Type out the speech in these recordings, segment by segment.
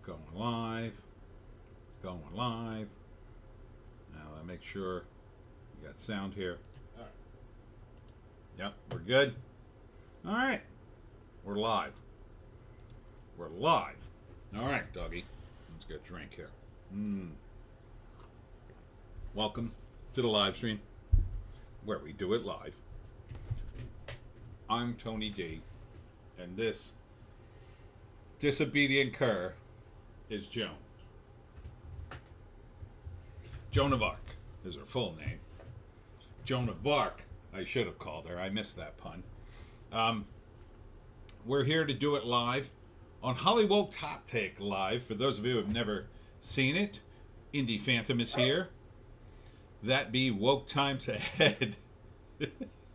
Going live. Going live. Now I make sure we got sound here. All right. Yep, we're good. All right. We're live. We're live. All right, doggy. Let's get a drink here. Welcome to the live stream where we do it live. I'm Tony D, and this disobedient cur is Joan. Joan of Arc is her full name. Joan of Bark, I should have called her. I missed that pun. We're here to do it live on Hollywoke Hot Take Live. For those of you who have never seen it, Indie Phantom is here. That be woke times ahead.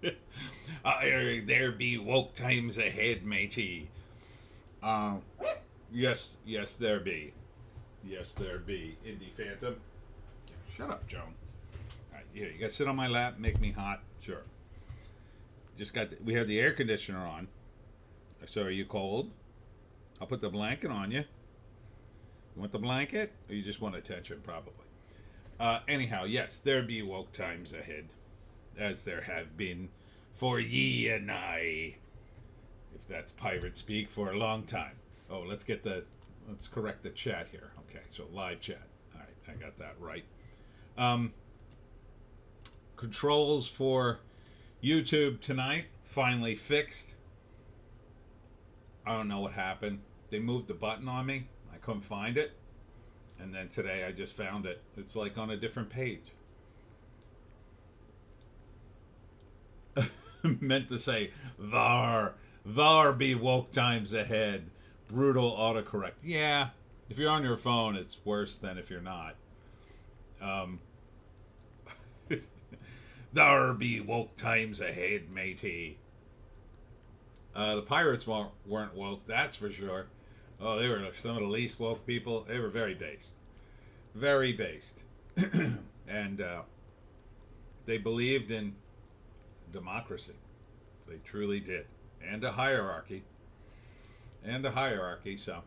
There be woke times ahead, matey. Yes, there be. Yes, there be. Indie Phantom. Shut up, Joan. All right, yeah, you got to sit on my lap, make me hot. Sure. We have the air conditioner on. So are you cold? I'll put the blanket on you. You want the blanket? Or you just want attention, probably. Anyhow, yes, there be woke times ahead, as there have been for ye and I, if that's pirate speak, for a long time. Oh, let's correct the chat here. Okay, so live chat. All right, I got that right. Controls for YouTube tonight finally fixed. I don't know what happened. They moved the button on me. I couldn't find it. And then today I just found it. It's like on a different page. Meant to say, thar be woke times ahead. Brutal autocorrect. Yeah, if you're on your phone, it's worse than if you're not. Thar be woke times ahead, matey. The pirates weren't woke, that's for sure. Oh, they were some of the least woke people. They were very based. Very based. And they believed in democracy. They truly did. And a hierarchy. So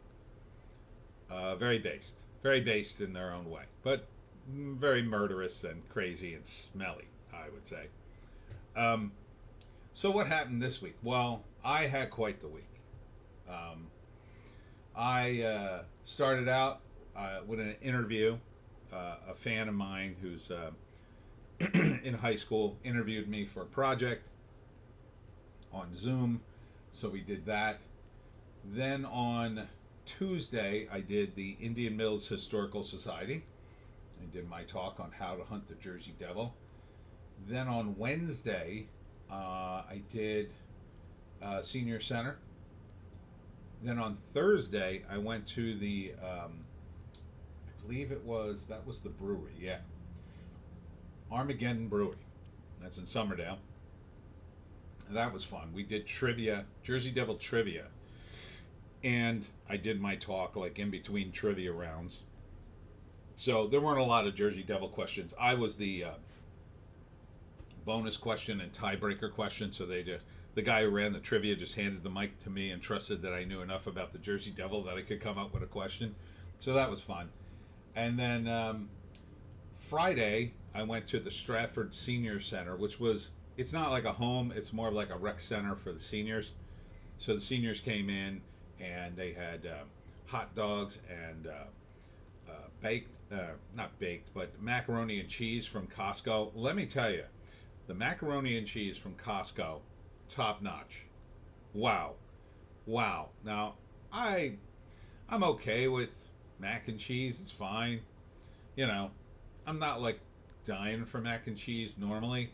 very based. Very based in their own way. But very murderous and crazy and smelly, I would say. So what happened this week? Well, I had quite the week. I started out with an interview. A fan of mine who's in high school interviewed me for a project on Zoom, so we did that. Then on Tuesday, I did the Indian Mills Historical Society. I did my talk on how to hunt the Jersey Devil. Then on Wednesday, I did Senior Center. Then on Thursday, I went to the, I believe that was the brewery, yeah. Armageddon Brewery. That's in Summerdale. And that was fun. We did trivia, Jersey Devil trivia. And I did my talk like in between trivia rounds. So there weren't a lot of Jersey Devil questions. I was the bonus question and tiebreaker question, so the guy who ran the trivia just handed the mic to me and trusted that I knew enough about the Jersey Devil that I could come up with a question. So that was fun. And then Friday, I went to the Stratford Senior Center, it's not like a home, it's more like a rec center for the seniors. So the seniors came in and they had hot dogs and macaroni and cheese from Costco. Let me tell you, the macaroni and cheese from Costco, top notch. Wow. Now, I'm okay with mac and cheese. It's fine. You know, I'm not like dying for mac and cheese normally,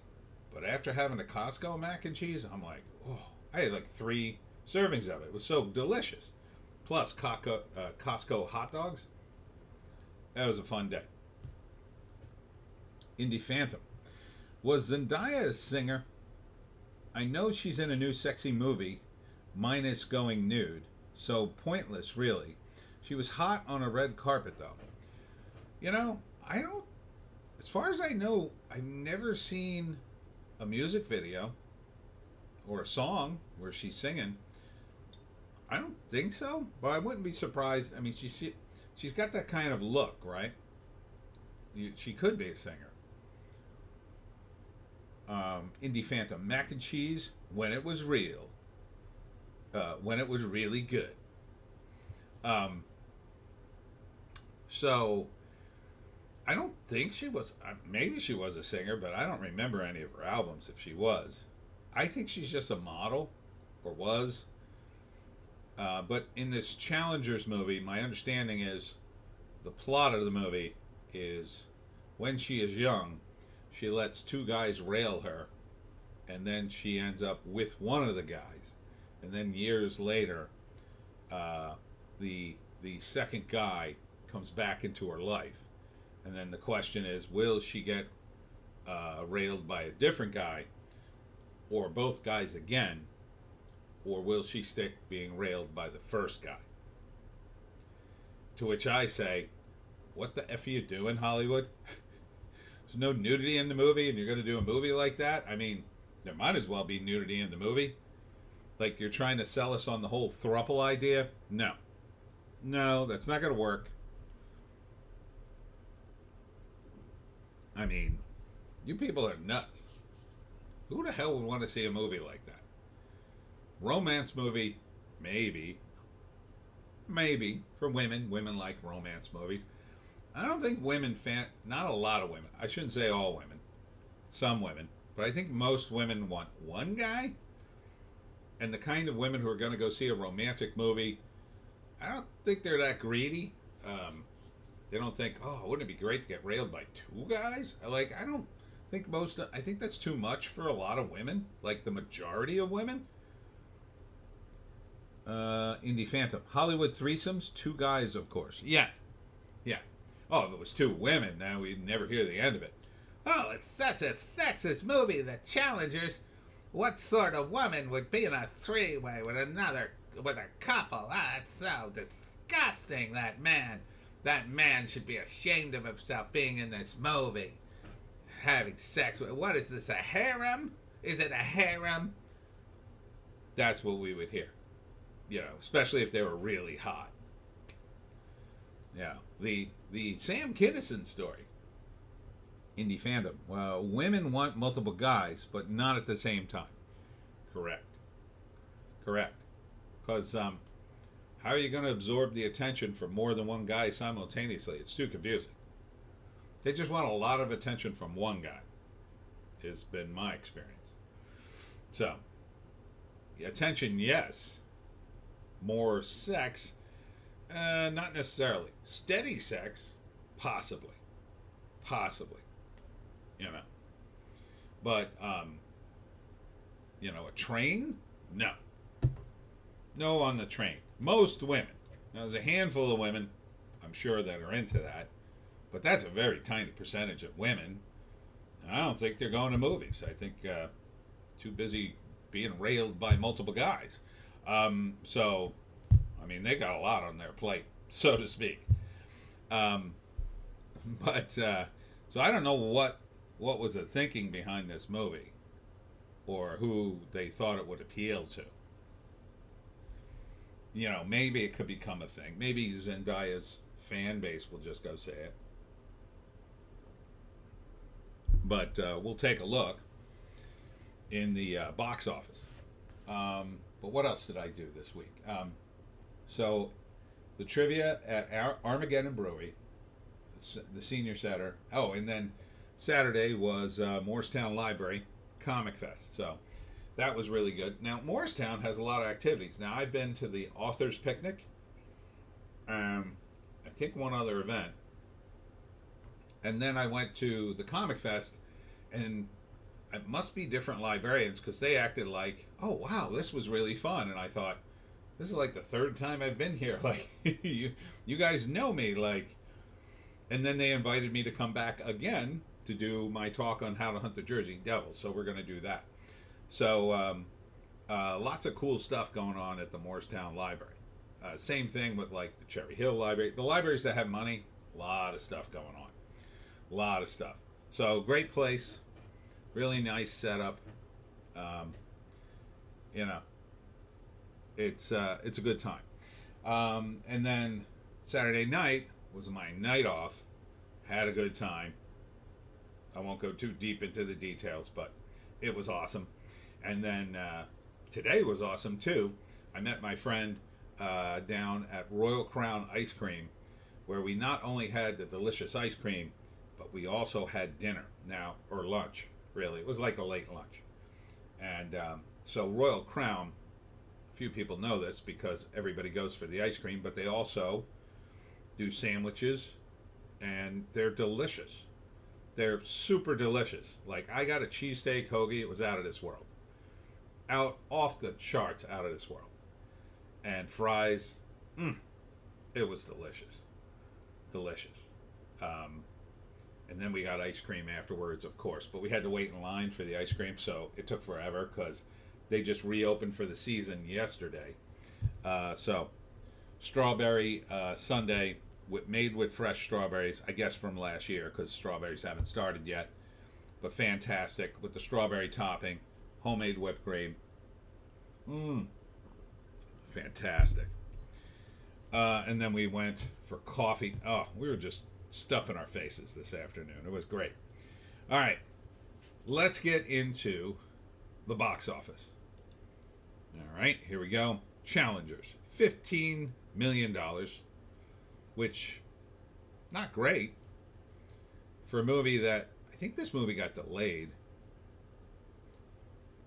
but after having a Costco mac and cheese, I'm like, oh, I had like 3 servings of it. It was so delicious. Plus Costco hot dogs. That was a fun day. Indie Phantom. Was Zendaya a singer? I know she's in a new sexy movie, minus going nude, so pointless, really. She was hot on a red carpet, though. You know, as far as I know, I've never seen a music video or a song where she's singing. I don't think so, but I wouldn't be surprised. I mean, she's got that kind of look, right? She could be a singer. Indie Phantom, mac and cheese when it was real, when it was really good. Um, so I don't think she was. Maybe she was a singer, but I don't remember any of her albums if she was. I think she's just a model, or was. But in this Challengers movie, my understanding is the plot of the movie is when she is young, she lets two guys rail her, and then she ends up with one of the guys, and then years later, the second guy comes back into her life, and then the question is, will she get railed by a different guy, or both guys again, or will she stick being railed by the first guy? To which I say, what the F are you doing, Hollywood? There's no nudity in the movie, and you're going to do a movie like that? I mean, there might as well be nudity in the movie. Like, you're trying to sell us on the whole throuple idea? No. No, that's not going to work. I mean, you people are nuts. Who the hell would want to see a movie like that? Romance movie, maybe. Maybe. For women. Women like romance movies. I don't think not a lot of women. I shouldn't say all women. Some women. But I think most women want one guy. And the kind of women who are going to go see a romantic movie, I don't think they're that greedy. They don't think, oh, wouldn't it be great to get railed by two guys? I don't think I think that's too much for a lot of women. Like the majority of women. Indie Phantom. Hollywood threesomes, two guys, of course. Yeah. Yeah. Oh, if it was two women, now we'd never hear the end of it. Oh, it's such a sexist movie, The Challengers. What sort of woman would be in a three-way with a couple? Ah, it's so disgusting, that man. That man should be ashamed of himself being in this movie. Having sex with, what is this, a harem? Is it a harem? That's what we would hear. You know, especially if they were really hot. Yeah. The Sam Kinison story. Indie Phantom. Well, women want multiple guys, but not at the same time. Correct. Because how are you going to absorb the attention from more than one guy simultaneously? It's too confusing. They just want a lot of attention from one guy. Has been my experience. So, attention, yes. More sex, not necessarily. Steady sex, possibly. You know. But, a train? No. No on the train. Most women. Now, there's a handful of women, I'm sure, that are into that. But that's a very tiny percentage of women. I don't think they're going to movies. I think too busy being railed by multiple guys. So, I mean, they got a lot on their plate, so to speak. So I don't know what was the thinking behind this movie, or who they thought it would appeal to. You know, maybe it could become a thing. Maybe Zendaya's fan base will just go say it. But we'll take a look in the box office. But what else did I do this week? So the trivia at Armageddon Brewery, the Senior Center. Oh, and then Saturday was Morristown Library Comic Fest. So that was really good. Now, Morristown has a lot of activities. Now, I've been to the Authors Picnic. I think one other event. And then I went to the Comic Fest, and it must be different librarians, because they acted like, oh, wow, this was really fun. And I thought, this is like the third time I've been here. Like, you guys know me. Like, and then they invited me to come back again to do my talk on how to hunt the Jersey Devil. So we're going to do that. So lots of cool stuff going on at the Morristown Library. Same thing with like the Cherry Hill Library. The libraries that have money, a lot of stuff going on. A lot of stuff. So great place. Really nice setup. It's a good time. And then Saturday night was my night off. Had a good time. I won't go too deep into the details, but it was awesome. And then today was awesome too. I met my friend down at Royal Crown Ice Cream, where we not only had the delicious ice cream, but we also had dinner now, or lunch, really. It was like a late lunch. And so Royal Crown, few people know this because everybody goes for the ice cream, but they also do sandwiches, and they're delicious. They're super delicious. Like, I got a cheesesteak hoagie. It was out of this world. Out, off the charts, out of this world. And fries, it was delicious. Delicious. And then we got ice cream afterwards, of course. But we had to wait in line for the ice cream, so it took forever because they just reopened for the season yesterday. So, strawberry sundae made with fresh strawberries, I guess from last year because strawberries haven't started yet. But fantastic with the strawberry topping, homemade whipped cream. Fantastic. And then we went for coffee. Oh, we were just stuffing our faces this afternoon. It was great. All right, let's get into the box office. All right, here we go. Challengers, $15 million, which, not great for a movie that, I think this movie got delayed.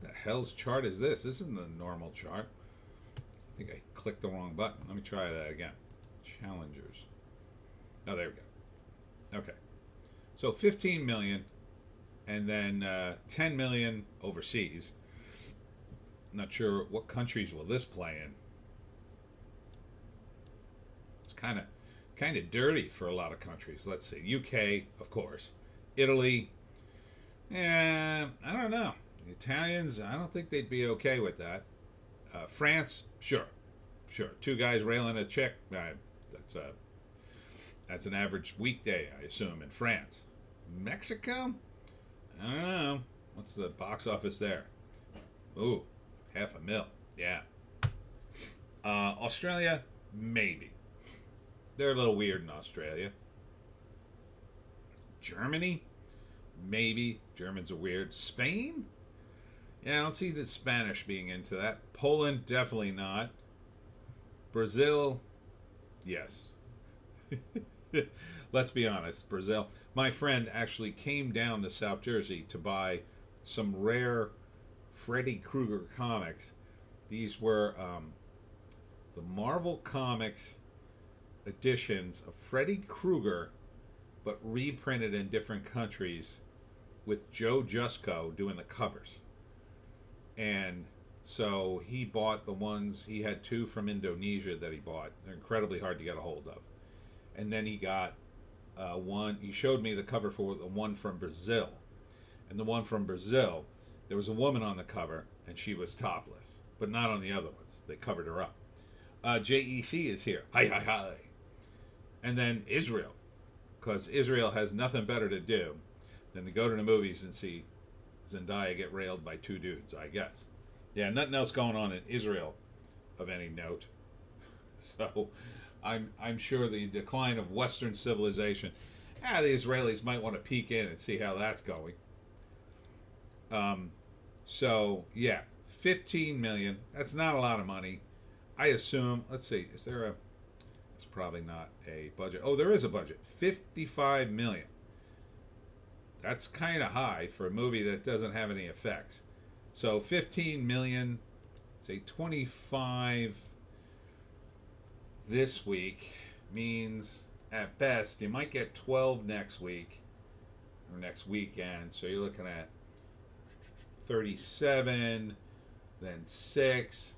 What the hell's chart is this? This isn't the normal chart. I think I clicked the wrong button. Let me try that again. Challengers. Oh, there we go. Okay. So 15 million and then 10 million overseas. Not sure what countries will this play in. It's kind of dirty for a lot of countries. Let's see. UK, of course. Italy. Yeah, I don't know. The Italians, I don't think they'd be okay with that. France, sure. Two guys railing a chick. That's an average weekday, I assume, in France. Mexico? I don't know. What's the box office there? Ooh, $500,000. Yeah. Australia, maybe. They're a little weird in Australia. Germany, maybe. Germans are weird. Spain? Yeah, I don't see the Spanish being into that. Poland, definitely not. Brazil, yes. Let's be honest, Brazil. My friend actually came down to South Jersey to buy some rare Freddy Krueger comics. These were the Marvel Comics editions of Freddy Krueger, but reprinted in different countries with Joe Jusko doing the covers. And so he bought the ones, he had two from Indonesia that he bought. They're incredibly hard to get a hold of. And then he got one, he showed me the cover for the one from Brazil. And the one from Brazil, there was a woman on the cover, and she was topless. But not on the other ones. They covered her up. JEC is here. Hi. And then Israel. Because Israel has nothing better to do than to go to the movies and see Zendaya get railed by two dudes, I guess. Yeah, nothing else going on in Israel of any note. So I'm sure the decline of Western civilization, the Israelis might want to peek in and see how that's going. So yeah, 15 million. That's not a lot of money. I assume, let's see, is there a, it's probably not a budget. Oh, there is a budget. 55 million. That's kind of high for a movie that doesn't have any effects. So 15 million, say 25 this week means at best you might get 12 next week or next weekend. So you're looking at 37, then 6,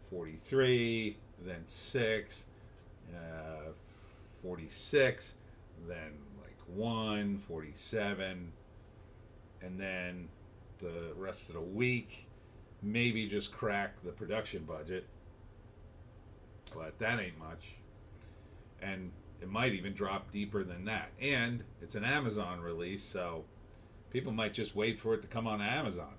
43, then 6, 46, then like 1, 47, and then the rest of the week maybe just crack the production budget, but that ain't much, and it might even drop deeper than that. And it's an Amazon release, so people might just wait for it to come on Amazon.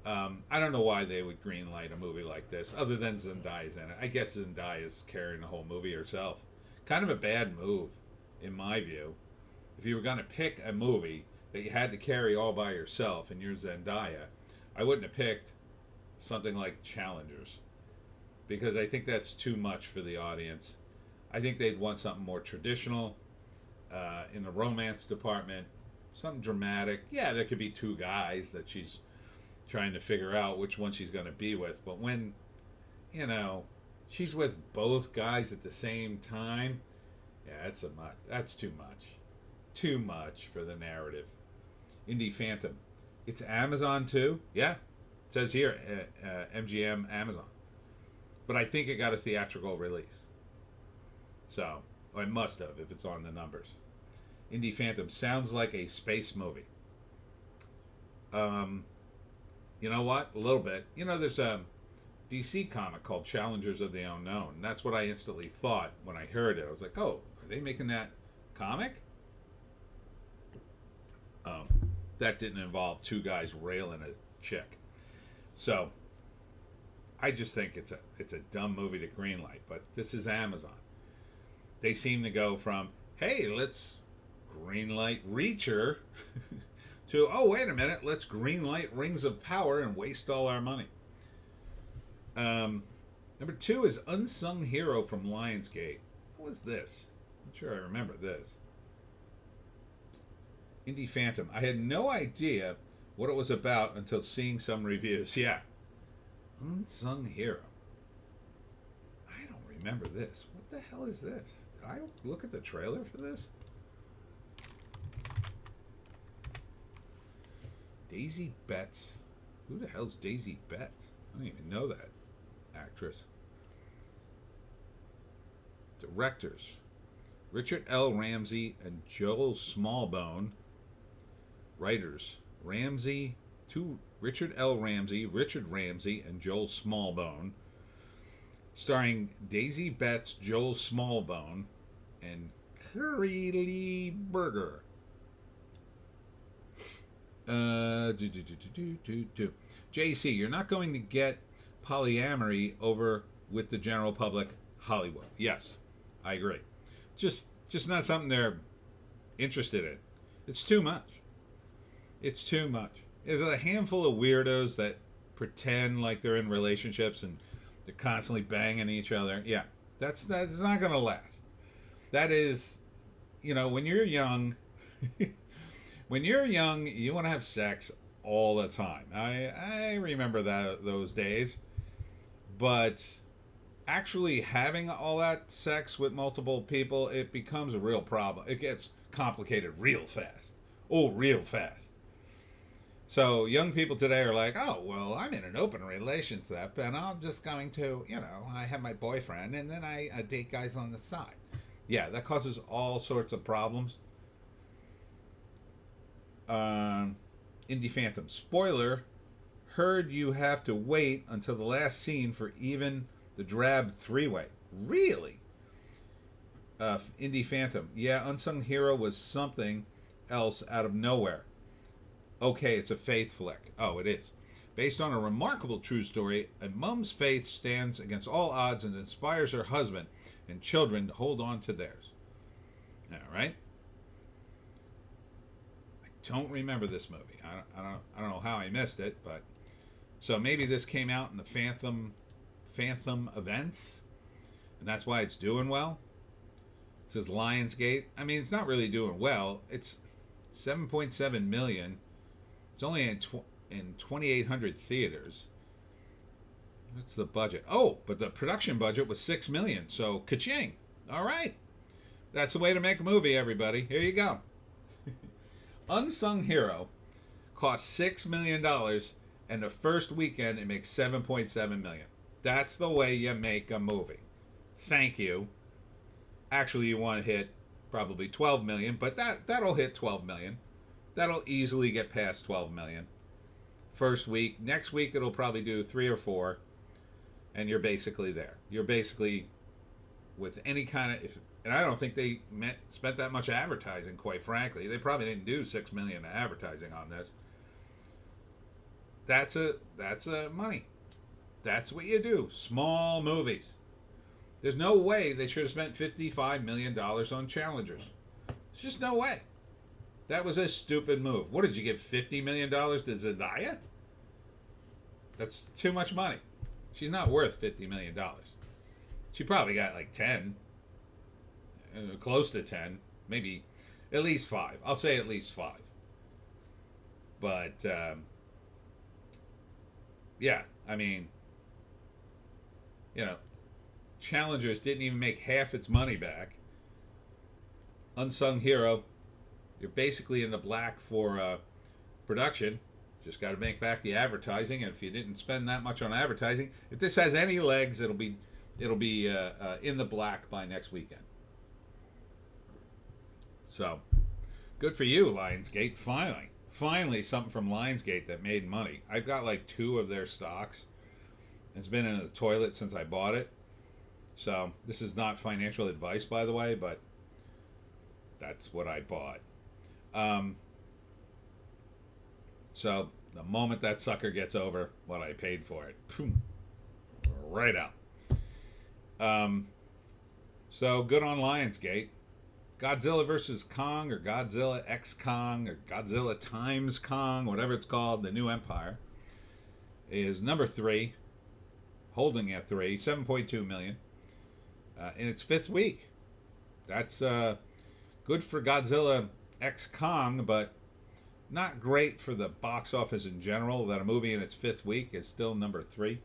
I don't know why they would greenlight a movie like this, other than Zendaya's in it. I guess Zendaya's carrying the whole movie herself. Kind of a bad move, in my view. If you were going to pick a movie that you had to carry all by yourself and you're Zendaya, I wouldn't have picked something like Challengers, because I think that's too much for the audience. I think they'd want something more traditional in the romance department, something dramatic. Yeah, there could be two guys that she's trying to figure out which one she's going to be with, but when, she's with both guys at the same time, yeah, that's too much for the narrative. Indie Phantom, it's Amazon too. Yeah, it says here MGM Amazon, but I think it got a theatrical release, so it must have if it's on the numbers. Indie Phantom sounds like a space movie. You know what? A little bit. There's a DC comic called Challengers of the Unknown. That's what I instantly thought when I heard it. I was like, oh, are they making that comic? That didn't involve two guys railing a chick. So I just think it's a dumb movie to greenlight. But this is Amazon. They seem to go from, hey, let's greenlight Reacher to, oh, wait a minute, let's greenlight Rings of Power and waste all our money. Number 2 is Unsung Hero from Lionsgate. What was this? I'm not sure I remember this. Indie Phantom. I had no idea what it was about until seeing some reviews. Yeah. Unsung Hero. I don't remember this. What the hell is this? Did I look at the trailer for this? Daisy Betts. Who the hell's Daisy Betts? I don't even know that actress. Directors: Richard L. Ramsey and Joel Smallbone. Writers: Richard L. Ramsey, Richard Ramsey, and Joel Smallbone. Starring Daisy Betts, Joel Smallbone, and Curry Lee Berger. JC, you're not going to get polyamory over with the general public. Hollywoke. Yes, I agree. Just not something they're interested in. It's too much. It's too much. There's a handful of weirdos that pretend like they're in relationships and they're constantly banging each other. Yeah, that's not going to last. That is, when you're young, you want to have sex all the time. I remember those days, but actually having all that sex with multiple people, it becomes a real problem. It gets complicated real fast. Oh, real fast. So young people today are like, oh, well, I'm in an open relationship and I'm just going to, I have my boyfriend and then I date guys on the side. Yeah, that causes all sorts of problems. Indie Phantom. Spoiler, heard you have to wait until the last scene for even the drab three-way. Really? Indie Phantom. Yeah, Unsung Hero was something else out of nowhere. Okay, it's a faith flick. Oh, it is. Based on a remarkable true story, a mom's faith stands against all odds and inspires her husband and children to hold on to theirs. All right. I don't remember this movie. I don't know how I missed it, but so maybe this came out in the Phantom events, and that's why it's doing well. It says Lionsgate. I mean, it's not really doing well. It's 7.7 million. It's only in 2,800 theaters. What's the budget? Oh, but the production budget was $6 million. So, ka-ching. All right. That's the way to make a movie, everybody. Here you go. Unsung Hero cost $6 million, and the first weekend it makes $7.7 million. That's the way you make a movie. Thank you. Actually, you want to hit probably 12 million, but that'll hit 12 million. That'll easily get past 12 million. First week. Next week, it'll probably do 3 or 4, and you're basically there. You're basically with any kind of... And I don't think they spent that much advertising, quite frankly. They probably didn't do $6 million in advertising on this. That's a money. That's what you do. Small movies. There's no way they should have spent $55 million on Challengers. There's just no way. That was a stupid move. What did you give $50 million to Zendaya? That's too much money. She's not worth $50 million. She probably got like 10, close to 10, maybe at least 5. I'll say at least 5. But, yeah, I mean, Challengers didn't even make half its money back. Unsung hero. You're basically in the black for production. Just got to make back the advertising, and if you didn't spend that much on advertising, if this has any legs, it'll be in the black by next weekend. So, good for you, Lionsgate. Finally, something from Lionsgate that made money. I've got like 2 of their stocks. It's been in the toilet since I bought it. So, this is not financial advice, by the way, but that's what I bought. So, the moment that sucker gets over what I paid for it, boom, right out. So, good on Lionsgate. Godzilla vs. Kong, or Godzilla X Kong, or Godzilla times Kong, whatever it's called, The New Empire, is number 3, holding at 3, 7.2 million, in its 5th week. That's good for Godzilla X Kong, but not great for the box office in general, that a movie in its 5th week is still number 3.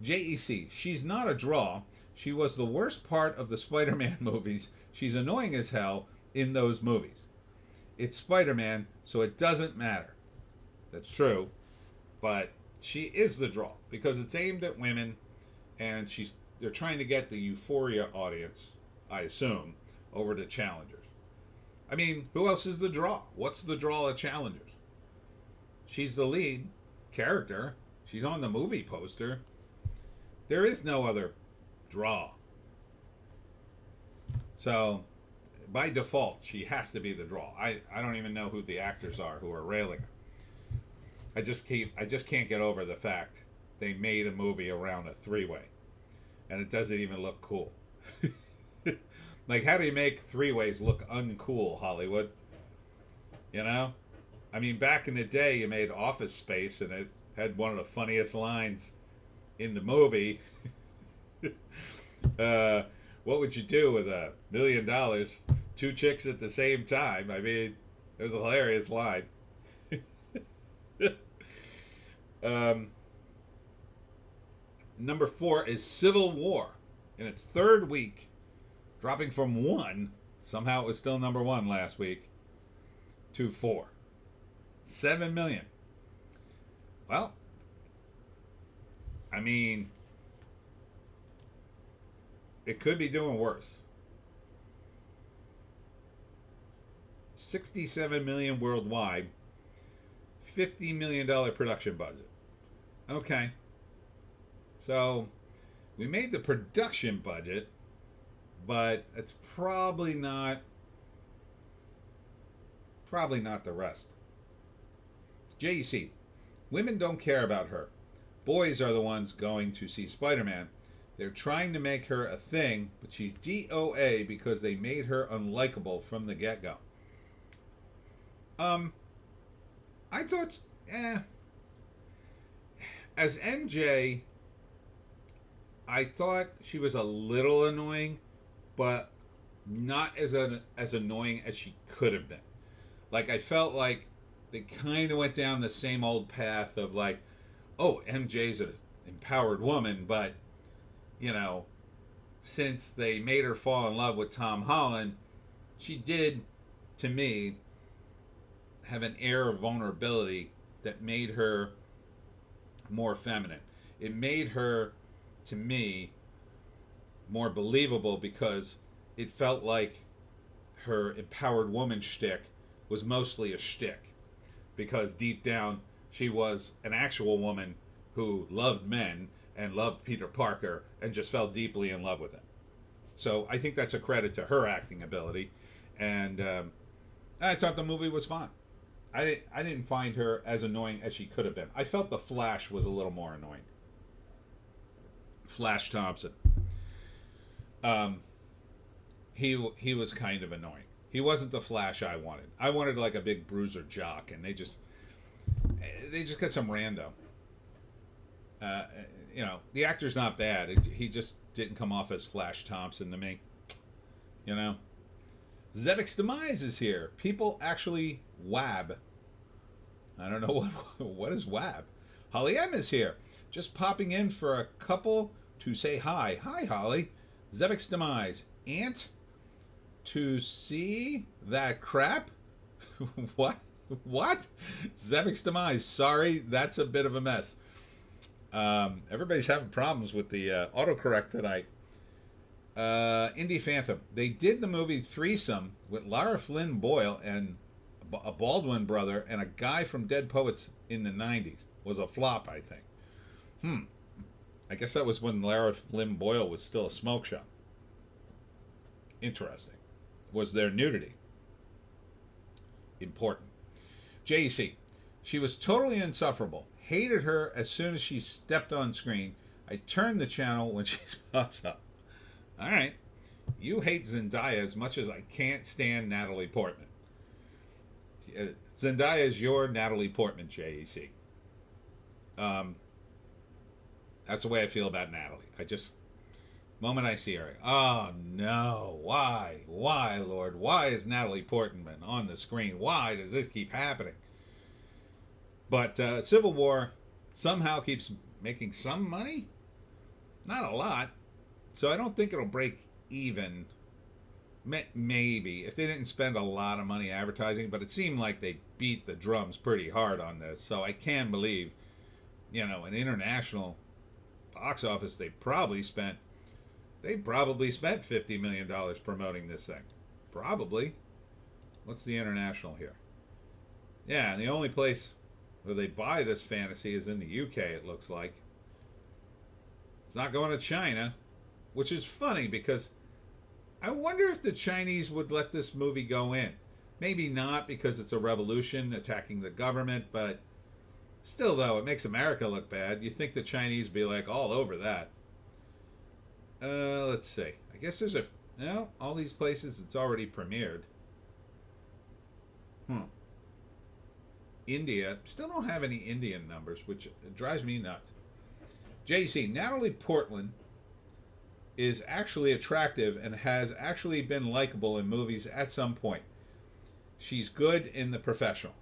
JEC, she's not a draw. She was the worst part of the Spider-Man movies. She's annoying as hell in those movies. It's Spider-Man, so it doesn't matter. That's true. But she is the draw because it's aimed at women, and they're trying to get the Euphoria audience, I assume, over to Challengers. I mean, who else is the draw? What's the draw of Challengers? She's the lead character. She's on the movie poster. There is no other draw. So, by default, she has to be the draw. I don't even know who the actors are who are railing her. I just can't get over the fact they made a movie around a 3-way. And it doesn't even look cool. Like, how do you make 3-ways look uncool, Hollywood? I mean, back in the day, you made Office Space, and it had one of the funniest lines in the movie. What would you do with $1 million? 2 chicks at the same time. I mean, it was a hilarious line. Number 4 is Civil War in its 3rd week, dropping from 1. Somehow it was still number 1 last week, to 4. 7 million. Well, I mean, it could be doing worse. 67 million worldwide, $50 million production budget. Okay. So, we made the production budget, but it's probably not the rest. JEC, women don't care about her. Boys are the ones going to see Spider-Man. They're trying to make her a thing, but she's DOA because they made her unlikable from the get-go. I thought, as MJ, I thought she was a little annoying, but not as annoying as she could have been. Like, I felt like they kind of went down the same old path of like, oh, MJ's an empowered woman, but, since they made her fall in love with Tom Holland, she did, to me, have an air of vulnerability that made her more feminine. It made her, to me, more believable because it felt like her empowered woman shtick was mostly a shtick. Because deep down, she was an actual woman who loved men and loved Peter Parker and just fell deeply in love with him. So I think that's a credit to her acting ability. And I thought the movie was fun. I didn't find her as annoying as she could have been. I felt the Flash was a little more annoying. Flash Thompson. Um, he was kind of annoying. He wasn't the Flash I wanted. I wanted like a big bruiser jock, and they just got some rando. The actor's not bad. He just didn't come off as Flash Thompson to me. You know, Zebek's Demise is here. People actually wab. I don't know what is wab. Holly M is here, just popping in for a couple to say hi. Hi, Holly. Zebek's Demise. Ant to see that crap? What? Zebek's Demise. Sorry, that's a bit of a mess. Everybody's having problems with the autocorrect tonight. Indie Phantom. They did the movie Threesome with Lara Flynn Boyle and a Baldwin brother and a guy from Dead Poets in the 90s. Was a flop, I think. I guess that was when Lara Flynn Boyle was still a smoke shop. Interesting. Was there nudity? Important. JC. She was totally insufferable. Hated her as soon as she stepped on screen. I turned the channel when she pops up. All right. You hate Zendaya as much as I can't stand Natalie Portman. Zendaya is your Natalie Portman, JEC. That's the way I feel about Natalie. Moment I see her, oh no, why, Lord? Why is Natalie Portman on the screen? Why does this keep happening? But Civil War somehow keeps making some money. Not a lot. So I don't think it'll break even. Maybe. If they didn't spend a lot of money advertising. But it seemed like they beat the drums pretty hard on this. So I can believe, an international box office, they probably spent $50 million promoting this thing. Probably. What's the international here? Yeah, and the only place where they buy this fantasy is in the UK, it looks like. It's not going to China, which is funny because I wonder if the Chinese would let this movie go in. Maybe not because it's a revolution attacking the government, but still, though, it makes America look bad. You think the Chinese would be like all over that. Let's see. I guess there's all these places it's already premiered. India, still don't have any Indian numbers, which drives me nuts. JC, Natalie Portman is actually attractive and has actually been likable in movies at some point. She's good in The Professional.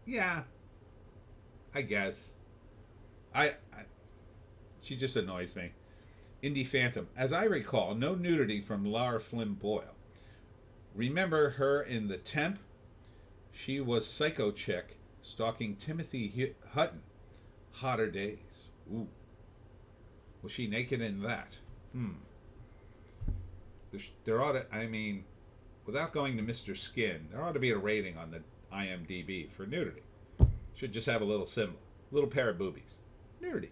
Yeah, I guess. She just annoys me. Indie Phantom. As I recall, no nudity from Lara Flynn Boyle. Remember her in The Temp? She was Psycho Chick stalking Timothy Hutton. Hotter Days. Ooh. Was she naked in that? There ought to, without going to Mr. Skin, there ought to be a rating on the IMDb for nudity. Should just have a little symbol. A little pair of boobies. Nudity.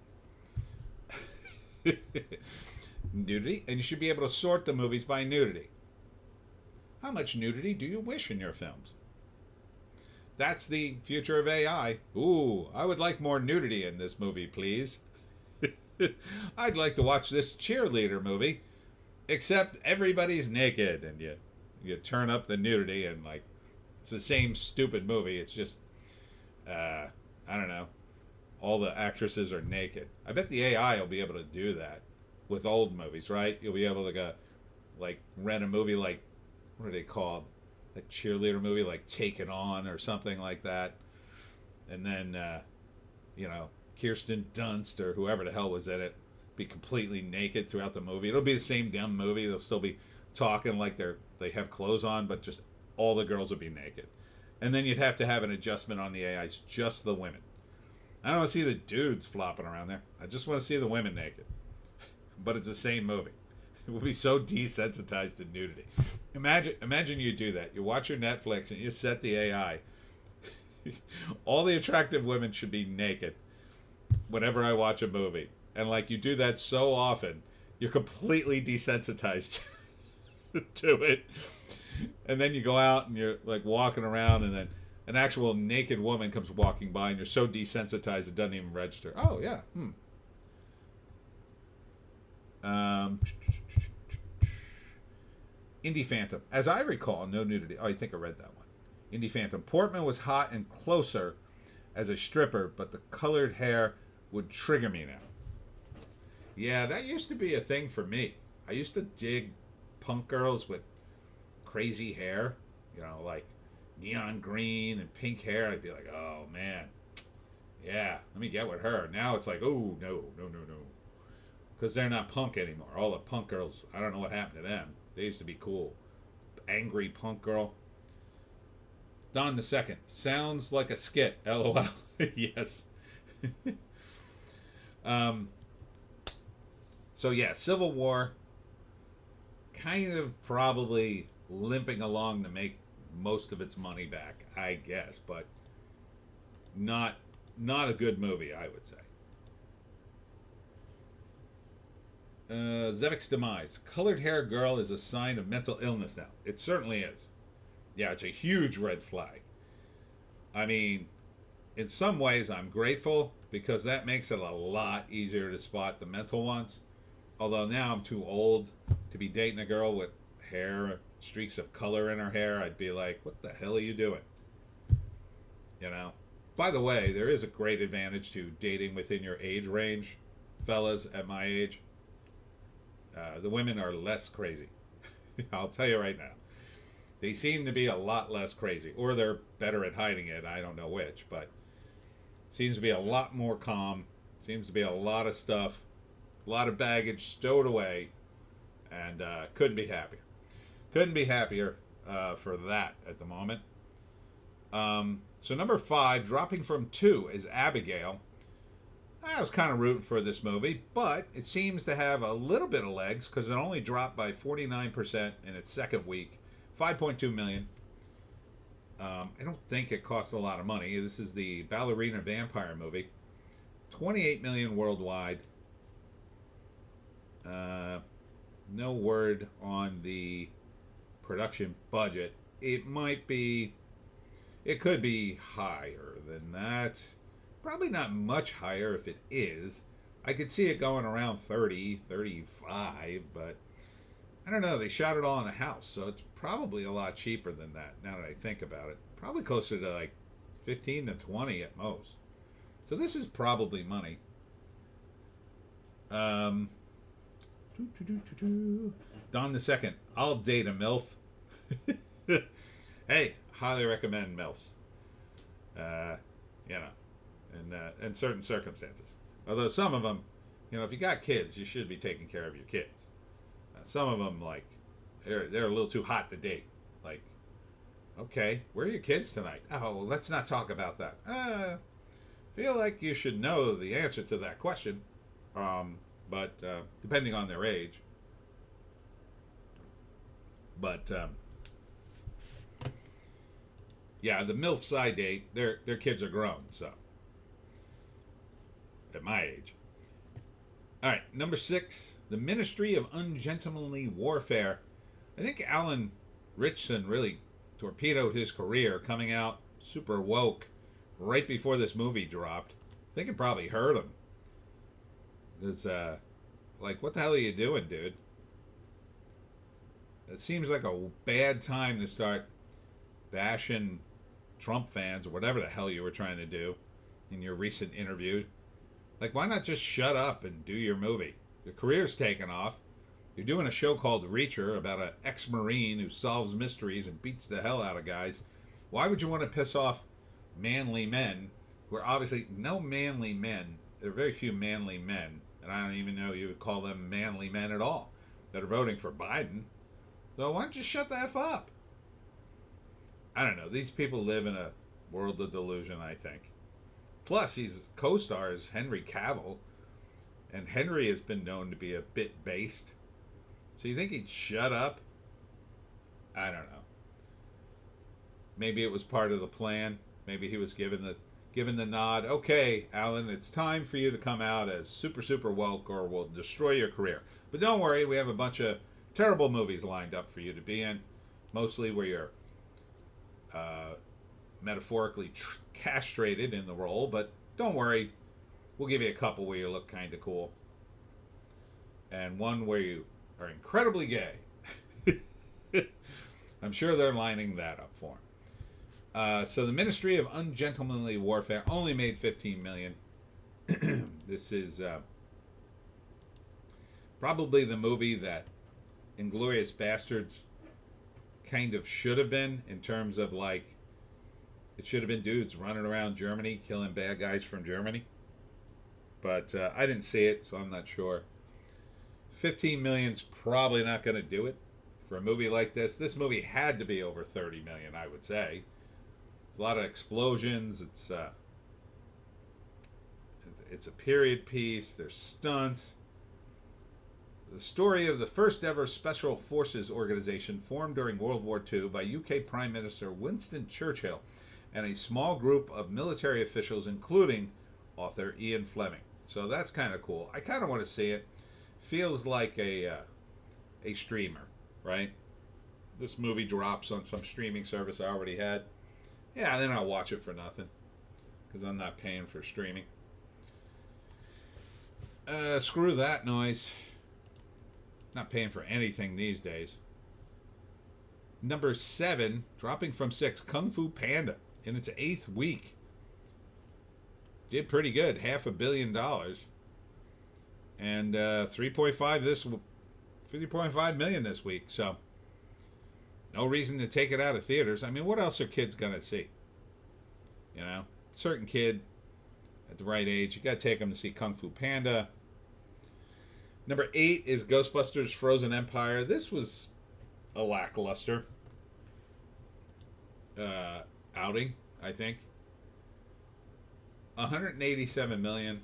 Nudity. And you should be able to sort the movies by nudity. How much nudity do you wish in your films? That's the future of AI. Ooh, I would like more nudity in this movie, please. I'd like to watch this cheerleader movie, except everybody's naked, and you turn up the nudity, and it's the same stupid movie. It's just, I don't know. All the actresses are naked. I bet the AI will be able to do that with old movies, right? You'll be able to go, rent a movie what are they called? That cheerleader movie, Take It On or something like that. And then, Kirsten Dunst or whoever the hell was in it be completely naked throughout the movie. It'll be the same dumb movie. They'll still be talking like they have clothes on, but just all the girls will be naked. And then you'd have to have an adjustment on the AIs, just the women. I don't want to see the dudes flopping around there. I just want to see the women naked. But it's the same movie. It will be so desensitized to nudity. Imagine you do that. You watch your Netflix and you set the AI. All the attractive women should be naked whenever I watch a movie. And you do that so often, you're completely desensitized to it. And then you go out and you're like walking around, and then an actual naked woman comes walking by, and you're so desensitized it doesn't even register. Oh yeah. Indie Phantom. As I recall, no nudity. Oh, I think I read that one. Indie Phantom. Portman was hot and closer as a stripper, but the colored hair would trigger me now. Yeah, that used to be a thing for me. I used to dig punk girls with crazy hair, like neon green and pink hair. I'd be like, oh man, yeah, let me get with her. Now it's like, oh, no. Because they're not punk anymore. All the punk girls, I don't know what happened to them. They used to be cool. Angry punk girl. Don the Second. Sounds like a skit. LOL. Yes. So yeah, Civil War kind of probably limping along to make most of its money back, I guess, but not a good movie, I would say. Zevek's Demise. Colored hair girl is a sign of mental illness now. It certainly is. Yeah, it's a huge red flag. I mean, in some ways I'm grateful because that makes it a lot easier to spot the mental ones. Although now I'm too old to be dating a girl with hair, streaks of color in her hair. I'd be like, what the hell are you doing? By the way, there is a great advantage to dating within your age range, fellas at my age. The women are less crazy. I'll tell you right now. They seem to be a lot less crazy. Or they're better at hiding it. I don't know which. But seems to be a lot more calm. Seems to be a lot of stuff. A lot of baggage stowed away. And couldn't be happier. Couldn't be happier for that at the moment. So number 5, dropping from 2, is Abigail. I was kind of rooting for this movie, but it seems to have a little bit of legs because it only dropped by 49% in its second week, 5.2 million. I don't think it cost a lot of money. This is the ballerina vampire movie, 28 million worldwide. No word on the production budget. It could be higher than that. Probably not much higher if it is. I could see it going around 30, 35, but I don't know. They shot it all in a house, so it's probably a lot cheaper than that now that I think about it. Probably closer to like 15 to 20 at most. So this is probably money. Don the Second. I'll date a MILF. Hey, highly recommend MILFs. In certain circumstances. Although some of them, if you got kids, you should be taking care of your kids. Some of them, like, they're a little too hot to date. Like, okay, where are your kids tonight? Oh, let's not talk about that. Feel like you should know the answer to that question. But depending on their age. But yeah, the MILF side date, their kids are grown, so at my age. All right, number 6, The Ministry of Ungentlemanly Warfare. I think Alan Ritchson really torpedoed his career coming out super woke right before this movie dropped. I think it probably hurt him. It's like, what the hell are you doing, dude? It seems like a bad time to start bashing Trump fans or whatever the hell you were trying to do in your recent interview. Like, why not just shut up and do your movie? Your career's taken off. You're doing a show called Reacher about an ex-Marine who solves mysteries and beats the hell out of guys. Why would you want to piss off manly men who are obviously no manly men? There are very few manly men, and I don't even know you would call them manly men at all, that are voting for Biden. So why don't you shut the F up? I don't know. These people live in a world of delusion, I think. Plus, his co-star is Henry Cavill, and Henry has been known to be a bit based. So you think he'd shut up? I don't know. Maybe it was part of the plan. Maybe he was given the nod. Okay, Alan, it's time for you to come out as super, super woke or we'll destroy your career. But don't worry, we have a bunch of terrible movies lined up for you to be in. mostly where you're metaphorically castrated in the role, but don't worry, we'll give you a couple where you look kind of cool, and one where you are incredibly gay. I'm sure they're lining that up for him. So the Ministry of Ungentlemanly Warfare only made 15 million. This is probably the movie that Inglourious Bastards kind of should have been, in terms of like, it should have been dudes running around Germany killing bad guys from Germany. But I didn't see it, so I'm not sure. 15 million's probably not going to do it for a movie like this. This movie had to be over 30 million, I would say. There's a lot of explosions. It's a period piece. There's stunts. The story of the first ever Special Forces organization formed during World War II by UK Prime Minister Winston Churchill and a small group of military officials, including author Ian Fleming. So that's kind of cool. I kind of want to see it. Feels like a streamer, right? This movie drops on some streaming service I already had. Yeah, then I'll watch it for nothing, because I'm not paying for streaming. Screw that noise. Not paying for anything these days. Number 7, dropping from 6, Kung Fu Panda, in its 8th week. Did pretty good, $500 million. And 3.5 million this week. So no reason to take it out of theaters. I mean, what else are kids gonna see? You know, certain kid at the right age, you gotta take them to see Kung Fu Panda. Number 8 is Ghostbusters Frozen Empire. This was a lackluster outing, I think. 187 million.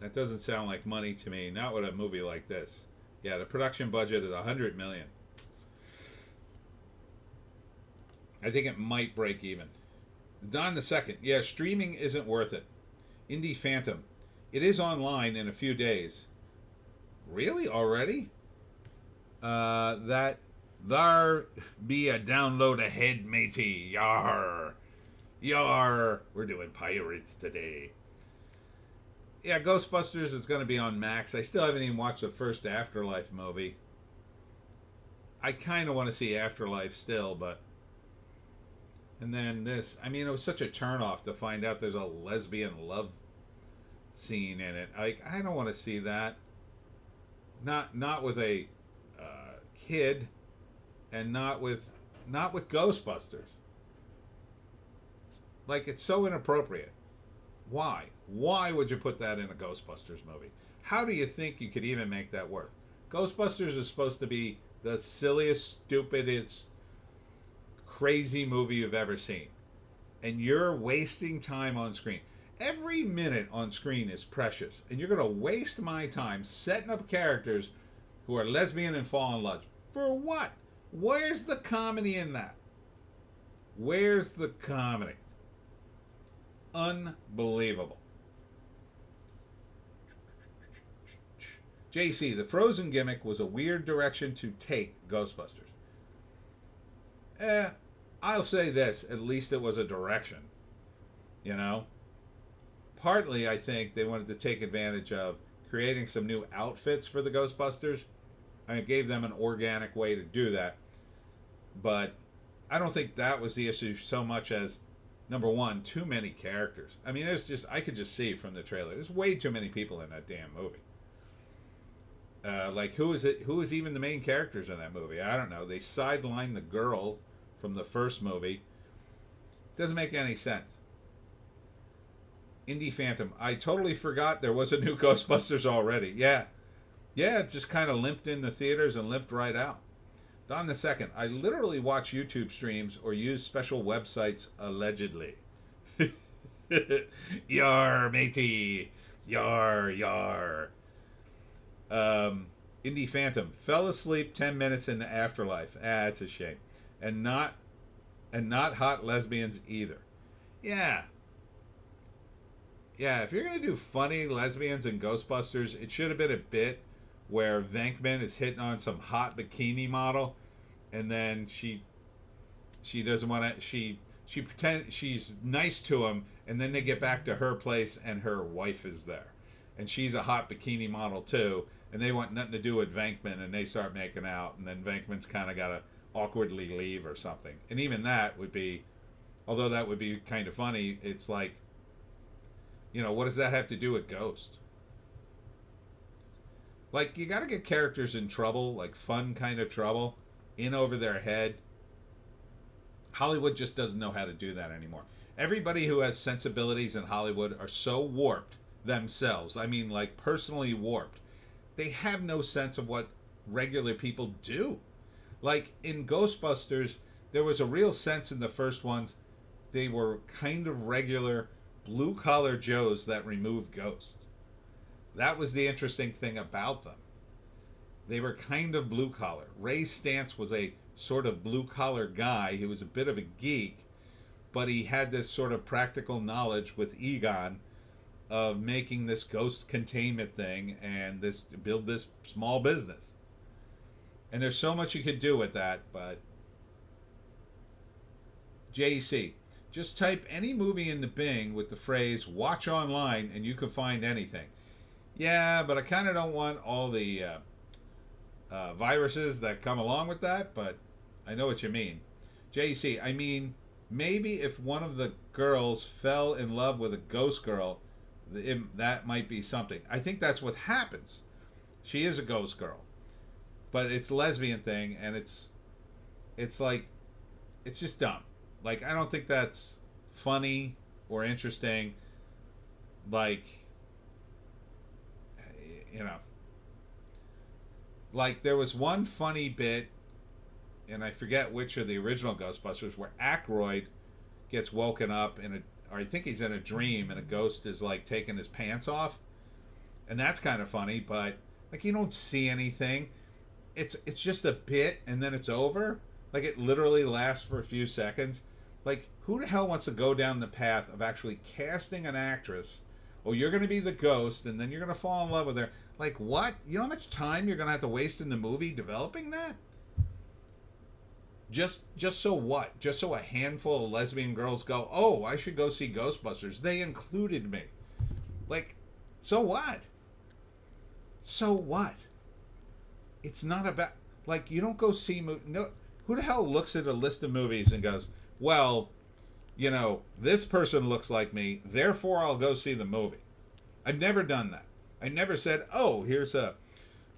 That doesn't sound like money to me. Not with a movie like this. Yeah, the production budget is 100 million. I think it might break even. Don the Second. Yeah, streaming isn't worth it. Indie Phantom. It is online in a few days. Really? Already? That there be a download ahead, matey. Yar. Yar. We're doing pirates today. Yeah, Ghostbusters is going to be on Max. I still haven't even watched the first Afterlife movie. I kind of want to see Afterlife still, but... And then this. I mean, it was such a turnoff to find out there's a lesbian love scene in it. I don't want to see that. Not with a kid, and not with Ghostbusters. Like, it's so inappropriate. Why? Why would you put that in a Ghostbusters movie? How do you think you could even make that work? Ghostbusters is supposed to be the silliest, stupidest, crazy movie you've ever seen. And you're wasting time on screen. Every minute on screen is precious. And you're going to waste my time setting up characters who are lesbian and fall in love. For what? Where's the comedy in that? Where's the comedy? Unbelievable. JC, the Frozen gimmick was a weird direction to take Ghostbusters. I'll say this, at least it was a direction. You know? Partly, I think, they wanted to take advantage of creating some new outfits for the Ghostbusters, and it gave them an organic way to do that. But I don't think that was the issue so much as, number one, too many characters. I mean, it's just, I could just see from the trailer, there's way too many people in that damn movie. Like, who is it? Who is even the main characters in that movie? I don't know. They sidelined the girl from the first movie. Doesn't make any sense. Indie Phantom. I totally forgot there was a new Ghostbusters already. Yeah. Yeah, it just kind of limped in the theaters and limped right out. Don the Second. I literally watch YouTube streams or use special websites allegedly. Yar, matey. Yar, yar. Indie Phantom. Fell asleep 10 minutes into Afterlife. It's a shame. And not hot lesbians either. Yeah. Yeah, if you're going to do funny lesbians and Ghostbusters, it should have been a bit where Venkman is hitting on some hot bikini model, and then she She doesn't want to. She pretend she's nice to him, and then they get back to her place, and her wife is there, and she's a hot bikini model too, and they want nothing to do with Venkman, and they start making out, and then Venkman's kind of got to awkwardly leave or something, and even that would be, although that would be kind of funny, it's like, what does that have to do with Ghost? Like, you got to get characters in trouble, like fun kind of trouble, in over their head. Hollywood just doesn't know how to do that anymore. Everybody who has sensibilities in Hollywood are so warped themselves. I mean, like, personally warped. They have no sense of what regular people do. Like, in Ghostbusters, there was a real sense in the first ones. They were kind of regular blue-collar Joes that removed ghosts. That was the interesting thing about them. They were kind of blue-collar. Ray Stantz was a sort of blue-collar guy. He was a bit of a geek, but he had this sort of practical knowledge with Egon of making this ghost containment thing and build this small business. And there's so much you could do with that, but JC, just type any movie into Bing with the phrase watch online and you can find anything. Yeah, but I kind of don't want all the viruses that come along with that, but I know what you mean. JC, I mean, maybe if one of the girls fell in love with a ghost girl, that might be something. I think that's what happens. She is a ghost girl, but it's a lesbian thing, and it's like, it's just dumb. Like, I don't think that's funny or interesting. Like, like, there was one funny bit, and I forget which of the original Ghostbusters, where Aykroyd gets woken up or I think he's in a dream, and a ghost is like taking his pants off, and that's kind of funny. But like, you don't see anything. It's just a bit, and then it's over. Like, it literally lasts for a few seconds. Like, who the hell wants to go down the path of actually casting an actress? Oh, you're going to be the ghost, and then you're going to fall in love with her. Like, what? You know how much time you're going to have to waste in the movie developing that? Just so what? Just so a handful of lesbian girls go, oh, I should go see Ghostbusters. They included me. Like, so what? So what? It's not about, like, you don't go see no. Who the hell looks at a list of movies and goes, well, this person looks like me, therefore I'll go see the movie. I've never done that. I never said, oh, here's a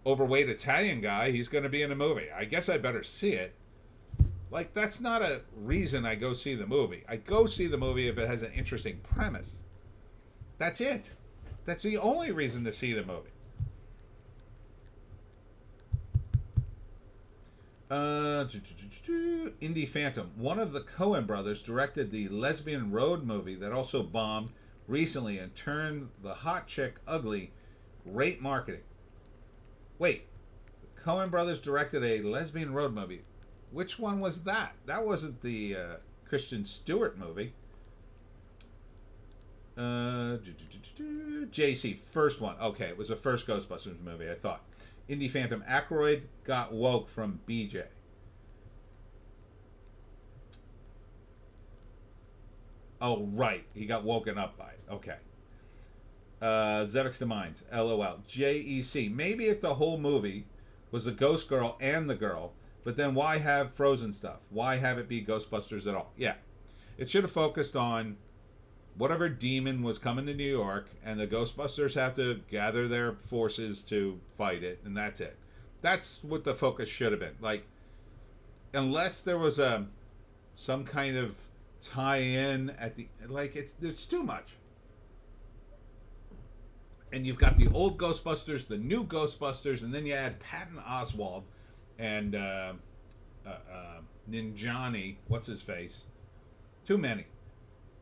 overweight Italian guy, he's going to be in a movie, I guess I better see it. Like, that's not a reason I go see the movie. I go see the movie if it has an interesting premise. That's it. That's the only reason to see the movie. Indie Phantom. One of the Coen brothers directed the Lesbian Road movie that also bombed recently and turned the hot chick ugly. Great marketing. Wait, the Coen brothers directed a Lesbian Road movie. Which one was that? That wasn't the Kristen Stewart movie. JC, first one. Okay, it was the first Ghostbusters movie, I thought. Indie Phantom. Aykroyd got woke from BJ. Oh, right. He got woken up by it. Okay. Zevix the Minds. LOL. JEC. Maybe if the whole movie was the ghost girl and the girl, but then why have Frozen stuff? Why have it be Ghostbusters at all? Yeah. It should have focused on whatever demon was coming to New York, and the Ghostbusters have to gather their forces to fight it, and that's it. That's what the focus should have been. Like, unless there was some kind of tie-in at the, like, it's too much. And you've got the old Ghostbusters, the new Ghostbusters, and then you add Patton Oswalt and Ninjani, what's his face? Too many.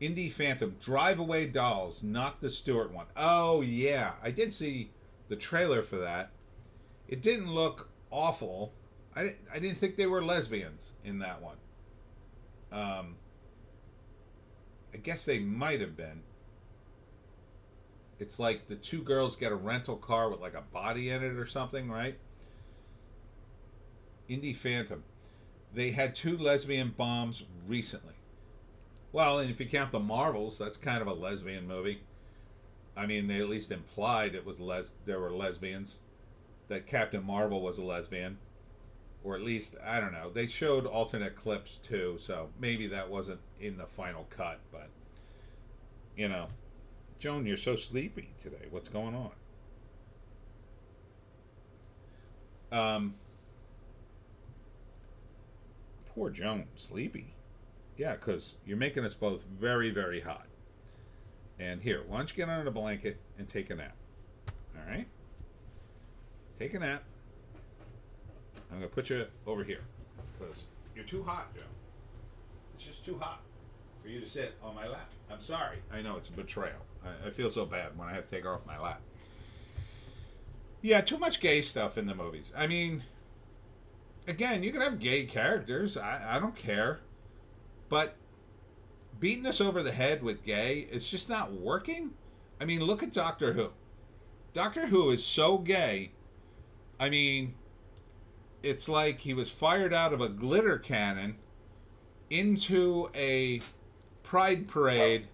Indie Phantom, Drive Away Dolls, not the Stewart one. Oh, yeah. I did see the trailer for that. It didn't look awful. I didn't think they were lesbians in that one. I guess they might have been. It's like the two girls get a rental car with like a body in it or something, right? Indie Phantom. They had two lesbian bombs recently. Well, and if you count the Marvels, that's kind of a lesbian movie. I mean, they at least implied it was there were lesbians. That Captain Marvel was a lesbian, or at least I don't know. They showed alternate clips too, so maybe that wasn't in the final cut. But you know, Joan, you're so sleepy today. What's going on? Poor Joan, sleepy. Yeah, because you're making us both very, very hot. And here, why don't you get under the blanket and take a nap? All right? Take a nap. I'm going to put you over here because you're too hot, Joe. It's just too hot for you to sit on my lap. I'm sorry. I know it's a betrayal. I feel so bad when I have to take her off my lap. Yeah, too much gay stuff in the movies. I mean, again, you can have gay characters. I don't care. But beating us over the head with gay, it's just not working. I mean, look at Doctor Who. Doctor Who is so gay. I mean, it's like he was fired out of a glitter cannon into a pride parade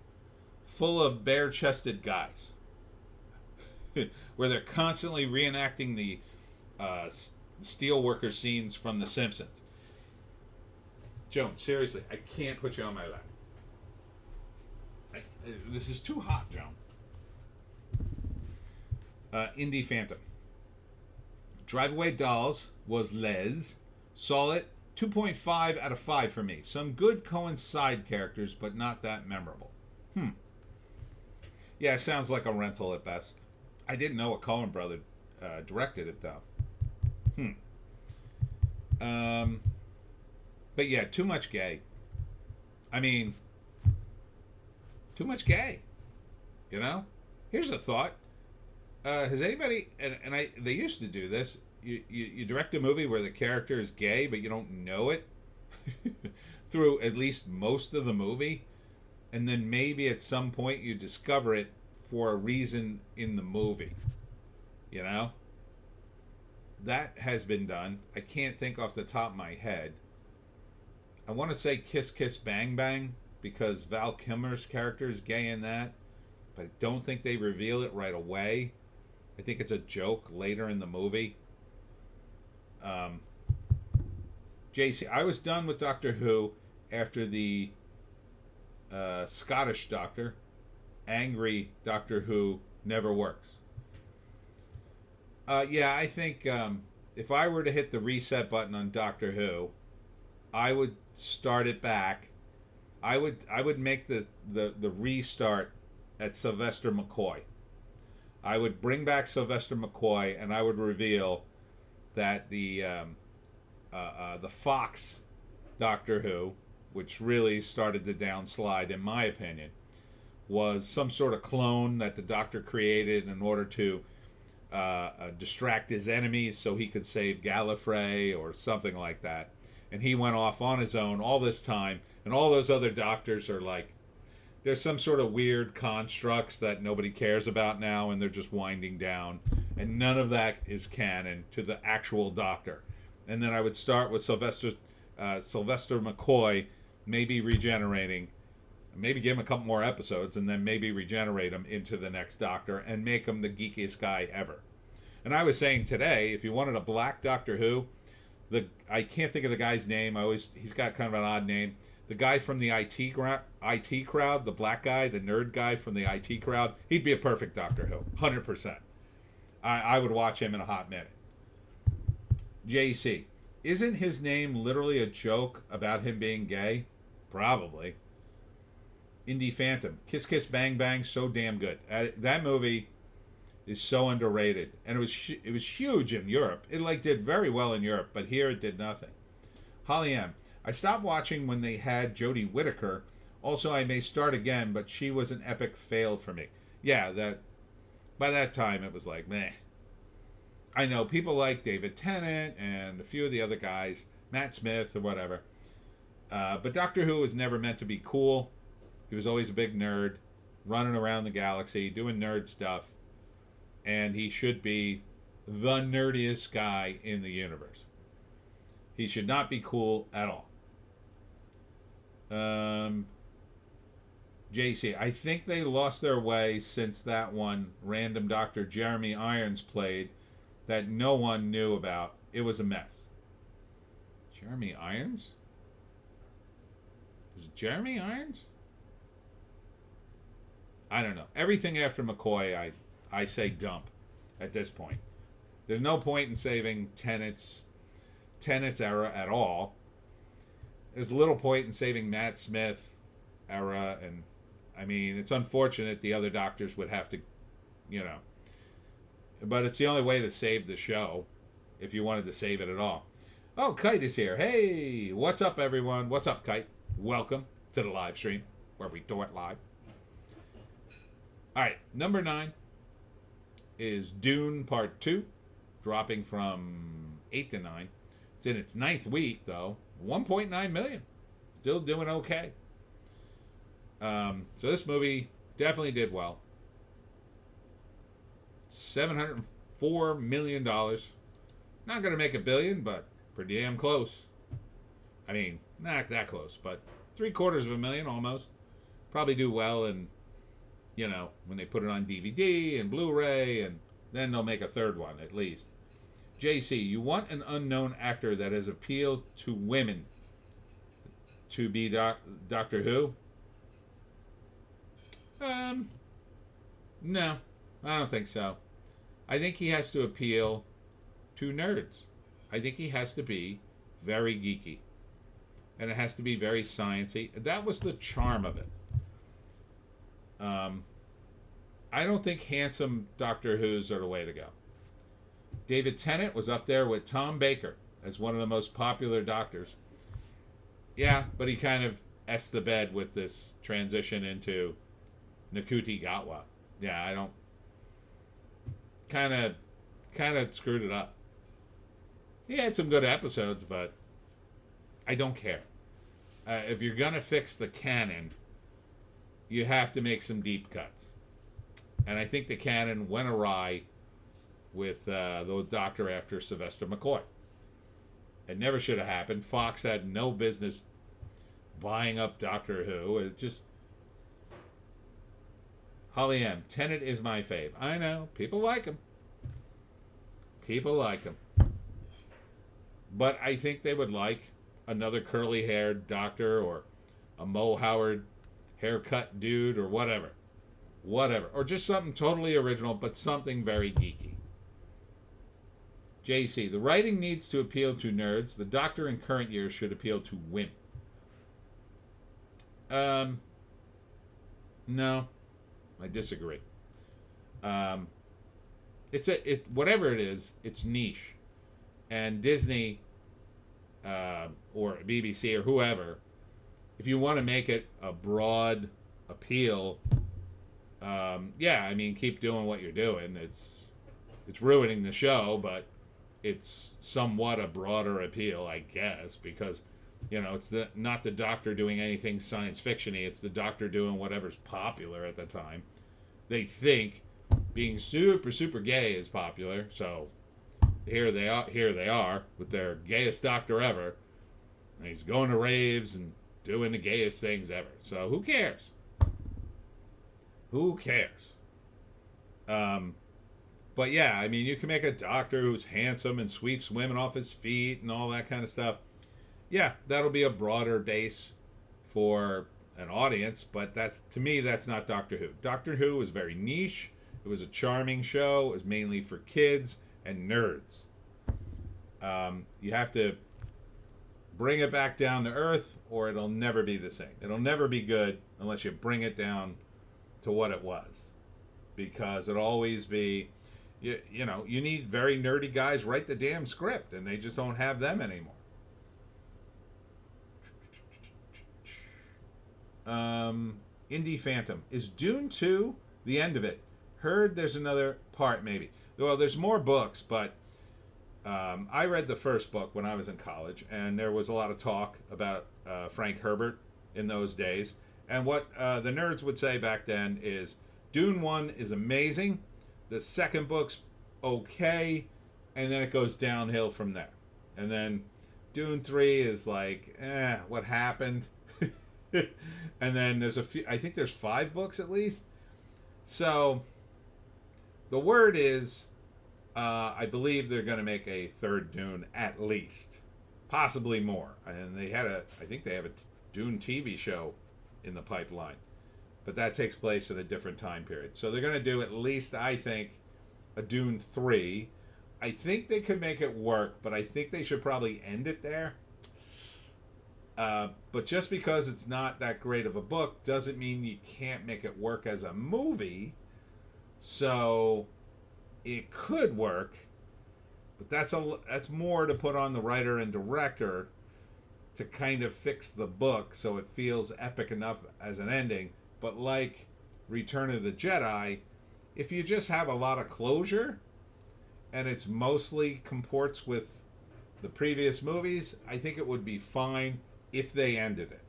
full of bare-chested guys. Where they're constantly reenacting the steelworker scenes from The Simpsons. Joan, seriously, I can't put you on my lap. This is too hot, Joan. Indie Phantom. Drive Away Dolls was Les. Solid 2.5 out of 5 for me. Some good Coen side characters, but not that memorable. Yeah, sounds like a rental at best. I didn't know a Coen brother directed it, though. But yeah, too much gay. I mean, too much gay. You know? Here's a thought. Has anybody, they used to do this, you direct a movie where the character is gay, but you don't know it through at least most of the movie, and then maybe at some point you discover it for a reason in the movie. You know? That has been done. I can't think off the top of my head. I want to say Kiss Kiss Bang Bang because Val Kilmer's character is gay in that, but I don't think they reveal it right away. I think it's a joke later in the movie. JC, I was done with Doctor Who after the Scottish Doctor, angry Doctor Who never works. Yeah, I think if I were to hit the reset button on Doctor Who, I would start it back. I would make the restart at Sylvester McCoy. I would bring back Sylvester McCoy, and I would reveal that the Fox Doctor Who, which really started the downslide, in my opinion, was some sort of clone that the Doctor created in order to distract his enemies so he could save Gallifrey or something like that. And he went off on his own all this time, and all those other doctors are like, there's some sort of weird constructs that nobody cares about now, and they're just winding down. And none of that is canon to the actual Doctor. And then I would start with Sylvester McCoy, maybe regenerating, maybe give him a couple more episodes, and then maybe regenerate him into the next Doctor and make him the geekiest guy ever. And I was saying today, if you wanted a black Doctor Who, I can't think of the guy's name. He's got kind of an odd name. The guy from the IT crowd, the black guy, the nerd guy from the IT crowd, he'd be a perfect Doctor Who, 100%. I would watch him in a hot minute. JC, isn't his name literally a joke about him being gay? Probably. Indie Phantom, Kiss Kiss Bang Bang, so damn good. That movie is so underrated, and it was huge in Europe. It did very well in Europe, but here it did nothing. Holly M, I stopped watching when they had Jodie Whittaker. Also, I may start again, but she was an epic fail for me. Yeah, by that time it was like meh. I know people like David Tennant and a few of the other guys, Matt Smith or whatever, but Doctor Who was never meant to be cool. He was always a big nerd, running around the galaxy, doing nerd stuff. And he should be the nerdiest guy in the universe. He should not be cool at all. JC, I think they lost their way since that one random Dr. Jeremy Irons played that no one knew about. It was a mess. Jeremy Irons? Was it Jeremy Irons? I don't know. Everything after McCoy, I say dump at this point. There's no point in saving Tenet's era at all. There's little point in saving Matt Smith era, and I mean, it's unfortunate the other doctors would have to, but it's the only way to save the show if you wanted to save it at all. Oh, Kite is here. Hey, what's up, everyone? What's up, Kite? Welcome to the live stream where we do it live. All right, number 9 is Dune Part 2, dropping from 8 to 9. It's in its 9th week, though. 1.9 million. Still doing okay. So this movie definitely did well. $704 million. Not going to make $1 billion, but pretty damn close. I mean, not that close, but $750,000 almost. Probably do well in, when they put it on DVD and Blu-ray, and then they'll make a third one at least. JC, you want an unknown actor that has appealed to women to be Doctor Who? No, I don't think so. I think he has to appeal to nerds. I think he has to be very geeky. And it has to be very sciencey. That was the charm of it. I don't think handsome Doctor Who's are the way to go. David Tennant was up there with Tom Baker as one of the most popular doctors. Yeah, but he kind of essed the bed with this transition into Nakuti Gatwa. Yeah, I don't... Kind of screwed it up. He had some good episodes, but I don't care. If you're going to fix the canon, you have to make some deep cuts. And I think the canon went awry with the Doctor after Sylvester McCoy. It never should have happened. Fox had no business buying up Doctor Who. It just... Holly M. Tennant is my fave. I know. People like him. People like him. But I think they would like another curly-haired doctor or a Mo Howard haircut dude or whatever. Whatever. Or just something totally original, but something very geeky. JC, the writing needs to appeal to nerds. The Doctor in current years should appeal to women. No. I disagree. Whatever it is, it's niche. And Disney or BBC or whoever, if you want to make it a broad appeal, keep doing what you're doing. It's ruining the show, but it's somewhat a broader appeal, I guess, because it's not the Doctor doing anything science fiction-y. It's the Doctor doing whatever's popular at the time. They think being super, super gay is popular, so here they are with their gayest Doctor ever. And he's going to raves and doing the gayest things ever. So who cares? Who cares? But yeah, I mean, you can make a Doctor who's handsome and sweeps women off his feet and all that kind of stuff. Yeah, that'll be a broader base for an audience, but to me, that's not Doctor Who. Doctor Who was very niche. It was a charming show. It was mainly for kids and nerds. You have to bring it back down to earth, or it'll never be the same. It'll never be good unless you bring it down to what it was, because it'll always be, you need very nerdy guys write the damn script, and they just don't have them anymore. Indie Phantom, is Dune 2 the end of it? Heard there's another part, maybe. Well, there's more books, but I read the first book when I was in college, and there was a lot of talk about Frank Herbert in those days. And what the nerds would say back then is Dune 1 is amazing, the second book's okay, and then it goes downhill from there. And then Dune 3 is like, what happened? And then there's a few, I think there's 5 books at least. So the word is, I believe they're going to make a third Dune at least, possibly more. And I think they have a Dune TV show in the pipeline, but that takes place in a different time period. So they're going to do at least, I think, a Dune 3. I think they could make it work, but I think they should probably end it there. But just because it's not that great of a book doesn't mean you can't make it work as a movie. So it could work, but that's more to put on the writer and director to kind of fix the book so it feels epic enough as an ending. But like Return of the Jedi, if you just have a lot of closure and it's mostly comports with the previous movies, I think it would be fine if they ended it.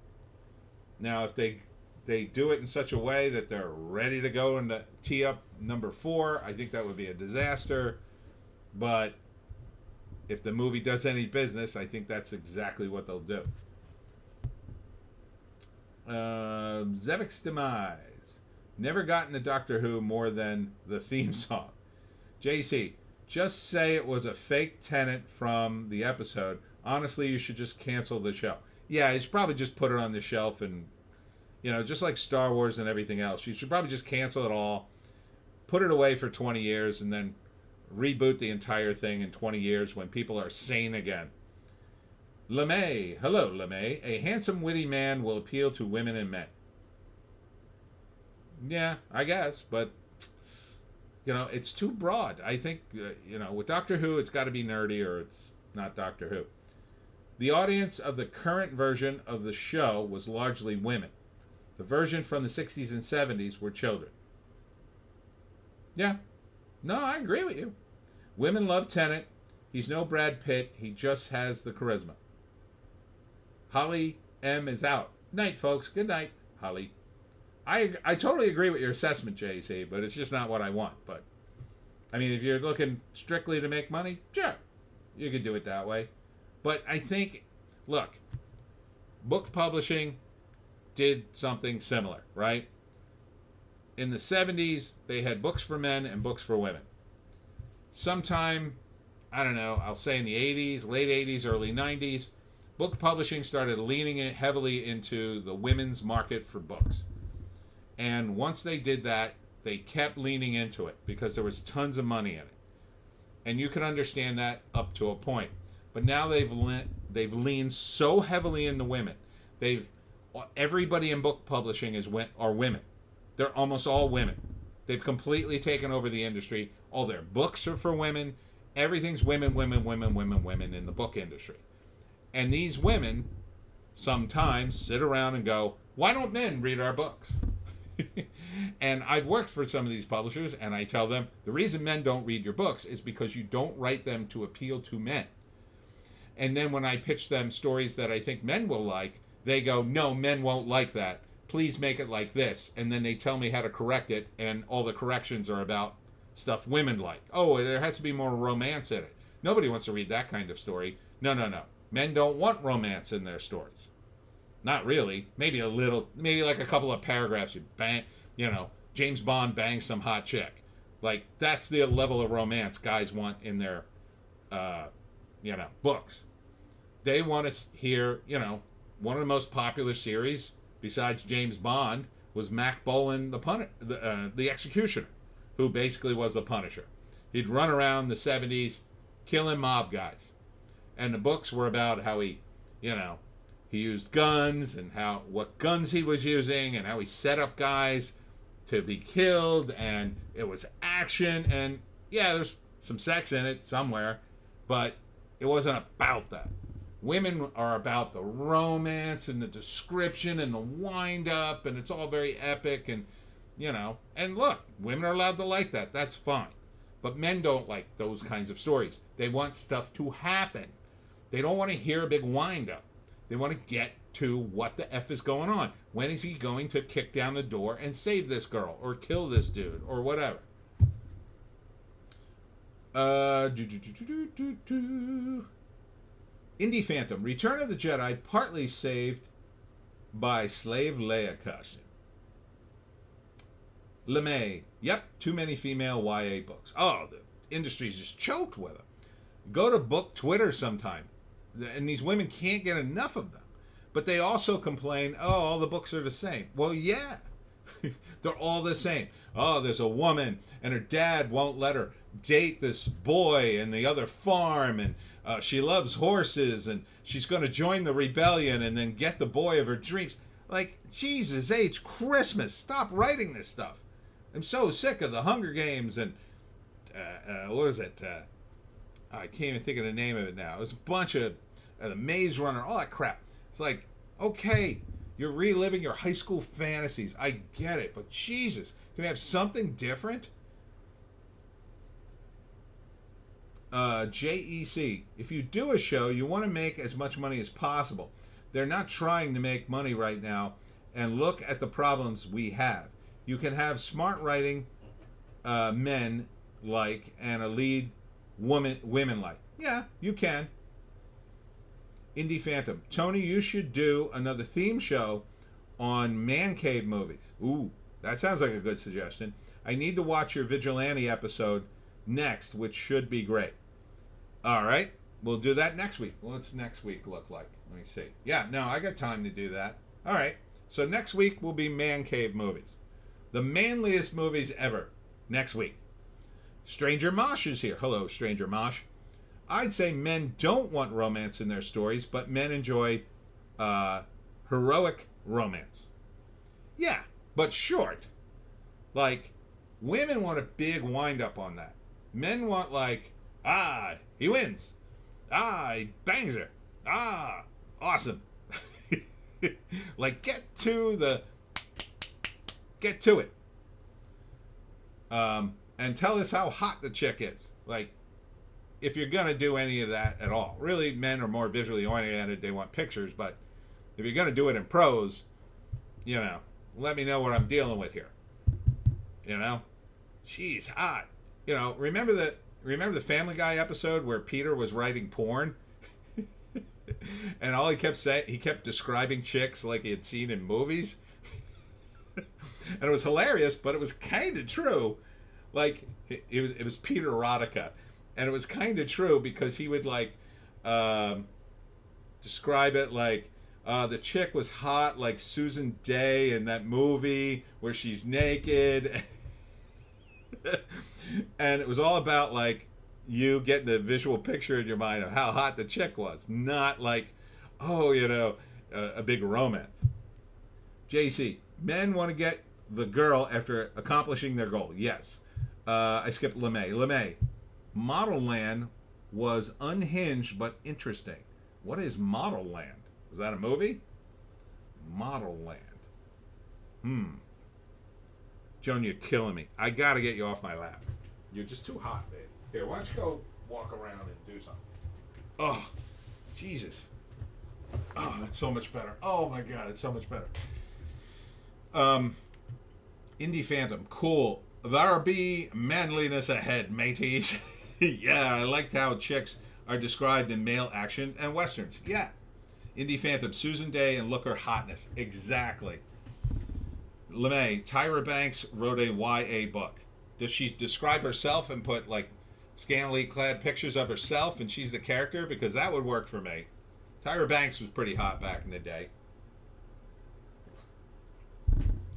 Now, if they do it in such a way that they're ready to go and tee up number 4, I think that would be a disaster. But if the movie does any business, I think that's exactly what they'll do. Zevek's Demise. Never gotten to Doctor Who more than the theme song. JC, just say it was a fake tenant from the episode. Honestly, you should just cancel the show. Yeah, you should probably just put it on the shelf and, just like Star Wars and everything else. You should probably just cancel it all, put it away for 20 years, and then reboot the entire thing in 20 years when people are sane again. LeMay. Hello, LeMay. A handsome, witty man will appeal to women and men. Yeah, I guess, but, it's too broad. I think, with Doctor Who, it's got to be nerdy or it's not Doctor Who. The audience of the current version of the show was largely women. The version from the 60s and 70s were children. Yeah. No, I agree with you. Women love Tennant. He's no Brad Pitt. He just has the charisma. Holly M is out. Night, folks. Good night, Holly. I totally agree with your assessment, JC, but it's just not what I want. But, I mean, if you're looking strictly to make money, sure, you could do it that way. But I think, look, book publishing did something similar, right? In the 70s, they had books for men and books for women. Sometime, I don't know, I'll say in the 80s, late 80s, early 90s, book publishing started leaning heavily into the women's market for books. And once they did that, they kept leaning into it because there was tons of money in it. And you can understand that up to a point. But now they've leaned so heavily into women. Everybody in book publishing are women. They're almost all women. They've completely taken over the industry. All their books are for women. Everything's women in the book industry. And these women sometimes sit around and go, why don't men read our books? And I've worked for some of these publishers, and I tell them, the reason men don't read your books is because you don't write them to appeal to men. And then when I pitch them stories that I think men will like, they go, no, men won't like that. Please make it like this. And then they tell me how to correct it, and all the corrections are about stuff women like. Oh, there has to be more romance in it. Nobody wants to read that kind of story. No. Men don't want romance in their stories. Not really. Maybe a little, maybe like a couple of paragraphs. You bang, James Bond bangs some hot chick. Like, that's the level of romance guys want in their, books. They want to hear, one of the most popular series besides James Bond was Mac Bolan, the Executioner, who basically was the Punisher. He'd run around the 70s killing mob guys. And the books were about how he used guns and what guns he was using and how he set up guys to be killed, and it was action, and yeah, there's some sex in it somewhere, but it wasn't about that. Women are about the romance and the description and the wind up, and it's all very epic, and and look, women are allowed to like that. That's fine. But men don't like those kinds of stories. They want stuff to happen. They don't want to hear a big wind up. They want to get to what the F is going on. When is he going to kick down the door and save this girl or kill this dude or whatever? Indie Phantom, Return of the Jedi, partly saved by Slave Leia costume. LeMay, yep, too many female YA books. Oh, the industry's just choked with them. Go to book Twitter sometime, and these women can't get enough of them. But they also complain, oh, all the books are the same. Well, yeah, they're all the same. Oh, there's a woman, and her dad won't let her date this boy in the other farm, and she loves horses, and she's going to join the rebellion and then get the boy of her dreams. Like, Jesus H. Christmas, stop writing this stuff. I'm so sick of the Hunger Games and, what is it? I can't even think of the name of it now. It was a bunch of the Maze Runner, all that crap. It's like, okay, you're reliving your high school fantasies. I get it, but Jesus, can we have something different? JEC, if you do a show, you want to make as much money as possible. They're not trying to make money right now, and look at the problems we have. You can have smart writing men like, and a lead women like. Yeah, you can. Indie Phantom, Tony, you should do another theme show on man cave movies. Ooh, that sounds like a good suggestion. I need to watch your Vigilante episode next, which should be great. All right, we'll do that next week. What's next week look like? Let me see. Yeah, no, I got time to do that. All right, so next week will be man cave movies. The manliest movies ever. Next week. Stranger Mosh is here. Hello, Stranger Mosh. I'd say men don't want romance in their stories, but men enjoy heroic romance. Yeah, but short. Like, women want a big wind-up on that. Men want, like, he wins. He bangs her. Awesome. Like, get to it. And tell us how hot the chick is. Like, if you're going to do any of that at all. Really, men are more visually oriented. They want pictures. But if you're going to do it in prose, let me know what I'm dealing with here. She's hot. Remember the Family Guy episode where Peter was writing porn? And all he kept saying, he kept describing chicks like he had seen in movies. And it was hilarious, but it was kind of true. Like, it was Peter Erotica. And it was kind of true because he would, like, describe it like, the chick was hot like Susan Day in that movie where she's naked. And it was all about, like, you getting a visual picture in your mind of how hot the chick was. Not like, a big romance. JC, men want to get the girl after accomplishing their goal. Yes. I skipped LeMay. LeMay, Model Land was unhinged but interesting. What is Model Land? Was that a movie? Model Land. Joan, you're killing me. I gotta get you off my lap. You're just too hot, babe. Here, why don't you go walk around and do something? Oh, Jesus. Oh, that's so much better. Oh my God, it's so much better. Indie Phantom, cool. There be manliness ahead, mateys. Yeah, I liked how chicks are described in male action and westerns. Yeah. Indie Phantom, Susan Day and look her hotness. Exactly. LeMay, Tyra Banks wrote a YA book. Does she describe herself and put, like, scantily clad pictures of herself and she's the character? Because that would work for me. Tyra Banks was pretty hot back in the day.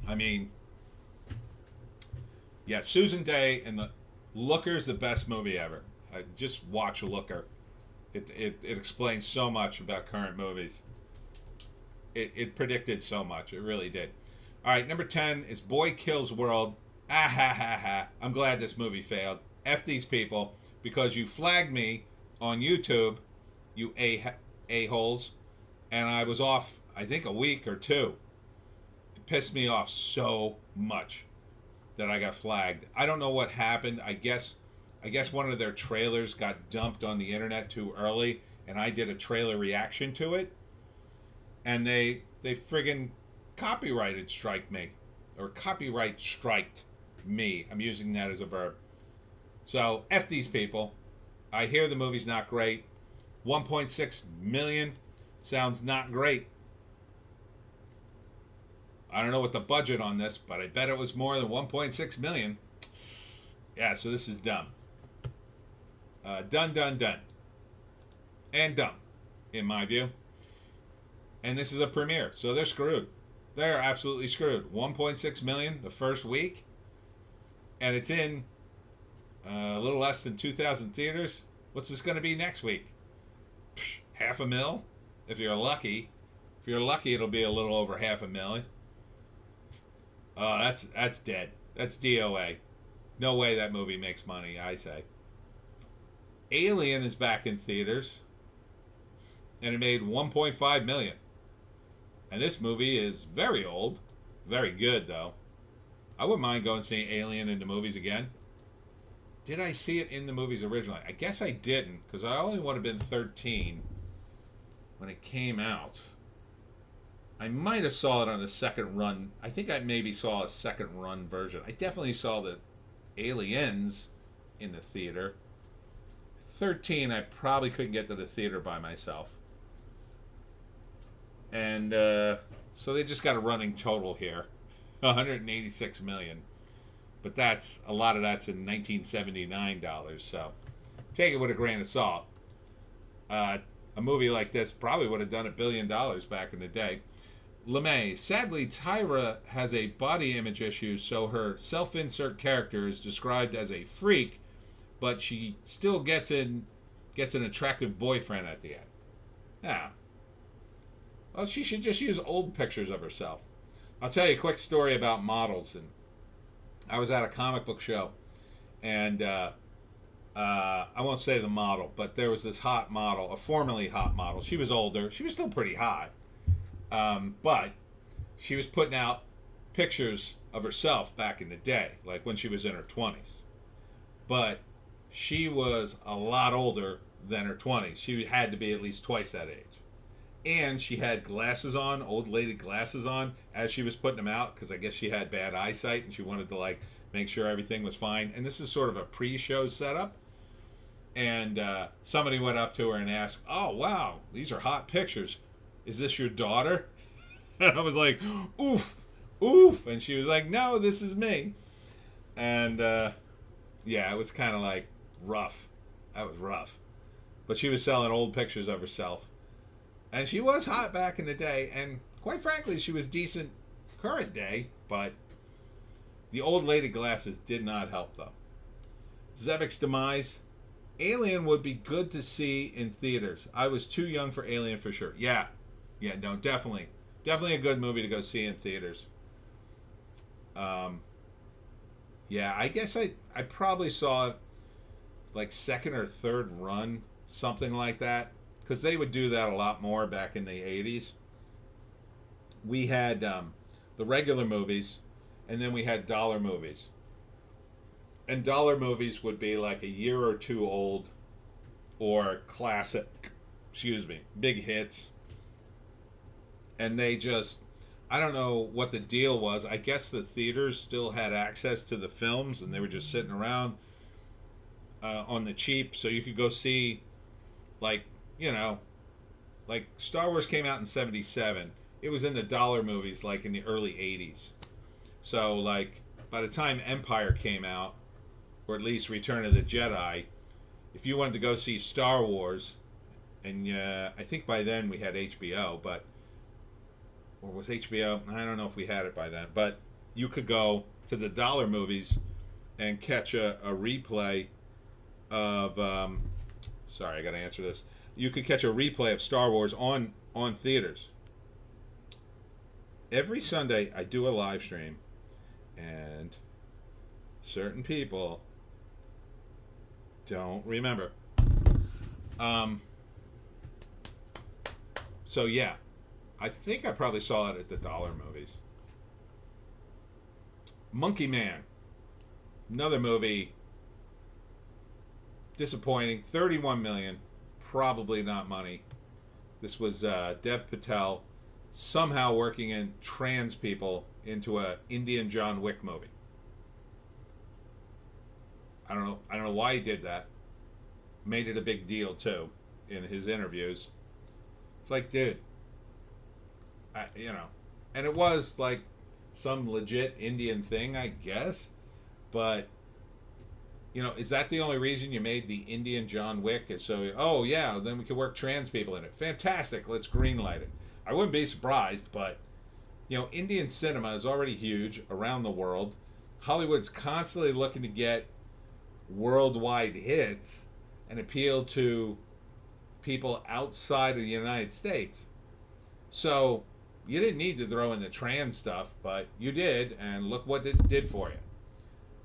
I mean, yeah, Susan Day and the Looker's the best movie ever. Just watch Looker. It explains so much about current movies. It predicted so much. It really did. All right, number 10 is Boy Kills World. I'm glad this movie failed. F these people, because you flagged me on YouTube, you a-holes, and I was off, I think, a week or two. It pissed me off so much that I got flagged. I don't know what happened. I guess one of their trailers got dumped on the internet too early, and I did a trailer reaction to it, and they friggin' copyrighted strike me, or copyright striked me. I'm using that as a verb. So F these people. I hear the movie's not great. 1.6 million sounds not great. I don't know what the budget on this, but I bet it was more than 1.6 million. Yeah, so this is dumb. Done. And dumb, in my view. And this is a premiere, so they're screwed. They're absolutely screwed. 1.6 million the first week, and it's in a little less than 2,000 theaters. What's this going to be next week? Psh, $500,000, if you're lucky. If you're lucky, it'll be a little over $500,000. That's dead. That's DOA. No way that movie makes money, I say. Alien is back in theaters, and it made 1.5 million. And this movie is very old, very good though. I wouldn't mind going and seeing Alien in the movies again. Did I see it in the movies originally? I guess I didn't, because I only would have been 13 when it came out. I might have saw it on a second run. I think I maybe saw a second run version. I definitely saw the Aliens in the theater. 13, I probably couldn't get to the theater by myself. And so they just got a running total here. 186 million. But that's a lot of that's in 1979 dollars, so take it with a grain of salt. A movie like this probably would have done $1 billion back in the day. LeMay, sadly, Tyra has a body image issue, so her self-insert character is described as a freak, but she still gets an attractive boyfriend at the end. Yeah. Well, she should just use old pictures of herself. I'll tell you a quick story about models. And I was at a comic book show, and I won't say the model, but there was this hot model, a formerly hot model. She was older. She was still pretty hot. But she was putting out pictures of herself back in the day, like when she was in her 20s. But she was a lot older than her 20s. She had to be at least twice that age. And she had glasses on, old lady glasses on, as she was putting them out, because I guess she had bad eyesight and she wanted to like make sure everything was fine. And this is sort of a pre-show setup. And somebody went up to her and asked, "Oh, wow, these are hot pictures. Is this your daughter?" And I was like, "Oof, oof." And she was like, "No, this is me." And yeah, it was kind of like rough. That was rough. But she was selling old pictures of herself. And she was hot back in the day, and quite frankly, she was decent current day, but the old lady glasses did not help, though. Zebek's demise. Alien would be good to see in theaters. I was too young for Alien for sure. Yeah, no, definitely. Definitely a good movie to go see in theaters. Yeah, I guess I probably saw it like second or third run, something like that. Because they would do that a lot more back in the 80s. We had the regular movies, and then we had dollar movies. And dollar movies would be like a year or two old, or big hits. And they just, I don't know what the deal was. I guess the theaters still had access to the films, and they were just sitting around on the cheap, so you could go see, like, like Star Wars came out in 77. It was in the dollar movies like in the early 80s. So like by the time Empire came out, or at least Return of the Jedi, if you wanted to go see Star Wars, and I think by then we had HBO, or was HBO? I don't know if we had it by then, but you could go to the dollar movies and catch a replay of sorry, I gotta answer this. You could catch a replay of Star Wars on theaters. Every Sunday I do a live stream, and certain people don't remember. So yeah, I think I probably saw it at the dollar movies. Monkey Man, another movie, disappointing. 31 million. Probably not money. This was Dev Patel somehow working in trans people into a Indian John Wick movie. I don't know why he did that. Made it a big deal too. in his interviews. It's like, dude, and it was like some legit Indian thing, I guess. But is that the only reason you made the Indian John Wick? Is so, oh yeah, then we could work trans people in it. Fantastic, let's greenlight it. I wouldn't be surprised, but Indian cinema is already huge around the world. Hollywood's constantly looking to get worldwide hits and appeal to people outside of the United States. So you didn't need to throw in the trans stuff, but you did, and look what it did for you.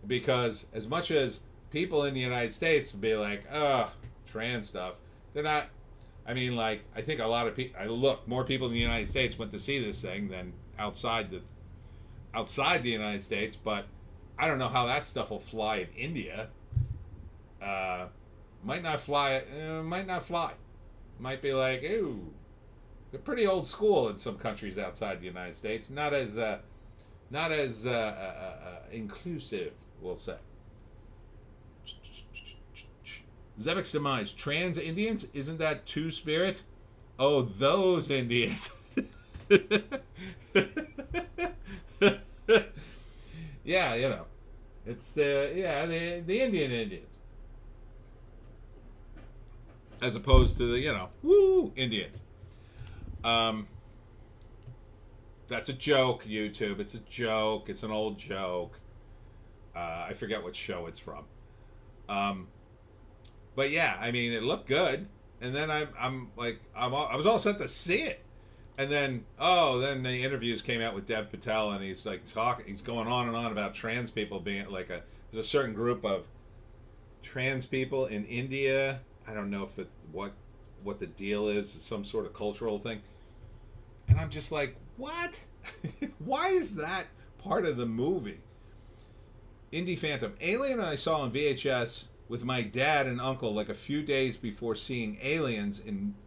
Because as much as people in the United States would be like, oh, trans stuff, they're not. I mean, like, I think a lot of people. More people in the United States went to see this thing than outside the United States. But I don't know how that stuff will fly in India. Might not fly. Might not fly. Might be like, ooh, they're pretty old school in some countries outside the United States. Not as inclusive, we'll say. Zebek's demise. Trans Indians? Isn't that Two-Spirit? Oh, those Indians. Yeah, it's the Indian Indians. As opposed to the, woo, Indians. That's a joke, YouTube. It's a joke. It's an old joke. I forget what show it's from. But yeah, I mean, it looked good. And then I was all set to see it. And then, then the interviews came out with Dev Patel, and he's like he's going on and on about trans people being like there's a certain group of trans people in India. I don't know if what the deal is, some sort of cultural thing. And I'm just like, what? Why is that part of the movie? Indie Phantom. Alien I saw on VHS with my dad and uncle like a few days before seeing Aliens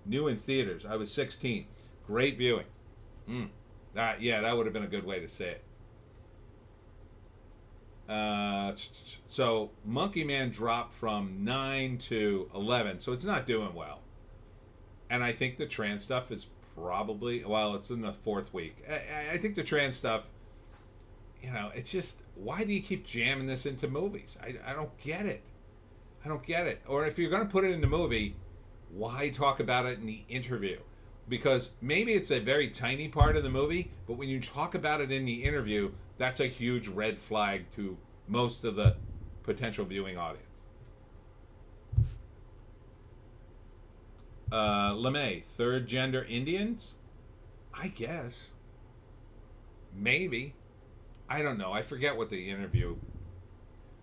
new in theaters. I was 16. Great viewing. That would have been a good way to say it. So Monkey Man dropped from 9 to 11, so it's not doing well. And I think the trans stuff is probably, it's in the 4th week. I think the trans stuff, it's just, why do you keep jamming this into movies? I don't get it. I don't get it. Or if you're going to put it in the movie, why talk about it in the interview? Because maybe it's a very tiny part of the movie, but when you talk about it in the interview, that's a huge red flag to most of the potential viewing audience. LeMay, third gender Indians? I guess. Maybe. I don't know. I forget what the interview...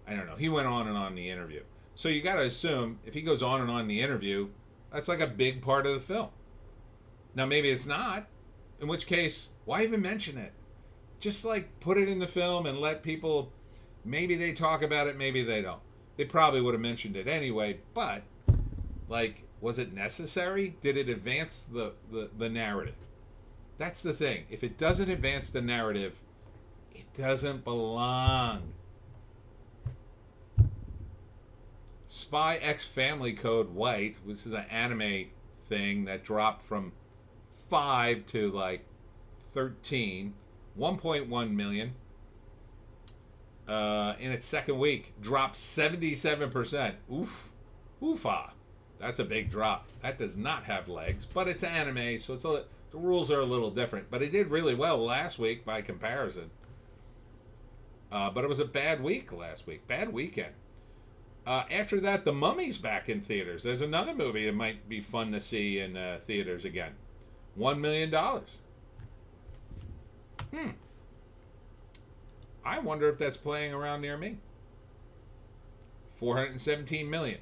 I don't know. He went on and on in the interview. So you got to assume, if he goes on and on in the interview, that's like a big part of the film. Now, maybe it's not. In which case, why even mention it? Just like put it in the film and let people... Maybe they talk about it, maybe they don't. They probably would have mentioned it anyway, but... Like, was it necessary? Did it advance the narrative? That's the thing. If it doesn't advance the narrative, it doesn't belong. Spy X Family Code White, which is an anime thing that dropped from 5 to like 13, 1.1 million. In its second week, dropped 77%. Oofa. That's a big drop. That does not have legs, but it's anime, so the rules are a little different. But it did really well last week by comparison. But it was a bad week last week. Bad weekend. After that, The Mummy's back in theaters. There's another movie that might be fun to see in theaters again. $1 million. I wonder if that's playing around near me. 417 million.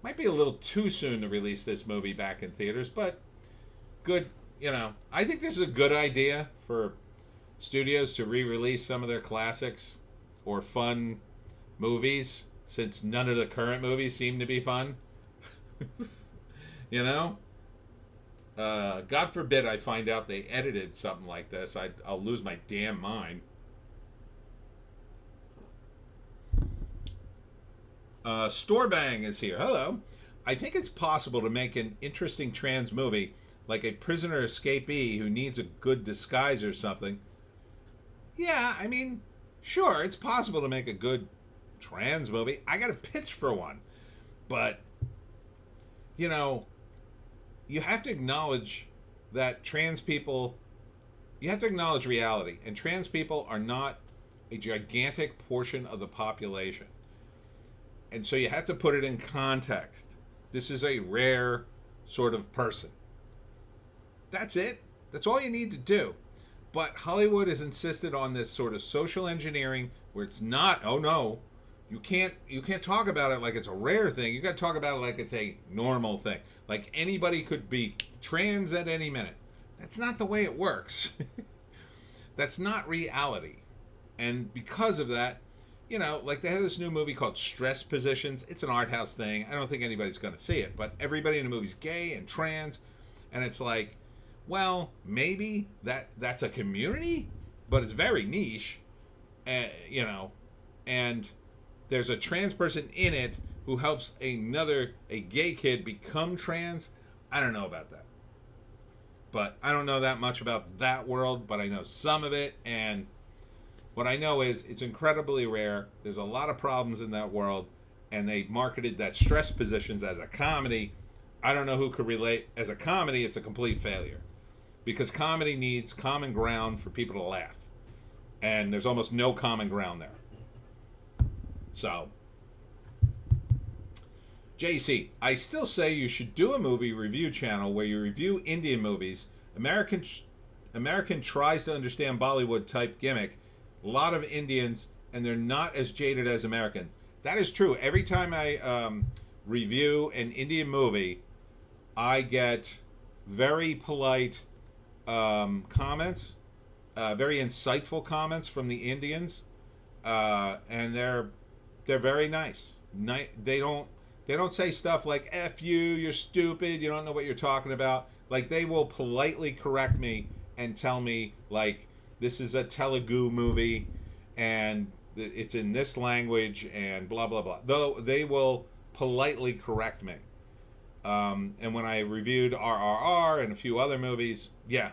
Might be a little too soon to release this movie back in theaters, but good, I think this is a good idea for studios to re-release some of their classics or fun movies, since none of the current movies seem to be fun. God forbid I find out they edited something like this. I'll lose my damn mind. Storebang is here. Hello. I think it's possible to make an interesting trans movie, like a prisoner escapee who needs a good disguise or something. Yeah, I mean, sure, it's possible to make a good trans movie. I got a pitch for one. But, you know, you have to acknowledge that trans people, you have to acknowledge reality. And trans people are not a gigantic portion of the population. And so you have to put it in context. This is a rare sort of person. That's it. That's all you need to do. But Hollywood has insisted on this sort of social engineering where it's not, oh no, you can't talk about it like it's a rare thing. You got to talk about it like it's a normal thing. Like anybody could be trans at any minute. That's not the way it works. That's not reality. And because of that, you know, like they have this new movie called Stress Positions. It's an art house thing. I don't think anybody's going to see it, but everybody in the movie's gay and trans, and it's like, well, maybe that's a community, but it's very niche, you know, and there's a trans person in it who helps a gay kid become trans. I don't know about that. But I don't know that much about that world, but I know some of it, and what I know is it's incredibly rare. There's a lot of problems in that world, and they marketed that Stress Positions as a comedy. I don't know who could relate. As a comedy, it's a complete failure. Because comedy needs common ground for people to laugh. And there's almost no common ground there. So, JC, I still say you should do a movie review channel where you review Indian movies. American tries to understand Bollywood type gimmick. A lot of Indians, and they're not as jaded as Americans. That is true. Every time I review an Indian movie, I get very polite comments, very insightful comments from the Indians, and they're very nice. They don't say stuff like "F you, you're stupid, you don't know what you're talking about." Like they will politely correct me and tell me like this is a Telugu movie and it's in this language and blah blah blah. Though they will politely correct me. And when I reviewed RRR and a few other movies, yeah,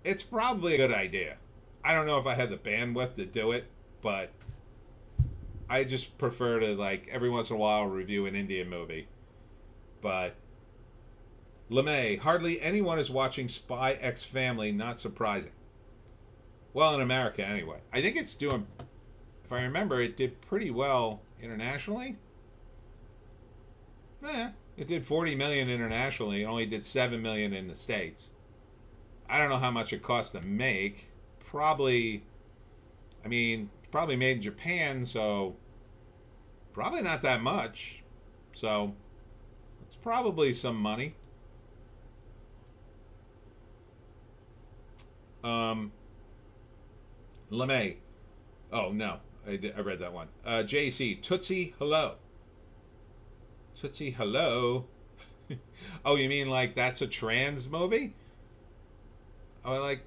it's probably a good idea. I don't know if I had the bandwidth to do it, but I just prefer to, like, every once in a while review an Indian movie. But LeMay, hardly anyone is watching Spy X Family, not surprising. Well, in America anyway. I think it's doing, if I remember, it did pretty well internationally. It did 40 million internationally. It only did 7 million in the States. I don't know how much it cost to make. Probably, I mean, probably made in Japan, so probably not that much. So it's probably some money. LeMay. Oh, no. I read that one. JC. Tootsie, hello. Tootsie, hello. Oh, you mean like that's a trans movie? Oh, like,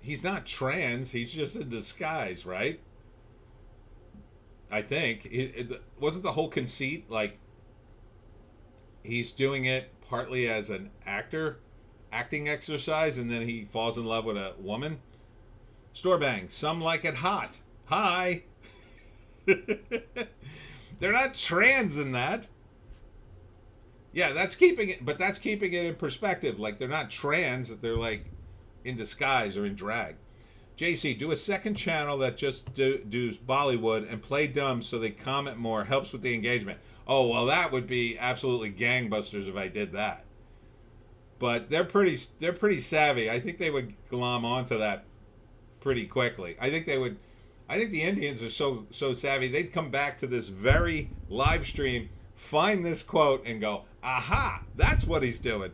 he's not trans. He's just in disguise, right? I think. It wasn't the whole conceit, like, he's doing it partly as an acting exercise, and then he falls in love with a woman? Storebang, some like it hot. Hi. They're not trans in that. Yeah, that's keeping it in perspective. Like, they're not trans, they're like in disguise or in drag. JC, do a second channel that just does Bollywood and play dumb so they comment more. Helps with the engagement. Oh, well, that would be absolutely gangbusters if I did that. But they're pretty savvy. I think they would glom onto that pretty quickly. I think the Indians are so savvy, they'd come back to this very live stream, find this quote, and go, aha, that's what he's doing.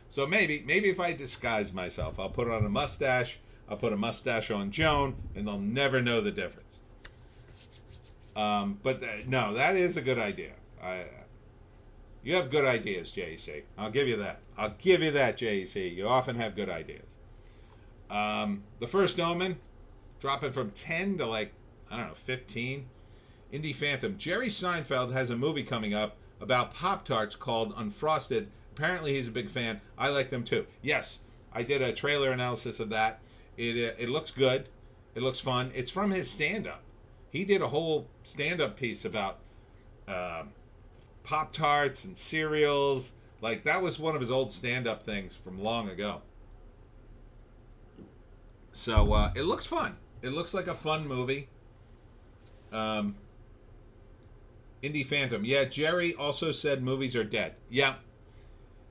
So maybe if I disguise myself, I'll put on a mustache, I'll put a mustache on Joan, and they'll never know the difference. No, that is a good idea. You have good ideas, JC. I'll give you that. JC. You often have good ideas. The First Omen, drop it from 10 to, like, I don't know, 15. Indie Phantom. Jerry Seinfeld has a movie coming up about Pop-Tarts called Unfrosted. Apparently he's a big fan. I like them too. Yes, I did a trailer analysis of that. It looks good. It looks fun. It's from his stand-up. He did a whole stand-up piece about Pop-Tarts and cereals. Like, that was one of his old stand-up things from long ago. So, it looks fun. It looks like a fun movie. Indie Phantom. Yeah, Jerry also said movies are dead. Yeah.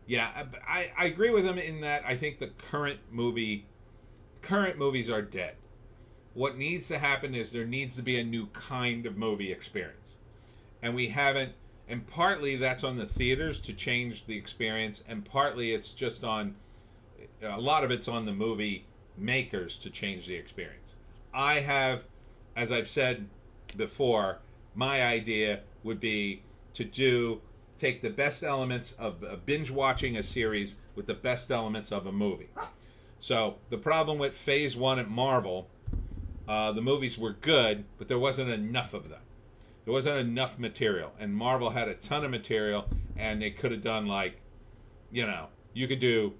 Yeah, I agree with him in that I think the current movies are dead. What needs to happen is there needs to be a new kind of movie experience. And we haven't, and partly that's on the theaters to change the experience, and partly it's just on, a lot of it's on the movie makers to change the experience. I have, as I've said before, my idea would be to take the best elements of binge watching a series with the best elements of a movie. So the problem with Phase 1 at Marvel, the movies were good, but there wasn't enough of them. There wasn't enough material, and Marvel had a ton of material, and they could have done, like, you know, you could do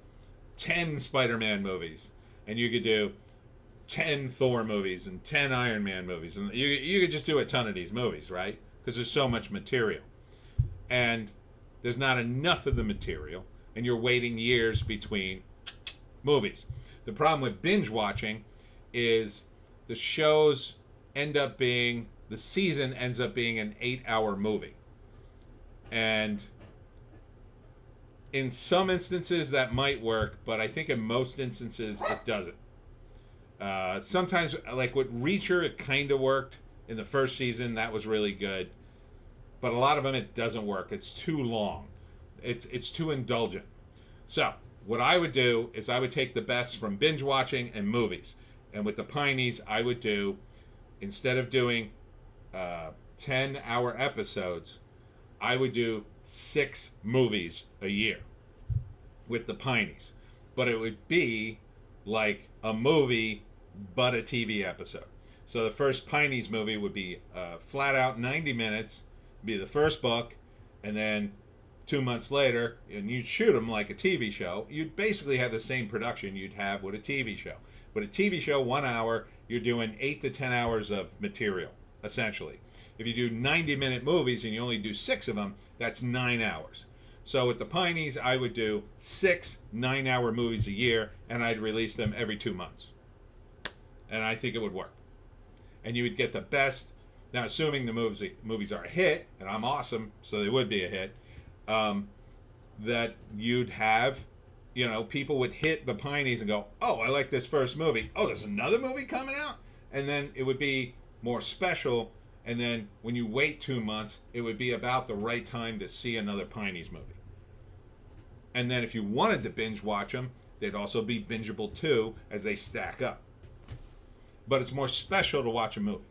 10 Spider-Man movies, and you could do 10 Thor movies and 10 Iron Man movies, and you could just do a ton of these movies, right? Because there's so much material. And there's not enough of the material, and you're waiting years between movies. The problem with binge watching is the shows end up being, the season ends up being an 8-hour movie. And in some instances that might work, but I think in most instances it doesn't. Sometimes, like with Reacher, it kind of worked in the first season. That was really good. But a lot of them, it doesn't work. It's too long. It's too indulgent. So what I would do is I would take the best from binge watching and movies. And with the Pineys, I would do, instead of doing 10-hour episodes, I would do 6 movies a year with the Pineys. But it would be like a movie, but a TV episode. So the first Pineys movie would be flat out 90 minutes, be the first book, and then 2 months later, and you'd shoot them like a TV show. You'd basically have the same production you'd have with a TV show. With a TV show, 1 hour, you're doing 8 to 10 hours of material, essentially. If you do 90-minute movies and you only do 6 of them, that's 9 hours. So with the Pineys, I would do 6 9-hour movies a year, and I'd release them every 2 months. And I think it would work. And you would get the best. Now, assuming the movies are a hit, and I'm awesome, so they would be a hit, that you'd have, you know, people would hit the Pineys and go, oh, I like this first movie. Oh, there's another movie coming out? And then it would be more special. And then when you wait 2 months, it would be about the right time to see another Pineys movie. And then if you wanted to binge watch them, they'd also be bingeable too, as they stack up. But it's more special to watch a movie.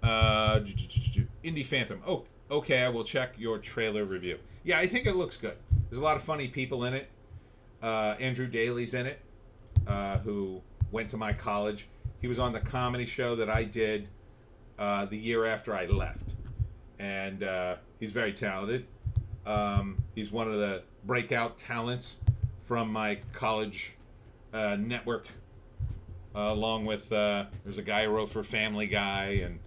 Indie Phantom. Oh, okay, I will check your trailer review. Yeah, I think it looks good. There's a lot of funny people in it. Andrew Daly's in it, who went to my college. He was on the comedy show that I did the year after I left. And he's very talented. He's one of the breakout talents from my college network. Along with, there's a guy who wrote for Family Guy and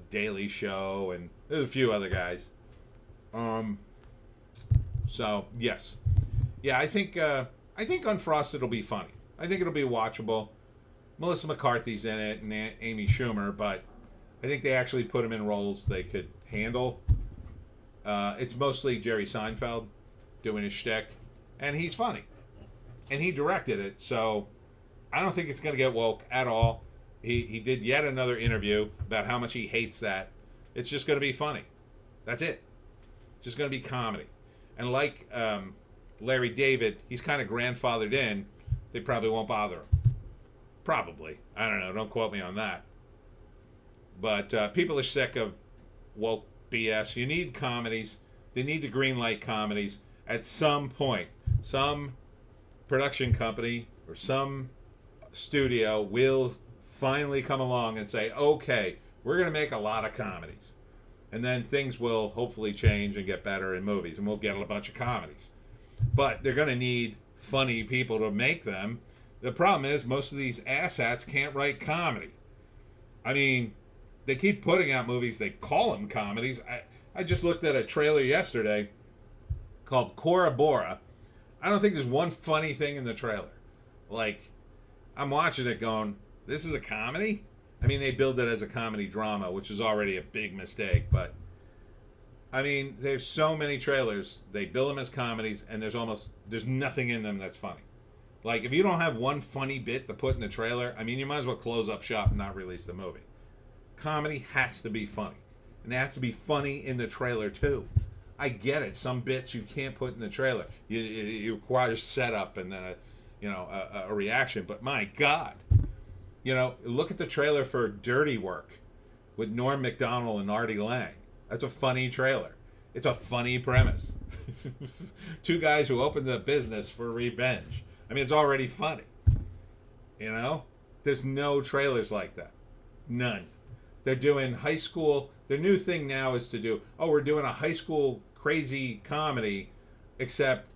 Daily Show, and there's a few other guys. So yes, yeah, I think Unfrosted will be funny. I think it'll be watchable. Melissa McCarthy's in it and Amy Schumer, but I think they actually put them in roles they could handle. It's mostly Jerry Seinfeld doing his shtick, and he's funny, and he directed it, so I don't think it's going to get woke at all. He did yet another interview about how much he hates that. It's just going to be funny. That's it. Just going to be comedy. And like Larry David, he's kind of grandfathered in. They probably won't bother him. Probably. I don't know. Don't quote me on that. But people are sick of woke BS. You need comedies. They need to greenlight comedies. At some point, some production company or some studio will finally come along and say, okay, we're going to make a lot of comedies. And then things will hopefully change and get better in movies, and we'll get a bunch of comedies. But they're going to need funny people to make them. The problem is most of these asshats can't write comedy. I mean, they keep putting out movies, they call them comedies. I just looked at a trailer yesterday called Cora Bora. I don't think there's one funny thing in the trailer. Like, I'm watching it going, this is a comedy? I mean, they build it as a comedy drama, which is already a big mistake, but I mean, there's so many trailers, they build them as comedies, and there's nothing in them that's funny. Like, if you don't have one funny bit to put in the trailer, I mean, you might as well close up shop and not release the movie. Comedy has to be funny. And it has to be funny in the trailer, too. I get it. Some bits you can't put in the trailer. You require setup and then a reaction. But my God, look at the trailer for Dirty Work with Norm Macdonald and Artie Lang. That's a funny trailer. It's a funny premise. Two guys who opened a business for revenge. I mean, it's already funny. There's no trailers like that. None. They're doing high school. Their new thing now is to do, we're doing a high school crazy comedy, except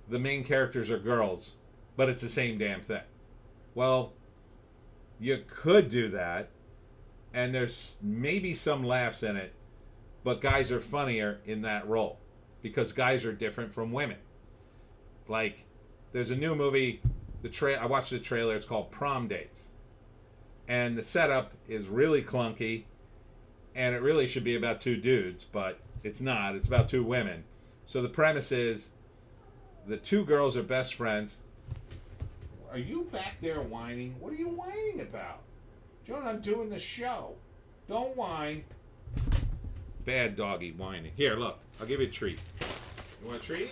the main characters are girls, but it's the same damn thing. Well, you could do that, and there's maybe some laughs in it, but guys are funnier in that role because guys are different from women. Like, there's a new movie, I watched the trailer, it's called Prom Dates. And the setup is really clunky, and it really should be about two dudes, but it's not. It's about two women. So the premise is the two girls are best friends. Are you back there whining? What are you whining about? John, I'm doing the show. Don't whine. Bad doggy whining. Here, look. I'll give you a treat. You want a treat?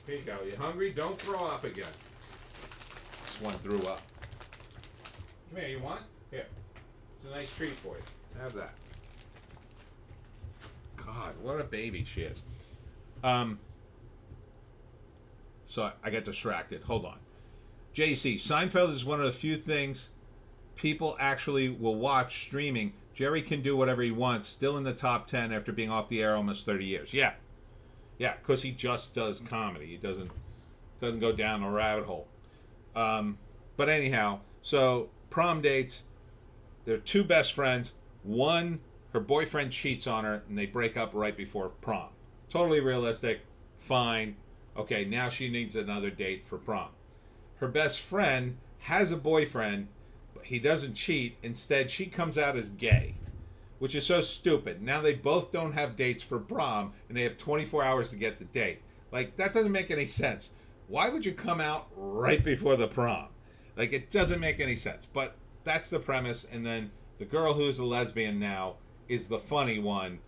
Here you go. You hungry? Don't throw up again. This one threw up. Come here, you want? Here. It's a nice treat for you. Have that. God, what a baby she is. So I got distracted. Hold on. JC, Seinfeld is one of the few things people actually will watch streaming. Jerry can do whatever he wants, still in the top 10 after being off the air almost 30 years. Yeah, because he just does comedy. He doesn't go down a rabbit hole. But anyhow, so Prom Dates, they're two best friends. One, her boyfriend cheats on her, and they break up right before prom. Totally realistic. Fine. Okay, now she needs another date for prom. Her best friend has a boyfriend, but he doesn't cheat. Instead, she comes out as gay, which is so stupid. Now they both don't have dates for prom, and they have 24 hours to get the date. Like, that doesn't make any sense. Why would you come out right before the prom? Like, it doesn't make any sense. But that's the premise, and then the girl who's a lesbian now is the funny one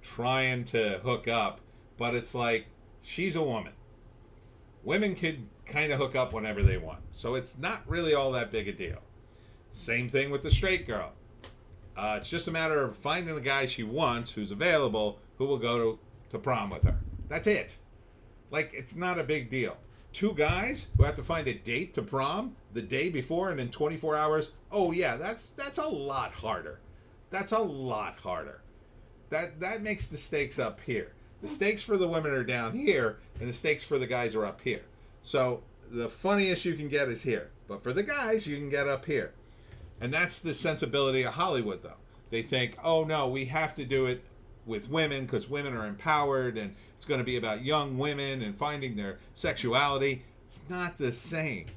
trying to hook up, but it's like, she's a woman. Women can kind of hook up whenever they want, so it's not really all that big a deal. Same thing with the straight girl. It's just a matter of finding the guy she wants, who's available, who will go to prom with her. That's it. Like, it's not a big deal. Two guys who have to find a date to prom the day before and in 24 hours, oh yeah, that's a lot harder. That's a lot harder. That makes the stakes up here. The stakes for the women are down here, and the stakes for the guys are up here. So the funniest you can get is here. But for the guys, you can get up here. And that's the sensibility of Hollywood, though. They think, oh no, we have to do it with women because women are empowered, and it's going to be about young women and finding their sexuality. It's not the same.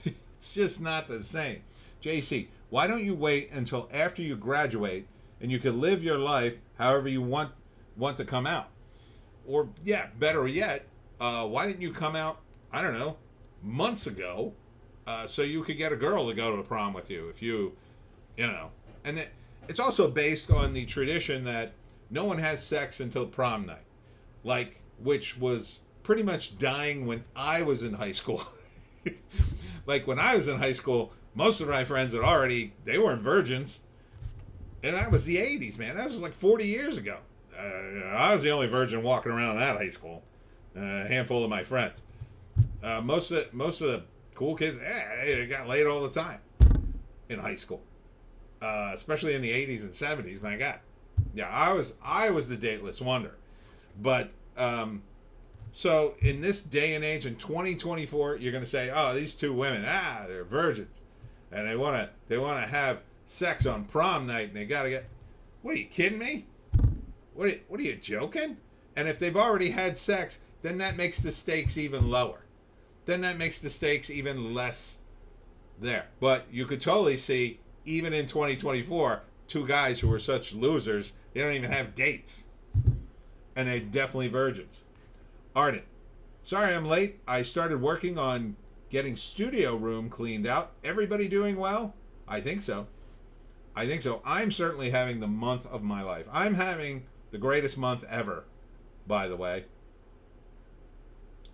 It's just not the same. JC, why don't you wait until after you graduate and you can live your life however you want to come out? Or, yeah, better yet, why didn't you come out, I don't know, months ago, so you could get a girl to go to the prom with you, if you know. And it's also based on the tradition that no one has sex until prom night, like, which was pretty much dying when I was in high school. Like, when I was in high school, most of my friends they weren't virgins. And that was the 80s, man. That was like 40 years ago. I was the only virgin walking around that high school. A handful of my friends. Most of the cool kids, they got laid all the time in high school. especially in the 80s and 70s. My God, yeah, I was the dateless wonder. But so in this day and age in 2024, you're going to say, oh, these two women, they're virgins, and they want to have sex on prom night, and they got to get. What are you kidding me? What are you joking? And if they've already had sex, then that makes the stakes even lower. Then that makes the stakes even less there. But you could totally see, even in 2024, two guys who are such losers, they don't even have dates. And they're definitely virgins. Ardent. Sorry I'm late. I started working on getting studio room cleaned out. Everybody doing well? I think so. I'm certainly having the month of my life. I'm having the greatest month ever, by the way.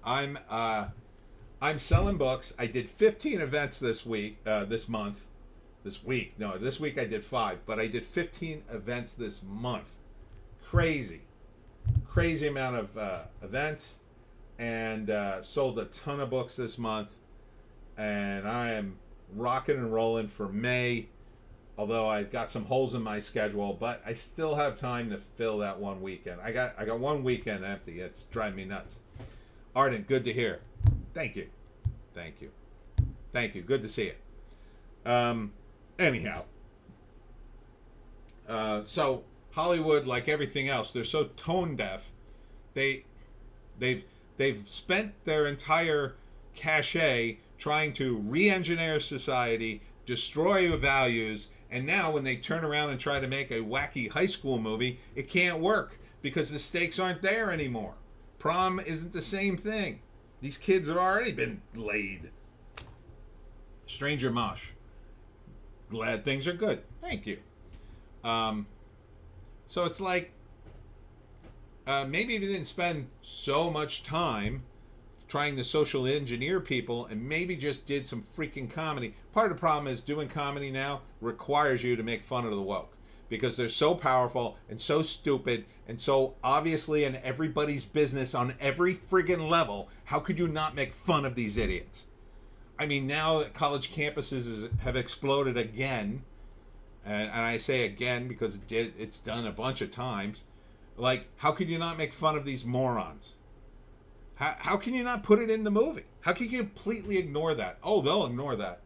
I'm selling books. I did 15 events this week, this week I did 5, but I did 15 events this month. Crazy amount of events, and sold a ton of books this month, and I am rocking and rolling for May. Although I've got some holes in my schedule, but I still have time to fill that one weekend. I got one weekend empty. It's driving me nuts. Ardent, good to hear. Thank you. Good to see you. Anyhow, so Hollywood, like everything else, they're so tone deaf. They've spent their entire cachet trying to re-engineer society, destroy values. And now when they turn around and try to make a wacky high school movie, it can't work because the stakes aren't there anymore. Prom isn't the same thing. These kids have already been laid. Stranger Mosh. Glad things are good. Thank you. So it's like, maybe if you didn't spend so much time trying to social engineer people and maybe just did some freaking comedy. Part of the problem is doing comedy now requires you to make fun of the woke because they're so powerful and so stupid and so obviously in everybody's business on every friggin' level. How could you not make fun of these idiots? I mean, now college campuses have exploded again, and I say again because it's done a bunch of times. Like, how could you not make fun of these morons? How can you not put it in the movie? How can you completely ignore that? Oh, they'll ignore that.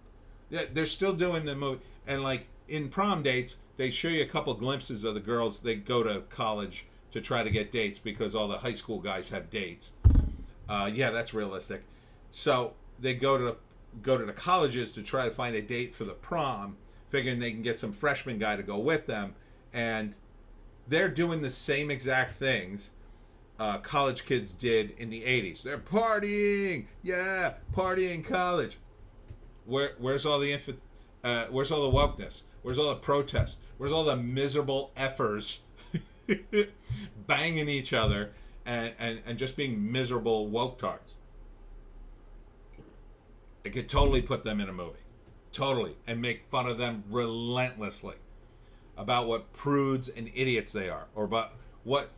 Yeah, they're still doing the movie. And like in prom dates, they show you a couple glimpses of the girls. They go to college to try to get dates because all the high school guys have dates. Yeah, that's realistic. So they go to the colleges to try to find a date for the prom, figuring they can get some freshman guy to go with them. And they're doing the same exact things college kids did in the 80s. They're partying, yeah, partying college. Where's all the where's all the wokeness? Where's all the protest? Where's all the miserable effers banging each other and just being miserable woke-tards? It could totally put them in a movie, totally, and make fun of them relentlessly about what prudes and idiots they are, or about what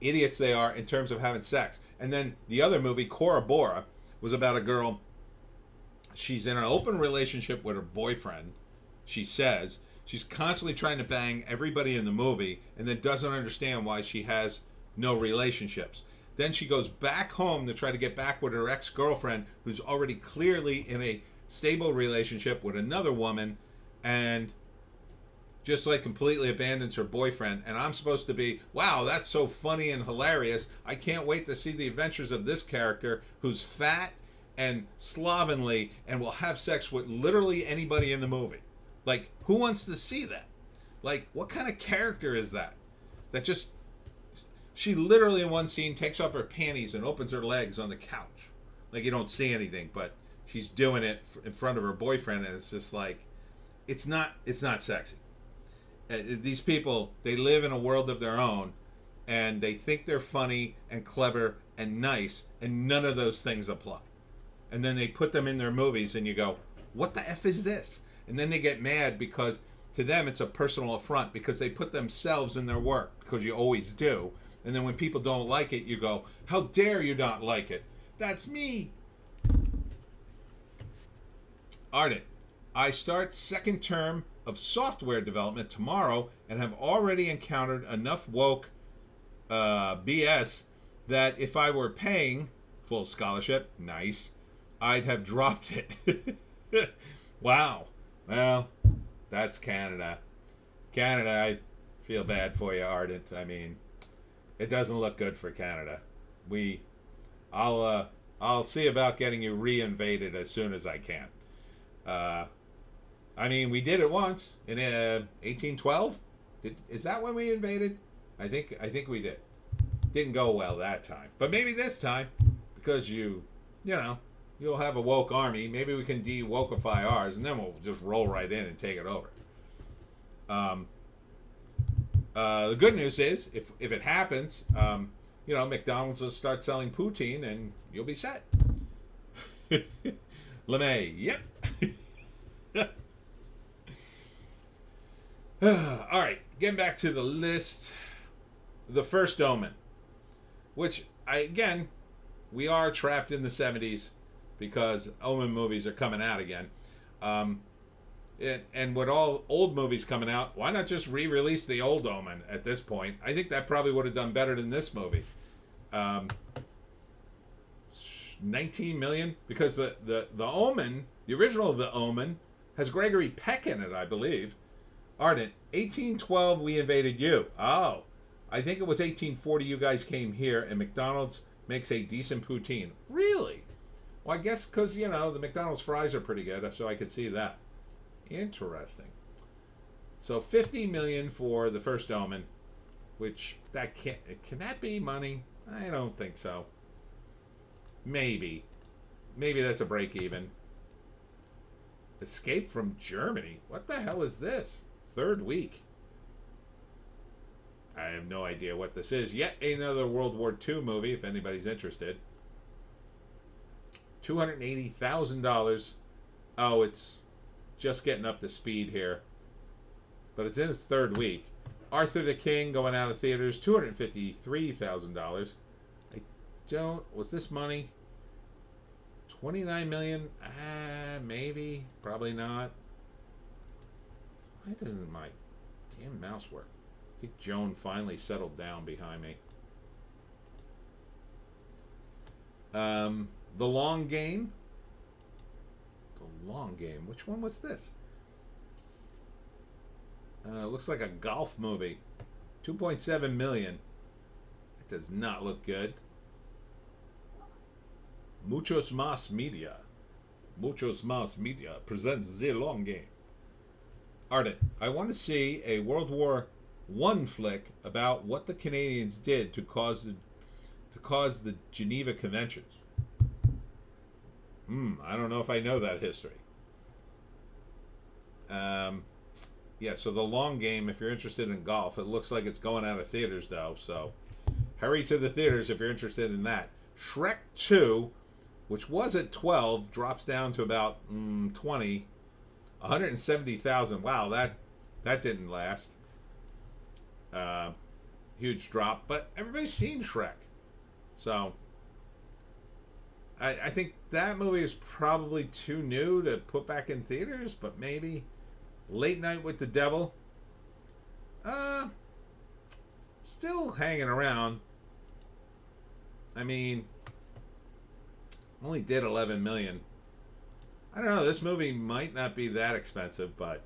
idiots they are in terms of having sex. And then the other movie, Cora Bora, was about a girl. She's in an open relationship with her boyfriend. She says she's constantly trying to bang everybody in the movie and then doesn't understand why she has no relationships. Then she goes back home to try to get back with her ex-girlfriend, who's already clearly in a stable relationship with another woman, and just like completely abandons her boyfriend. And I'm supposed to be, wow, that's so funny and hilarious. I can't wait to see the adventures of this character who's fat and slovenly and will have sex with literally anybody in the movie. Like, who wants to see that? Like, what kind of character is that? That just, she literally in one scene takes off her panties and opens her legs on the couch. Like, you don't see anything, but she's doing it in front of her boyfriend, and it's just like, it's not sexy. These people, they live in a world of their own, and they think they're funny and clever and nice, and none of those things apply. And then they put them in their movies, and you go, what the F is this? And then they get mad because to them it's a personal affront because they put themselves in their work, because you always do. And then when people don't like it, you go, how dare you not like it? That's me. Ardent, I start second term of software development tomorrow and have already encountered enough woke BS that if I were paying full scholarship, nice, I'd have dropped it. Wow. Well, that's Canada. Canada, I feel bad for you, Ardent. I mean, it doesn't look good for Canada. I'll see about getting you reinvaded as soon as I can. I mean, we did it once in 1812. Is that when we invaded? I think we did. Didn't go well that time, but maybe this time, because you'll have a woke army. Maybe we can de-wokeify ours, and then we'll just roll right in and take it over. The good news is, if it happens, McDonald's will start selling poutine, and you'll be set. LeMay, yep. All right, getting back to the list. The First Omen, which we are trapped in the 70s because Omen movies are coming out again. And with all old movies coming out, why not just re-release the old Omen at this point? I think that probably would have done better than this movie. 19 million, because the Omen, the original of the Omen, has Gregory Peck in it, I believe. Ardent, 1812 we invaded you. Oh, I think it was 1840 you guys came here, and McDonald's makes a decent poutine. Really? Well, I guess because, the McDonald's fries are pretty good, so I could see that. Interesting. So 50 million for The First Omen, which can that be money? I don't think so. Maybe that's a break even. Escape from Germany. What the hell is this? Third week. I have no idea what this is. Yet another World War II movie, if anybody's interested. $280,000. Oh, it's just getting up to speed here. But it's in its third week. Arthur the King going out of theaters. $253,000. Was this money? 29 million? Maybe. Probably not. Why doesn't my damn mouse work? I think Joan finally settled down behind me. The Long Game. The Long Game. Which one was this? Looks like a golf movie. 2.7 million. It does not look good. Muchos Mas Media. Muchos Mas Media presents The Long Game. Ardent, I want to see a World War I flick about what the Canadians did to cause the Geneva Conventions. I don't know if I know that history. So The Long Game, if you're interested in golf, it looks like it's going out of theaters though, so hurry to the theaters if you're interested in that. Shrek 2, which was at 12, drops down to about 20. 170,000. Wow, that didn't last. Huge drop, but everybody's seen Shrek, so I think that movie is probably too new to put back in theaters. But maybe Late Night with the Devil, still hanging around. I mean, only did 11 million. I don't know, this movie might not be that expensive, but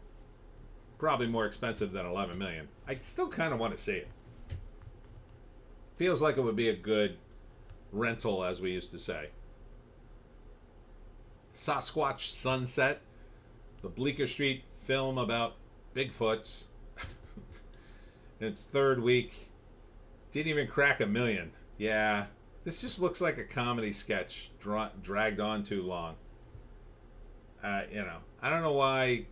probably more expensive than 11 million. I still kind of want to see it. Feels like it would be a good rental, as we used to say. Sasquatch Sunset, the Bleecker Street film about Bigfoots. In its third week. Didn't even crack 1 million. Yeah, this just looks like a comedy sketch dragged on too long. I don't know why.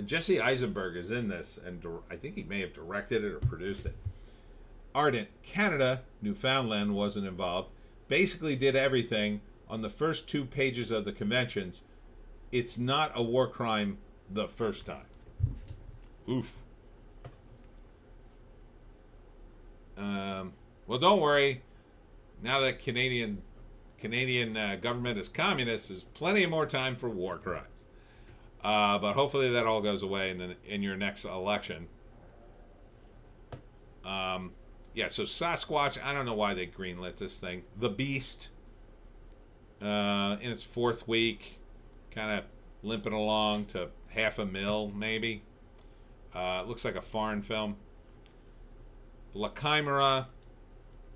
Jesse Eisenberg is in this, and I think he may have directed it or produced it. Ardent, Canada, Newfoundland wasn't involved. Basically did everything on the first 2 pages of the conventions. It's not a war crime the first time. Oof. Well, don't worry. Now that Canadian government is communist, there's plenty more time for war crimes. But hopefully that all goes away in your next election. Yeah, so Sasquatch, I don't know why they greenlit this thing. The Beast, in its fourth week, kind of limping along to $500,000 maybe. Looks like a foreign film. La Chimera,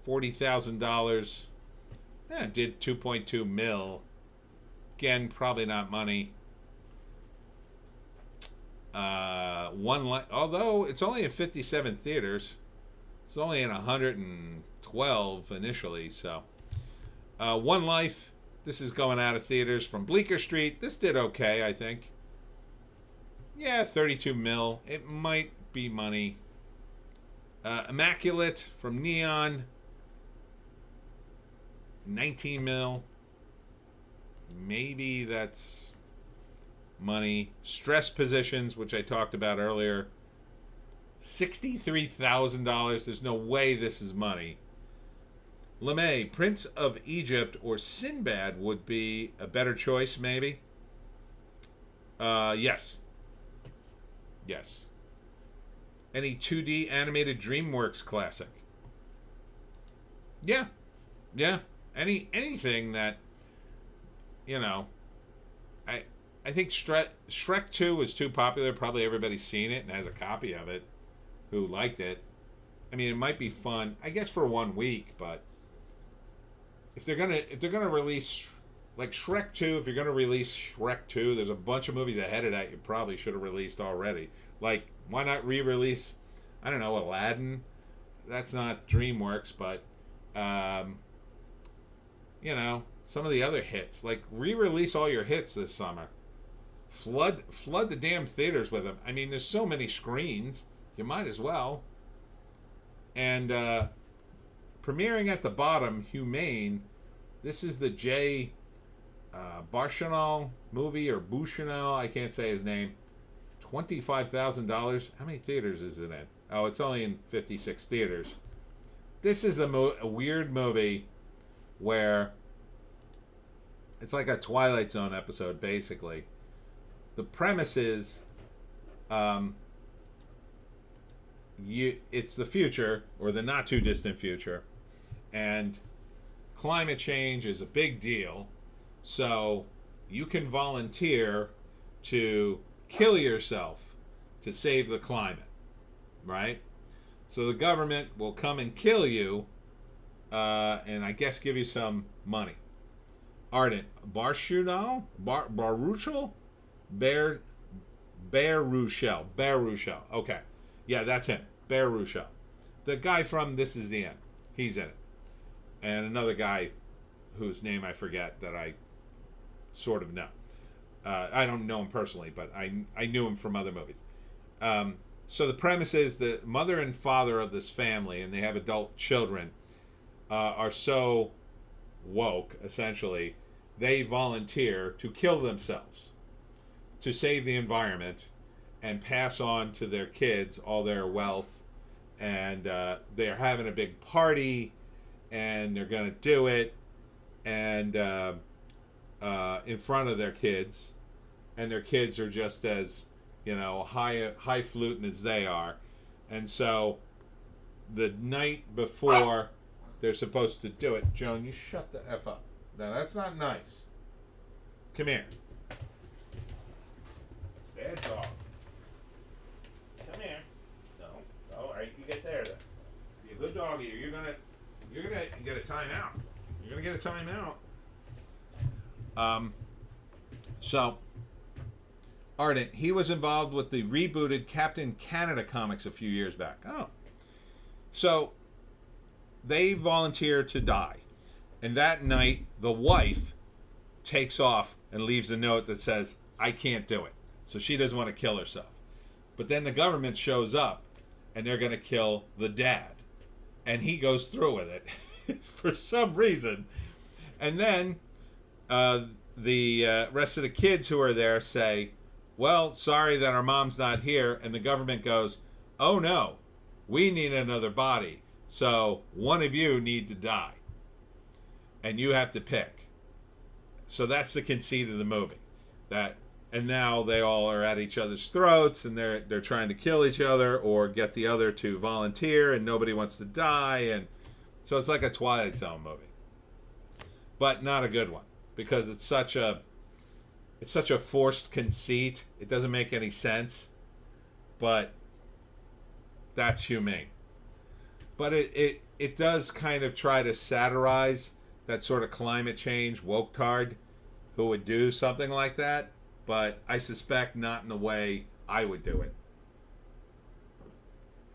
$40,000. Did 2.2 mil. Again, probably not money. Although it's only in 57 theaters. It's only in 112 initially. So, One Life. This is going out of theaters from Bleecker Street. This did okay, I think. Yeah, 32 mil. It might be money. Immaculate from Neon. 19 mil. Maybe that's money. Stress Positions, which I talked about earlier. $63,000. There's no way this is money. LeMay, Prince of Egypt or Sinbad would be a better choice, maybe. Yes. Yes. Any 2D animated DreamWorks classic? Yeah. Yeah. Anything that, you know, I think Shrek 2 was too popular. Probably everybody's seen it and has a copy of it who liked it. I mean, it might be fun, I guess, for 1 week, but if they're gonna release like Shrek 2, if you're gonna release Shrek 2, there's a bunch of movies ahead of that you probably should have released already. Like, why not re-release, I don't know, Aladdin? That's not DreamWorks, but you know, some of the other hits. Like, re-release all your hits this summer. Flood the damn theaters with them. I mean, there's so many screens, you might as well. And premiering at the bottom, Humane. This is the Jay Barshanal movie, or Bouchanal, I can't say his name. $25,000. How many theaters is it in? Oh, it's only in 56 theaters. This is a weird movie where it's like a Twilight Zone episode, basically. The premise is, it's the future, or the not too distant future, and climate change is a big deal. So you can volunteer to kill yourself to save the climate, right? So the government will come and kill you, and I guess give you some money. Ardent Baruchel, Baruchel. Okay, yeah, that's him. Baruchel, the guy from This Is the End. He's in it, and another guy whose name I forget that I sort of know. I don't know him personally, but I knew him from other movies. So the premise is the mother and father of this family, and they have adult children, are so woke, essentially, they volunteer to kill themselves to save the environment and pass on to their kids all their wealth. And they're having a big party, and they're going to do it, and in front of their kids, and their kids are just as, you know, highfalutin as they are. And so the night before they're supposed to do it, Joan, you shut the F up. Now that's not nice. Come here. Bad dog. Come here. No. All right, you get there then. Be a good doggy, or you're gonna get a timeout. You're gonna get a timeout. So Ardent, he was involved with the rebooted Captain Canada comics a few years back. Oh. So they volunteer to die. And that night, the wife takes off and leaves a note that says, I can't do it. So she doesn't want to kill herself. But then the government shows up, and they're going to kill the dad. And he goes through with it for some reason. And then the rest of the kids who are there say, well, sorry that our mom's not here. And the government goes, oh no, we need another body. So one of you need to die. And you have to pick. So that's the conceit of the movie. That and now they all are at each other's throats, and they're trying to kill each other or get the other to volunteer, and nobody wants to die, and so it's like a Twilight Zone movie, but not a good one because it's such a forced conceit. It doesn't make any sense, but that's humane. But it does kind of try to satirize that sort of climate change woke-tard who would do something like that, but I suspect not in the way I would do it.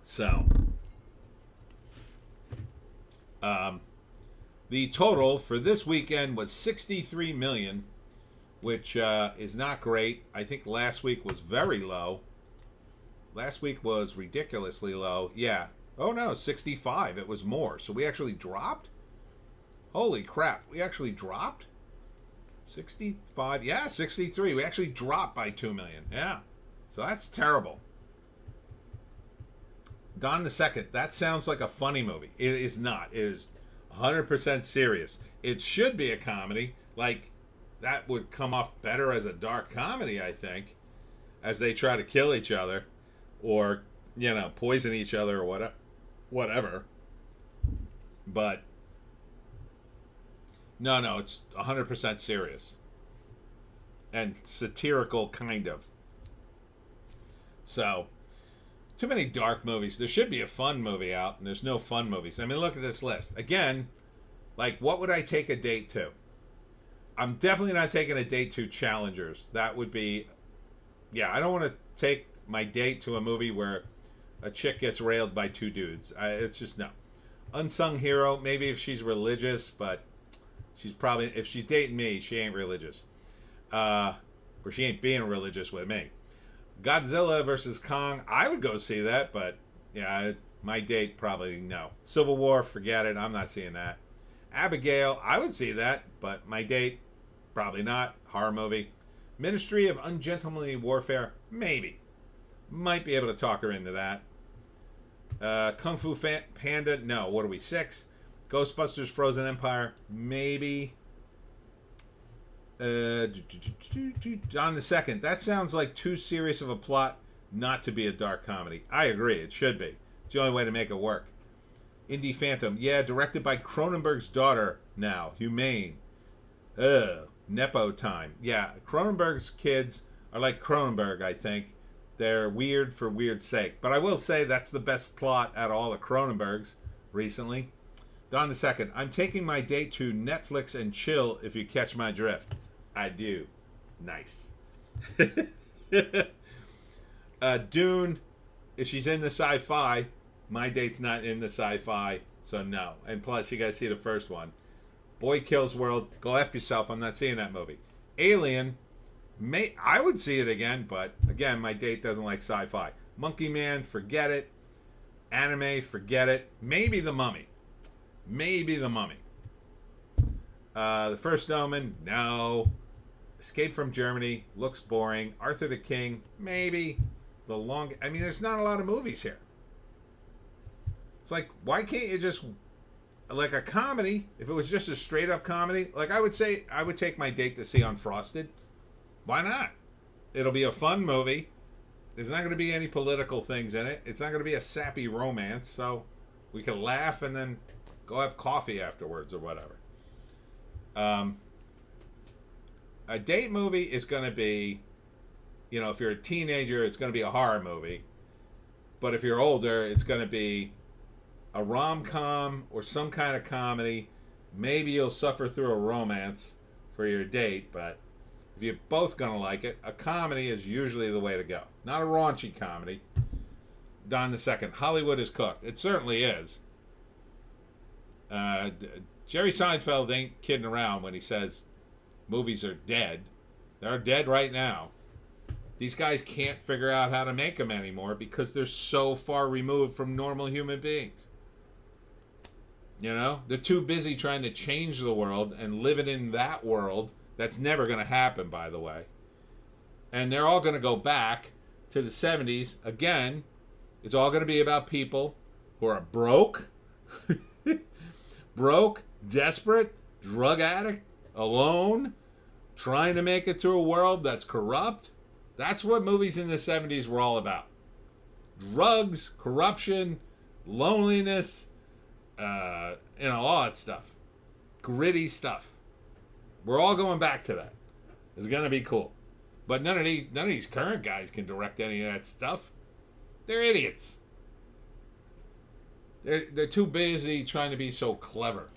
So, the total for this weekend was 63 million, which is not great. I think last week was very low. Last week was ridiculously low. Yeah. Oh no, 65. It was more. So we actually dropped? Holy crap. We actually dropped? 65. Yeah, 63. We actually dropped by 2 million. Yeah. So that's terrible. Don the Second. That sounds like a funny movie. It is not. It is 100% serious. It should be a comedy. Like, that would come off better as a dark comedy, I think, as they try to kill each other or, you know, poison each other or whatever. But no, it's 100% serious and satirical, kind of. So, too many dark movies. There should be a fun movie out, and there's no fun movies. I mean, look at this list. Again, like, what would I take a date to? I'm definitely not taking a date to Challengers. That would be... Yeah, I don't want to take my date to a movie where a chick gets railed by two dudes. It's just no. Unsung Hero, maybe if she's religious, but she's probably... If she's dating me, she ain't religious. Or she ain't being religious with me. Godzilla versus Kong, I would go see that, but yeah, my date probably no. Civil War, forget it. I'm not seeing that. Abigail, I would see that, but my date, probably not. Horror movie. Ministry of Ungentlemanly Warfare, maybe. Might be able to talk her into that. Kung Fu Panda, no. What are we, 6? Ghostbusters Frozen Empire, maybe. John the Second, that sounds like too serious of a plot not to be a dark comedy. I agree, it should be. It's the only way to make it work. Indie Phantom, yeah, directed by Cronenberg's daughter now. Humane. Nepo time. Yeah, Cronenberg's kids are like Cronenberg, I think. They're weird for weird's sake. But I will say that's the best plot out of all the Cronenbergs recently. Don the Second, I'm taking my date to Netflix and chill if you catch my drift. I do. Nice. Dune, if she's in the sci-fi, my date's not in the sci-fi, so no. And plus, you gotta see the first one. Boy Kills World, go F yourself, I'm not seeing that movie. Alien, I would see it again, but again, my date doesn't like sci-fi. Monkey Man, forget it. Anime, forget it. Maybe The Mummy. The First Omen, no. Escape from Germany, looks boring. Arthur the King, maybe. I mean, there's not a lot of movies here. It's like, why can't you just, like a comedy, if it was just a straight up comedy, like I would say, I would take my date to see Unfrosted. Why not? It'll be a fun movie. There's not going to be any political things in it. It's not going to be a sappy romance, so we can laugh and then go have coffee afterwards or whatever. A date movie is going to be, you know, if you're a teenager, it's going to be a horror movie. But if you're older, it's going to be a rom-com or some kind of comedy. Maybe you'll suffer through a romance for your date, but if you're both going to like it, a comedy is usually the way to go. Not a raunchy comedy. Don the Second, Hollywood is cooked. It certainly is. Jerry Seinfeld ain't kidding around when he says movies are dead. They're dead right now. These guys can't figure out how to make them anymore because they're so far removed from normal human beings. You know? They're too busy trying to change the world and living in that world. That's never going to happen, by the way. And they're all going to go back to the 70s. Again, it's all going to be about people who are broke, desperate, drug addict, alone, trying to make it through a world that's corrupt. That's what movies in the 70s were all about. Drugs, corruption, loneliness, all that stuff. Gritty stuff. We're all going back to that. It's going to be cool. But none of these current guys can direct any of that stuff. They're idiots. They're too busy trying to be so clever.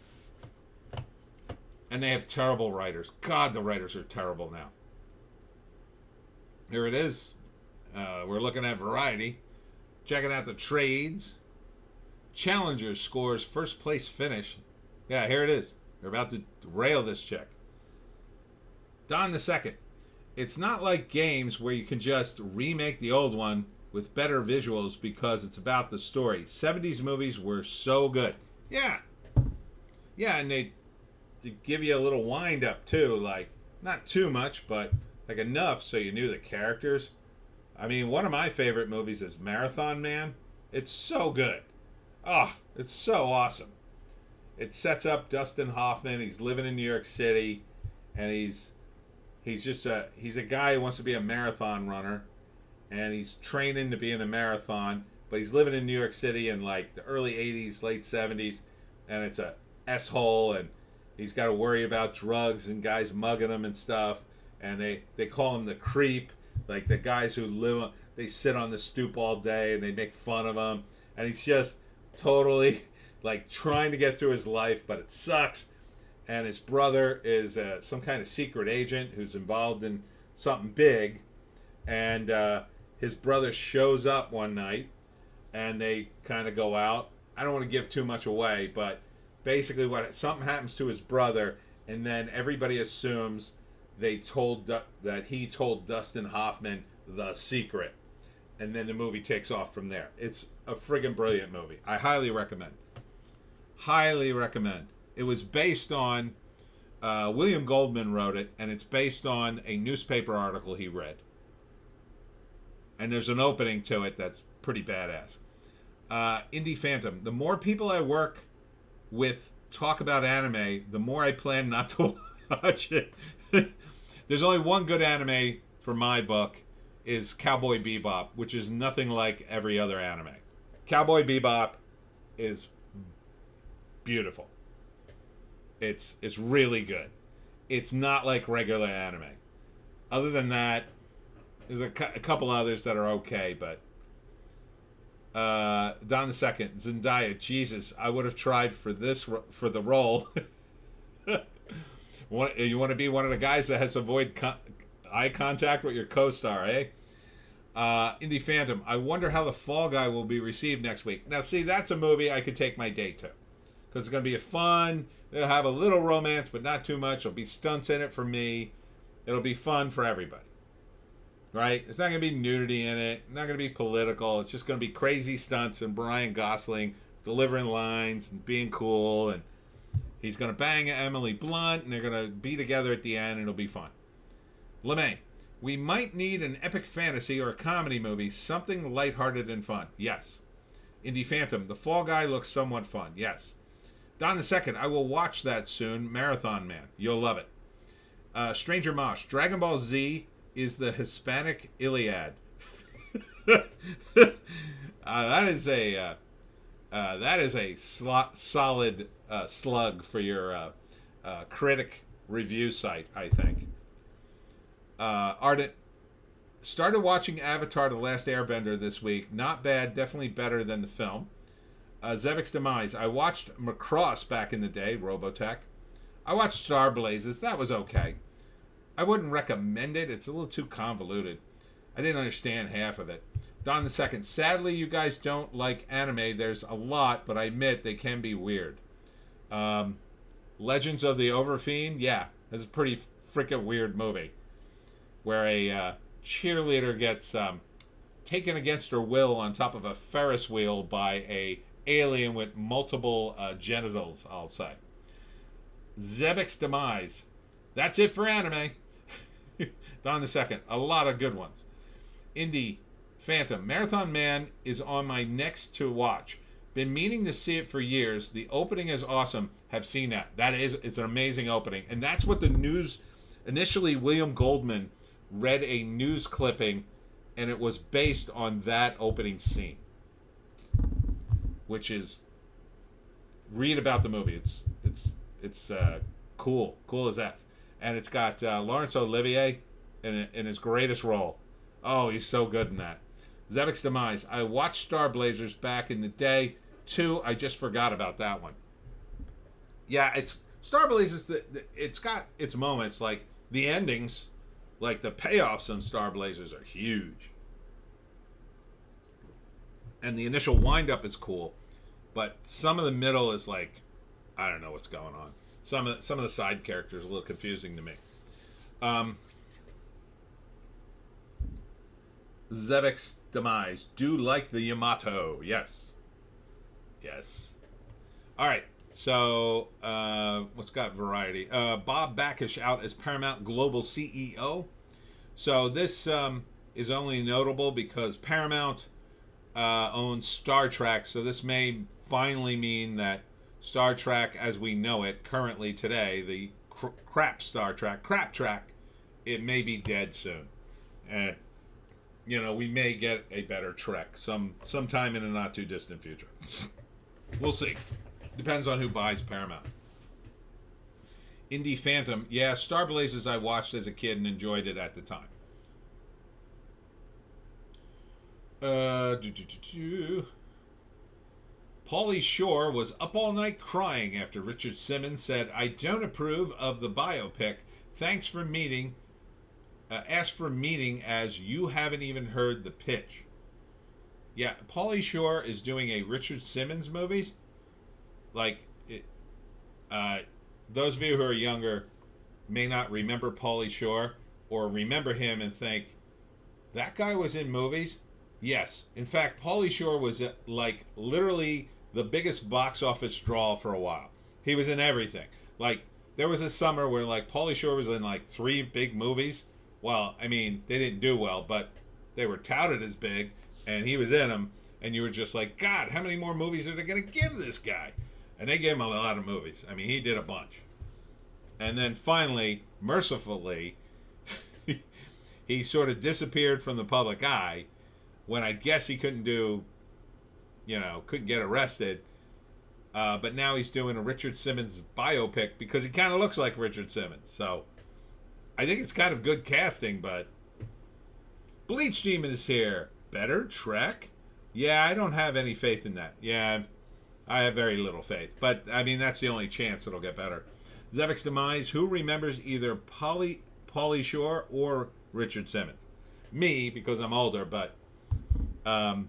And they have terrible writers. God, the writers are terrible now. Here it is. We're looking at Variety. Checking out the trades. Challenger scores first place finish. Yeah, here it is. They're about to rail this chick. Don the Second. It's not like games where you can just remake the old one with better visuals because it's about the story. 70s movies were so good. Yeah. Yeah, and they give you a little wind up too. Like, not too much, but like enough so you knew the characters. I mean, one of my favorite movies is Marathon Man. It's so good. Oh, it's so awesome. It sets up Dustin Hoffman. He's living in New York City, and he's a guy who wants to be a marathon runner, and he's training to be in a marathon, but he's living in New York City in like the early 80s, late 70s, and it's a S-hole, and he's got to worry about drugs and guys mugging him and stuff, and they call him the creep, like the guys who they sit on the stoop all day and they make fun of him, and he's just totally like trying to get through his life, but it sucks. And his brother is some kind of secret agent who's involved in something big, and his brother shows up one night, and they kind of go out. I don't want to give too much away, but basically something happens to his brother, and then everybody assumes that he told Dustin Hoffman the secret, and then the movie takes off from there. It's a friggin' brilliant movie. I highly recommend. Highly recommend. It was based on, William Goldman wrote it, and it's based on a newspaper article he read. And there's an opening to it that's pretty badass. Indie Phantom. The more people I work with talk about anime, the more I plan not to watch it. There's only one good anime for my book, is Cowboy Bebop, which is nothing like every other anime. Cowboy Bebop is beautiful. It's really good. It's not like regular anime. Other than that, there's a couple others that are okay, but Don the Second, Zendaya, Jesus, I would have tried for the role. You want to be one of the guys that has to avoid eye contact with your co-star, eh? Indie Phantom, I wonder how The Fall Guy will be received next week. Now, see, that's a movie I could take my date to, because it's going to be fun. It'll have a little romance, but not too much. There'll be stunts in it for me. It'll be fun for everybody. Right? It's not going to be nudity in it. It's not going to be political. It's just going to be crazy stunts and Ryan Gosling delivering lines and being cool. And he's going to bang Emily Blunt, and they're going to be together at the end, and it'll be fun. LeMay, we might need an epic fantasy or a comedy movie, something lighthearted and fun. Yes. Indie Phantom, The Fall Guy looks somewhat fun. Yes. Don the Second, I will watch that soon. Marathon Man. You'll love it. Stranger Mosh, Dragon Ball Z is the Hispanic Iliad. That is a solid slug for your critic review site, I think. Ardent, started watching Avatar: The Last Airbender this week. Not bad, definitely better than the film. Zevic's Demise, I watched Macross back in the day, Robotech. I watched Star Blazes, that was okay. I wouldn't recommend it, it's a little too convoluted. I didn't understand half of it. Don the Second, sadly you guys don't like anime, there's a lot, but I admit they can be weird. Legends of the Overfiend, yeah, it's a pretty freaking weird movie, where a cheerleader gets taken against her will on top of a Ferris wheel by a alien with multiple genitals, I'll say. Zebek's Demise. That's it for anime. Don the Second. A lot of good ones. Indie Phantom. Marathon Man is on my next to watch. Been meaning to see it for years. The opening is awesome. Have seen that. It's an amazing opening. And that's what the news Initially, William Goldman read a news clipping, and it was based on that opening scene, which is read about the movie. It's cool as F, and it's got Laurence Olivier in his greatest role. Oh, he's so good in that. Zebek's Demise. I watched Star Blazers back in the day. 2, I just forgot about that one. Yeah, it's Star Blazers. It's got its moments, like the endings, like the payoffs on Star Blazers are huge, and the initial wind-up is cool, but some of the middle is like, I don't know what's going on. Some of the side characters are a little confusing to me. Zebek's Demise. Do like the Yamato. Yes. All right. So, what's got variety? Bob Backish out as Paramount Global CEO. So this is only notable because Paramount owns Star Trek. So this may finally mean that Star Trek as we know it currently today, the crap Star Trek, crap track, it may be dead soon. And, we may get a better Trek sometime in a not too distant future. We'll see. Depends on who buys Paramount. Indie Phantom. Yeah, Star Blazers I watched as a kid and enjoyed it at the time. Pauly Shore was up all night crying after Richard Simmons said, "I don't approve of the biopic. Thanks for meeting. Ask for meeting as you haven't even heard the pitch." Yeah, Pauly Shore is doing a Richard Simmons movies. Like, those of you who are younger may not remember Pauly Shore or remember him and think, that guy was in movies? Yes. In fact, Pauly Shore was like literally the biggest box office draw for a while. He was in everything. Like, there was a summer where like Pauly Shore was in like 3 big movies. Well, I mean, they didn't do well, but they were touted as big, and he was in them, and you were just like, God, how many more movies are they going to give this guy? And they gave him a lot of movies. I mean, he did a bunch. And then finally, mercifully, he sort of disappeared from the public eye when I guess he couldn't get arrested. But now he's doing a Richard Simmons biopic because he kind of looks like Richard Simmons. So I think it's kind of good casting, but Bleach Demon is here. Better Trek? Yeah, I don't have any faith in that. Yeah, I have very little faith. But, I mean, that's the only chance it'll get better. Zebek's Demise. Who remembers either Pauly Shore or Richard Simmons? Me, because I'm older, but Ardent.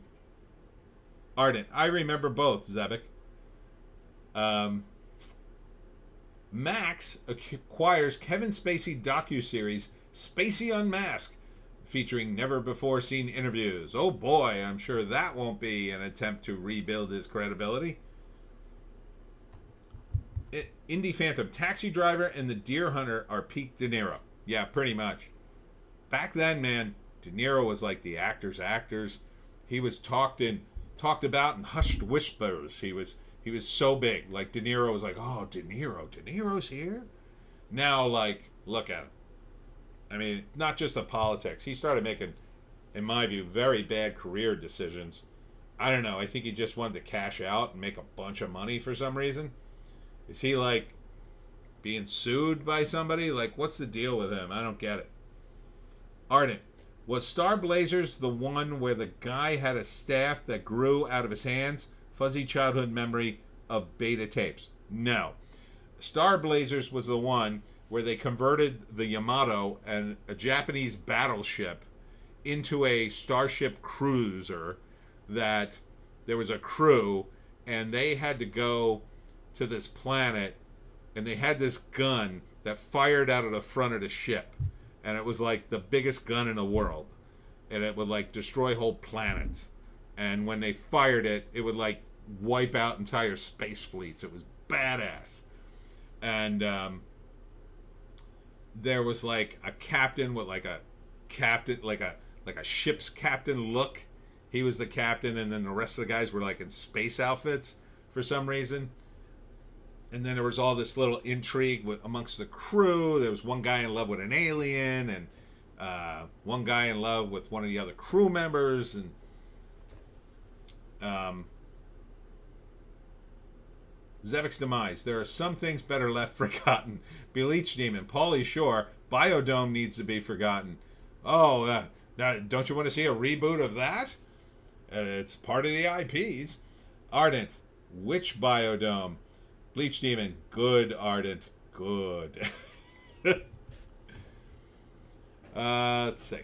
I remember both, Zebek. Max acquires Kevin Spacey docuseries Spacey Unmasked, featuring never-before-seen interviews. Oh boy, I'm sure that won't be an attempt to rebuild his credibility. Indie Phantom. Taxi Driver and The Deer Hunter are peak De Niro. Yeah, pretty much. Back then, man, De Niro was like the actors. He was talked about in hushed whispers. He was so big. Like, De Niro was like, oh, De Niro's here? Now, like, look at him. I mean, not just the politics. He started making, in my view, very bad career decisions. I don't know. I think he just wanted to cash out and make a bunch of money for some reason. Is he, like, being sued by somebody? Like, what's the deal with him? I don't get it. Ardent. Was Star Blazers the one where the guy had a staff that grew out of his hands? Fuzzy childhood memory of beta tapes. No. Star Blazers was the one where they converted the Yamato, and a Japanese battleship, into a starship cruiser that there was a crew, and they had to go to this planet, and they had this gun that fired out of the front of the ship, and it was like the biggest gun in the world, and it would like destroy whole planets, and when they fired it, it would like wipe out entire space fleets. It was badass. And there was like a captain with like a ship's captain look. He was the captain, and then the rest of the guys were like in space outfits for some reason. And then there was all this little intrigue amongst the crew. There was one guy in love with an alien, and one guy in love with one of the other crew members, and Zevek's demise. There are some things better left forgotten. Bleach Demon, Pauly Shore, Biodome needs to be forgotten. Oh, don't you want to see a reboot of that? It's part of the IPs. Ardent, which Biodome? Bleach Demon, good Ardent, good. Let's see.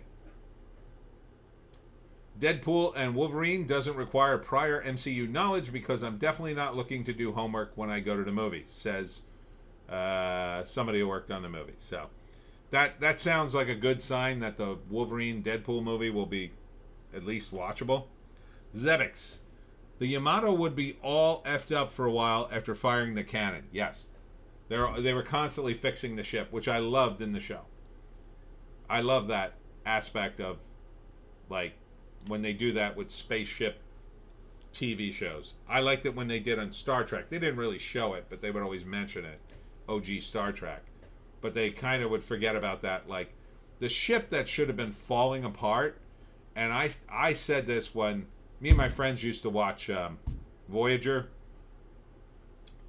Deadpool and Wolverine doesn't require prior MCU knowledge because I'm definitely not looking to do homework when I go to the movies, says somebody who worked on the movie. So that sounds like a good sign that the Wolverine Deadpool movie will be at least watchable. Zebix, the Yamato would be all effed up for a while after firing the cannon. Yes. They were constantly fixing the ship, which I loved in the show. I love that aspect of, like, when they do that with spaceship TV shows. I liked it when they did on Star Trek. They didn't really show it, but they would always mention it. OG Star Trek. But they kind of would forget about that. Like, the ship that should have been falling apart, and I said this when me and my friends used to watch Voyager,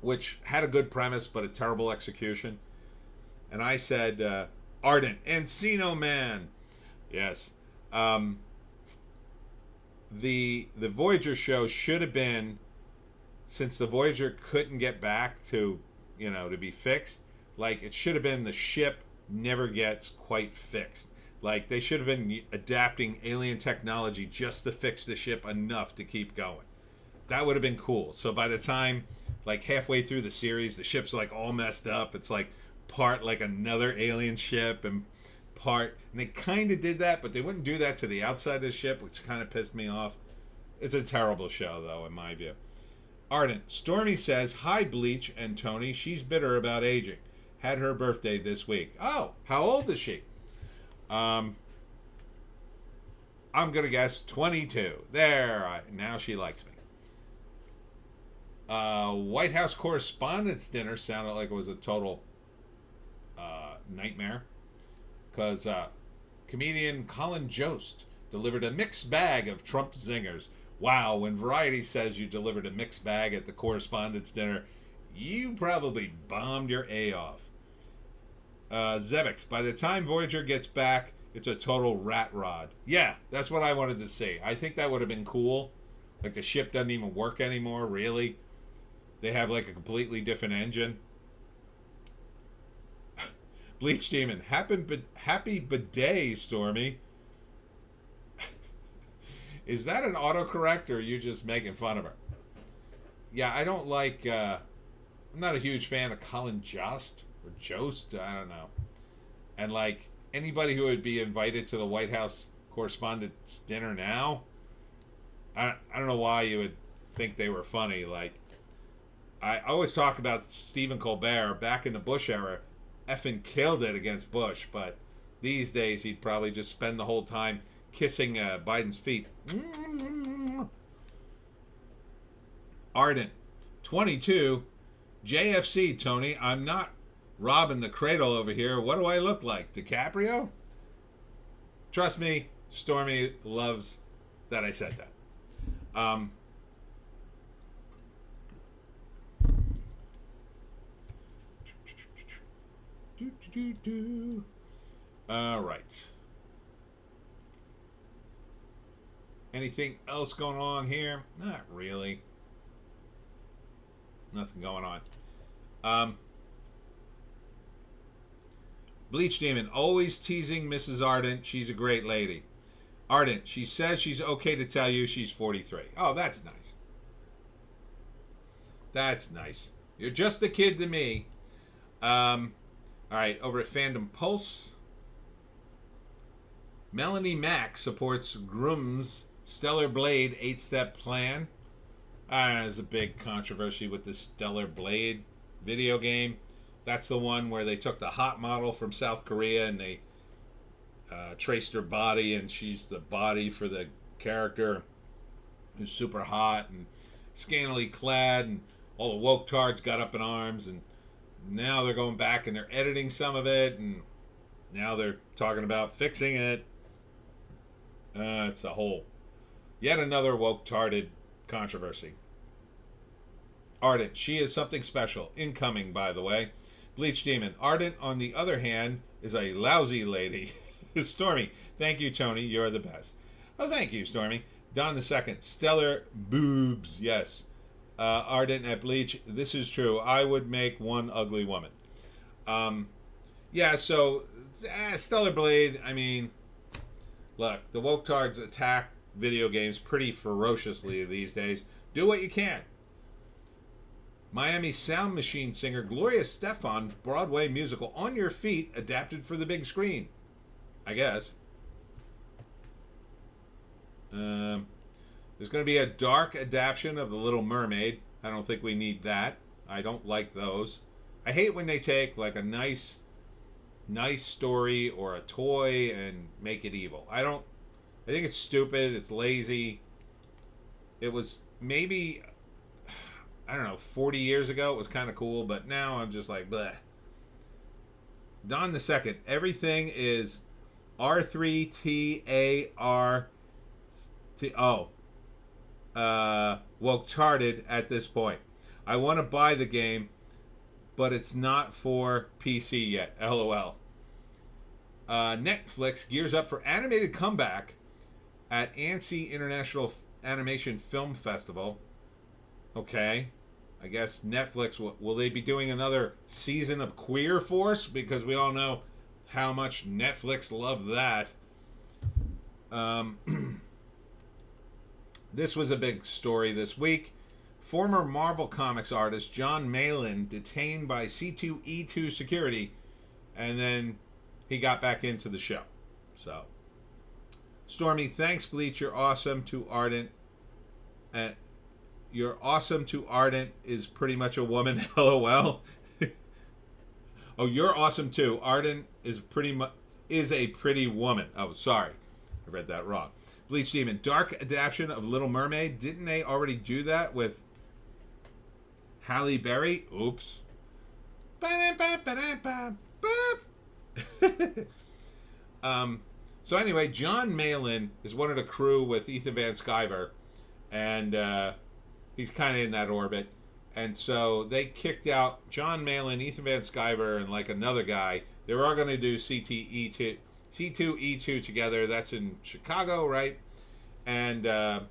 which had a good premise but a terrible execution. And I said, Ardent, Encino Man. Yes. The Voyager show should have been, since the Voyager couldn't get back to, to be fixed, like, it should have been the ship never gets quite fixed. Like, they should have been adapting alien technology just to fix the ship enough to keep going. That would have been cool. So by the time, like, halfway through the series, the ship's, like, all messed up. It's, like, part, like, another alien ship and part... And they kind of did that, but they wouldn't do that to the outside of the ship, which kind of pissed me off. It's a terrible show, though, in my view. Ardent. Stormy says, hi, Bleach and Tony. She's bitter about aging. Had her birthday this week. Oh, how old is she? I'm gonna guess 22. There, now she likes me. White House Correspondents' Dinner sounded like it was a total nightmare, because comedian Colin Jost delivered a mixed bag of Trump zingers. Wow, when Variety says you delivered a mixed bag at the Correspondents' Dinner, you probably bombed your A off. Zebix, by the time Voyager gets back, it's a total rat rod. Yeah, that's what I wanted to see. I think that would have been cool. Like, the ship doesn't even work anymore, really. They have, like, a completely different engine. Bleach Demon, happy bidet, Stormy. Is that an autocorrect, or are you just making fun of her? Yeah, I don't like... I'm not a huge fan of Colin Jost. Or Jost, I don't know. And, like, anybody who would be invited to the White House Correspondents' Dinner now, I don't know why you would think they were funny. Like, I always talk about Stephen Colbert back in the Bush era, effing killed it against Bush, but these days he'd probably just spend the whole time kissing Biden's feet. Ardent, 22, JFC, Tony, I'm not robbing the cradle over here. What do I look like? DiCaprio? Trust me, Stormy loves that I said that. All right. Anything else going on here? Not really. Nothing going on. Bleach Demon, always teasing Mrs. Ardent. She's a great lady. Ardent, she says she's okay to tell you she's 43. Oh, that's nice. That's nice. You're just a kid to me. All right, over at Fandom Pulse. Melanie Mack supports Groom's Stellar Blade 8-step plan. There's a big controversy with the Stellar Blade video game. That's the one where they took the hot model from South Korea and they traced her body, and she's the body for the character who's super hot and scantily clad, and all the woke tards got up in arms, and now they're going back and they're editing some of it, and now they're talking about fixing it. It's a whole, yet another woke tarded controversy. Ardent, she is something special. Incoming, by the way. Bleach Demon. Ardent, on the other hand, is a lousy lady. Stormy. Thank you, Tony. You're the best. Oh, thank you, Stormy. Don the Second. Stellar boobs. Yes. Ardent at Bleach. This is true. I would make one ugly woman. Yeah, so Stellar Blade, I mean, look, the woke tards attack video games pretty ferociously these days. Do what you can. Miami Sound Machine singer Gloria Estefan Broadway musical On Your Feet adapted for the big screen. I guess. There's going to be a dark adaptation of The Little Mermaid. I don't think we need that. I don't like those. I hate when they take like a nice story or a toy and make it evil. I think it's stupid. It's lazy. It was maybe, I don't know, 40 years ago it was kind of cool, but now I'm just like, bleh. Don the Second. Everything is R3TART. Woke-tarded at this point. I want to buy the game, but it's not for PC yet. LOL. Netflix gears up for animated comeback at Annecy International Animation Film Festival. Okay. I guess Netflix, will they be doing another season of Queer Force? Because we all know how much Netflix loved that. This was a big story this week. Former Marvel Comics artist John Malin detained by C2E2 security, and then he got back into the show. So, Stormy, thanks, Bleach. You're awesome to Ardent. You're awesome to Ardent is pretty much a woman. LOL. Oh, you're awesome too. Ardent is a pretty woman. Oh, sorry, I read that wrong. Bleach Demon. Dark adaptation of Little Mermaid. Didn't they already do that with Halle Berry? Oops. So anyway, John Malin is one of the crew with Ethan Van Sciver, and he's kind of in that orbit. And so they kicked out John Malin, Ethan Van Sciver, and like another guy. They were all going to do C2E2 together. That's in Chicago, right? And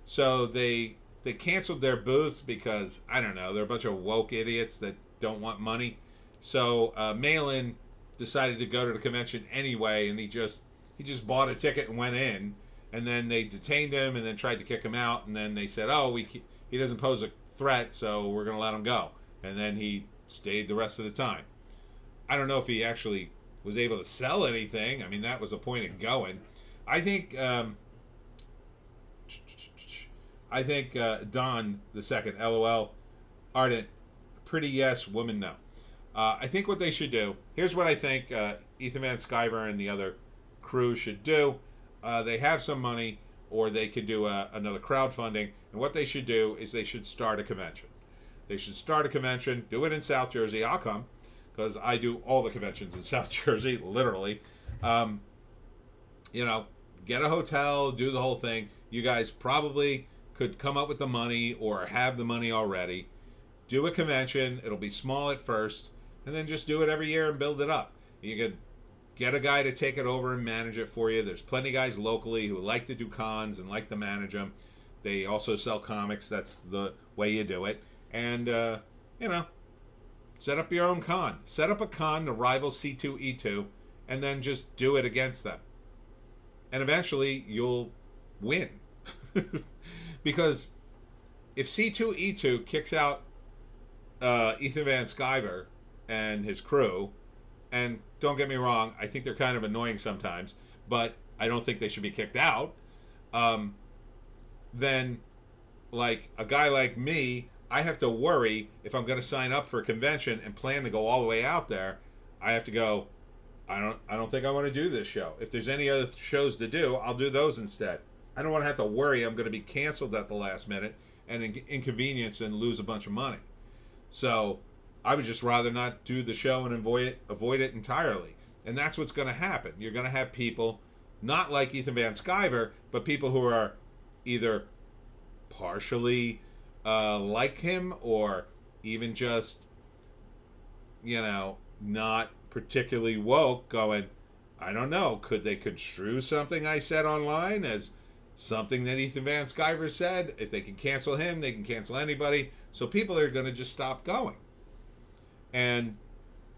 so they canceled their booth because, I don't know, they're a bunch of woke idiots that don't want money. So Malin decided to go to the convention anyway, and he just bought a ticket and went in. And then they detained him and then tried to kick him out. And then they said, oh, he doesn't pose a threat, so we're going to let him go. And then he stayed the rest of the time. I don't know if he actually was able to sell anything. I mean, that was the point of going. I think Don the Second, LOL, Ardent, pretty yes, woman no. I think what they should do, here's what I think Ethan Van Sciver and the other crew should do. They have some money, or they could do another crowdfunding. And what they should do is they should start a convention. They should start a convention, do it in South Jersey. I'll come, because I do all the conventions in South Jersey, literally. Get a hotel, do the whole thing. You guys probably could come up with the money or have the money already. Do a convention. It'll be small at first, and then just do it every year and build it up. You could get a guy to take it over and manage it for you. There's plenty of guys locally who like to do cons and like to manage them. They also sell comics. That's the way you do it. And, set up your own con. Set up a con to rival C2E2, and then just do it against them. And eventually, you'll win. Because if C2E2 kicks out Ethan Van Sciver and his crew, and don't get me wrong, I think they're kind of annoying sometimes, but I don't think they should be kicked out. Then, like, a guy like me, I have to worry if I'm going to sign up for a convention and plan to go all the way out there. I have to go, I don't think I want to do this show. If there's any other shows to do, I'll do those instead. I don't want to have to worry I'm going to be canceled at the last minute and inconvenience and lose a bunch of money. So I would just rather not do the show and avoid it entirely. And that's what's going to happen. You're going to have people not like Ethan Van Sciver, but people who are either partially like him, or even just, not particularly woke, going, I don't know, could they construe something I said online as something that Ethan Van Sciver said? If they can cancel him, they can cancel anybody. So people are going to just stop going. And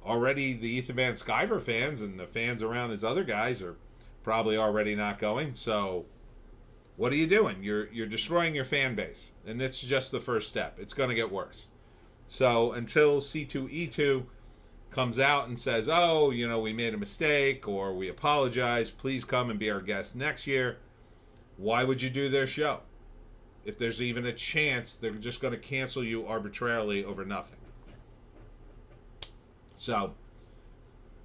already the Ethan Van Sciver fans and the fans around his other guys are probably already not going. So what are you doing? You're destroying your fan base. And it's just the first step. It's going to get worse. So until C2E2 comes out and says, oh, we made a mistake, or we apologize, please come and be our guest next year, why would you do their show? If there's even a chance they're just going to cancel you arbitrarily over nothing. So,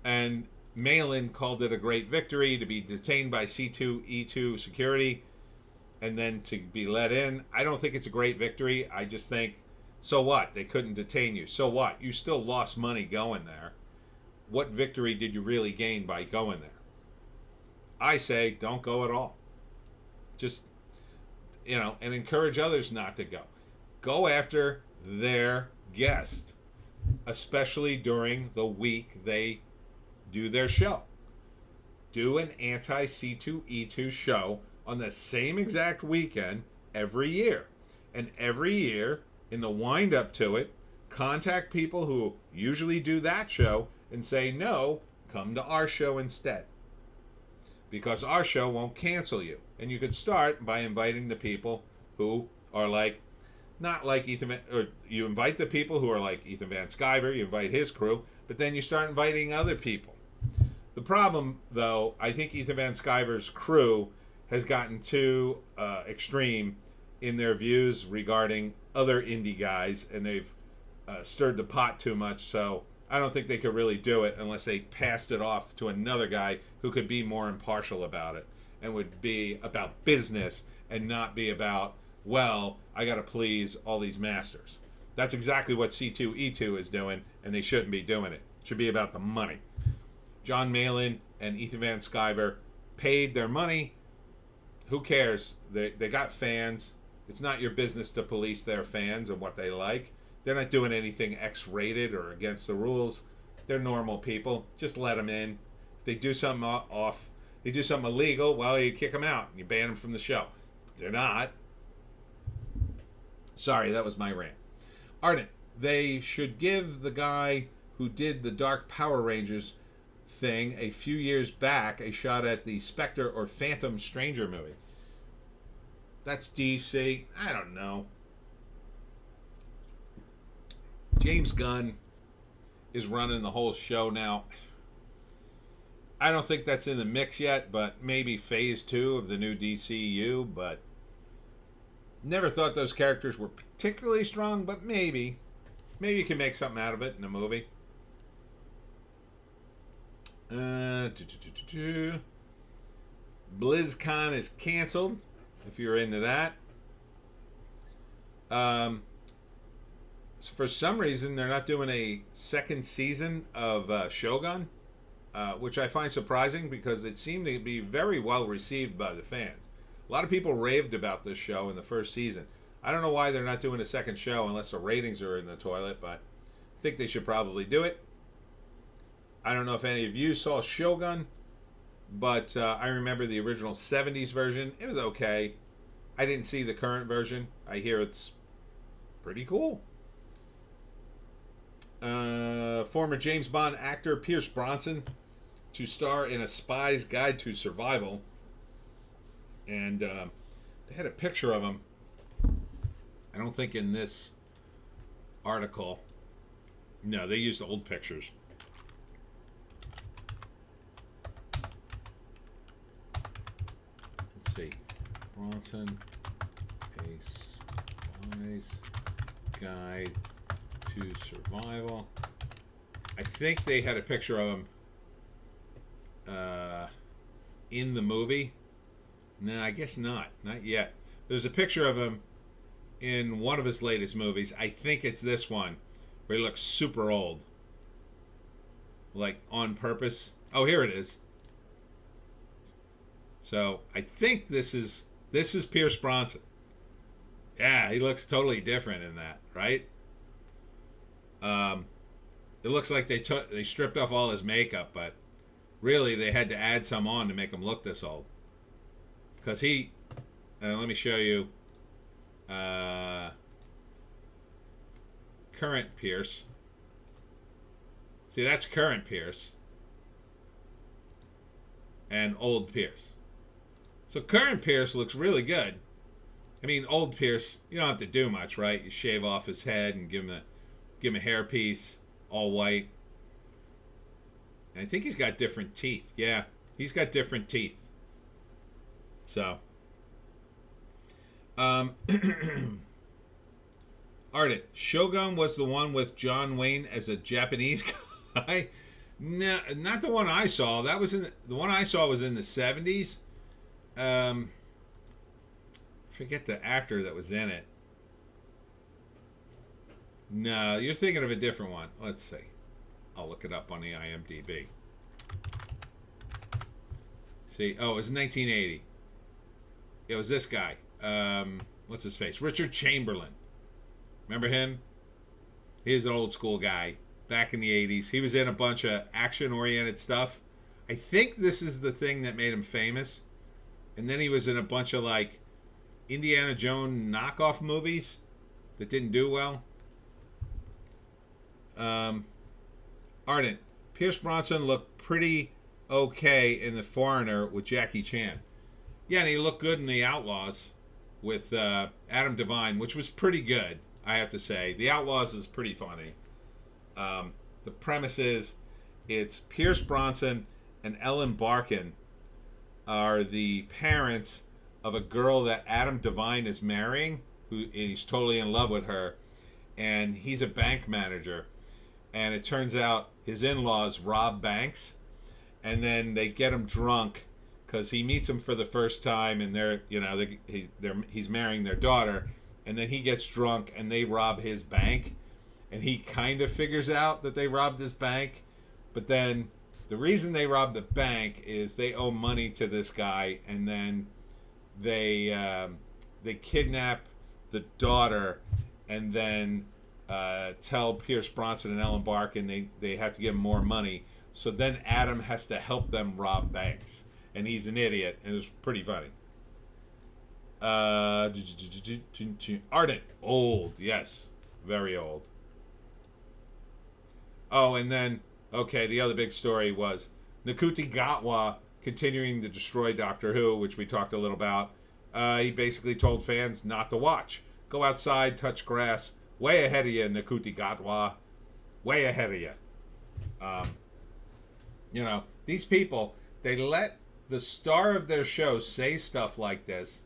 and Malin called it a great victory to be detained by C2E2 security and then to be let in. I don't think it's a great victory. I just think, so what? They couldn't detain you. So what? You still lost money going there. What victory did you really gain by going there? I say don't go at all. Just, and encourage others not to go. Go after their guest, especially during the week they do their show. Do an anti-C2E2 show on the same exact weekend every year. And every year, in the wind-up to it, contact people who usually do that show and say, no, come to our show instead. Because our show won't cancel you. And you could start by inviting the people who are not like Ethan, or you invite the people who are like Ethan Van Sciver, you invite his crew, but then you start inviting other people. The problem, though, I think Ethan Van Sciver's crew has gotten too extreme in their views regarding other indie guys, and they've stirred the pot too much, so I don't think they could really do it unless they passed it off to another guy who could be more impartial about it and would be about business and not be about, well, I got to please all these masters. That's exactly what C2E2 is doing, and they shouldn't be doing it. It should be about the money. John Malin and Ethan Van Sciver paid their money. Who cares? They got fans. It's not your business to police their fans and what they like. They're not doing anything X-rated or against the rules. They're normal people. Just let them in. If they do something they do something illegal, well, you kick them out and you ban them from the show. They're not. Sorry, that was my rant. Ardent, they should give the guy who did the Dark Power Rangers thing a few years back a shot at the Spectre or Phantom Stranger movie. That's DC. I don't know. James Gunn is running the whole show now. I don't think that's in the mix yet, but maybe phase 2 of the new DCU, but never thought those characters were particularly strong, but maybe you can make something out of it in a movie. BlizzCon is canceled, if you're into that. For some reason, they're not doing a second season of Shogun, which I find surprising because it seemed to be very well received by the fans. A lot of people raved about this show in the first season. I don't know why they're not doing a second show unless the ratings are in the toilet, but I think they should probably do it. I don't know if any of you saw Shogun, but I remember the original 70s version. It was okay. I didn't see the current version. I hear it's pretty cool. Former James Bond actor Pierce Brosnan to star in A Spy's Guide to Survival. And they had a picture of him. I don't think in this article. No, they used old pictures. Let's see. Bronson, A Spy's Guide to Survival. I think they had a picture of him in the movie. No, I guess not. Not yet. There's a picture of him in one of his latest movies. I think it's this one, where he looks super old. Like, on purpose. Oh, here it is. So, I think this is Pierce Bronson. Yeah, he looks totally different in that, right? It looks like they stripped off all his makeup, but really they had to add some on to make him look this old. Because let me show you current Pierce. See, that's current Pierce. And old Pierce. So current Pierce looks really good. I mean, old Pierce, you don't have to do much, right? You shave off his head and give him a hairpiece, all white. And I think he's got different teeth. Yeah, he's got different teeth. So, Arden, Shogun was the one with John Wayne as a Japanese guy. No, not the one I saw. That was the one I saw was in the 70s. Forget the actor that was in it. No, you're thinking of a different one. Let's see. I'll look it up on the IMDb. See, oh, it was 1980. It was this guy. What's his face? Richard Chamberlain. Remember him? He's an old school guy. Back in the 80s. He was in a bunch of action-oriented stuff. I think this is the thing that made him famous. And then he was in a bunch of, like, Indiana Jones knockoff movies that didn't do well. Ardent. Pierce Bronson looked pretty okay in The Foreigner with Jackie Chan. Yeah, and he looked good in The Outlaws with Adam Devine, which was pretty good, I have to say. The Outlaws is pretty funny. The premise is it's Pierce Bronson and Ellen Barkin are the parents of a girl that Adam Devine is marrying, who he's totally in love with her, and he's a bank manager, and it turns out his in-laws rob banks, and then they get him drunk because he meets them for the first time, and he's marrying their daughter, and then he gets drunk and they rob his bank, and he kind of figures out that they robbed his bank, but then the reason they robbed the bank is they owe money to this guy, and then they kidnap the daughter, and then tell Pierce Bronson and Ellen Barkin they have to give him more money. So then Adam has to help them rob banks, and he's an idiot, and it's pretty funny. Ardent, old, yes, very old. Oh, and then the other big story was Nakuti Gatwa continuing to destroy Doctor Who, which we talked a little about. He basically told fans not to watch. Go outside, touch grass. Way ahead of you, Nakuti Gatwa. Way ahead of you. These people, they let the star of their show say stuff like this,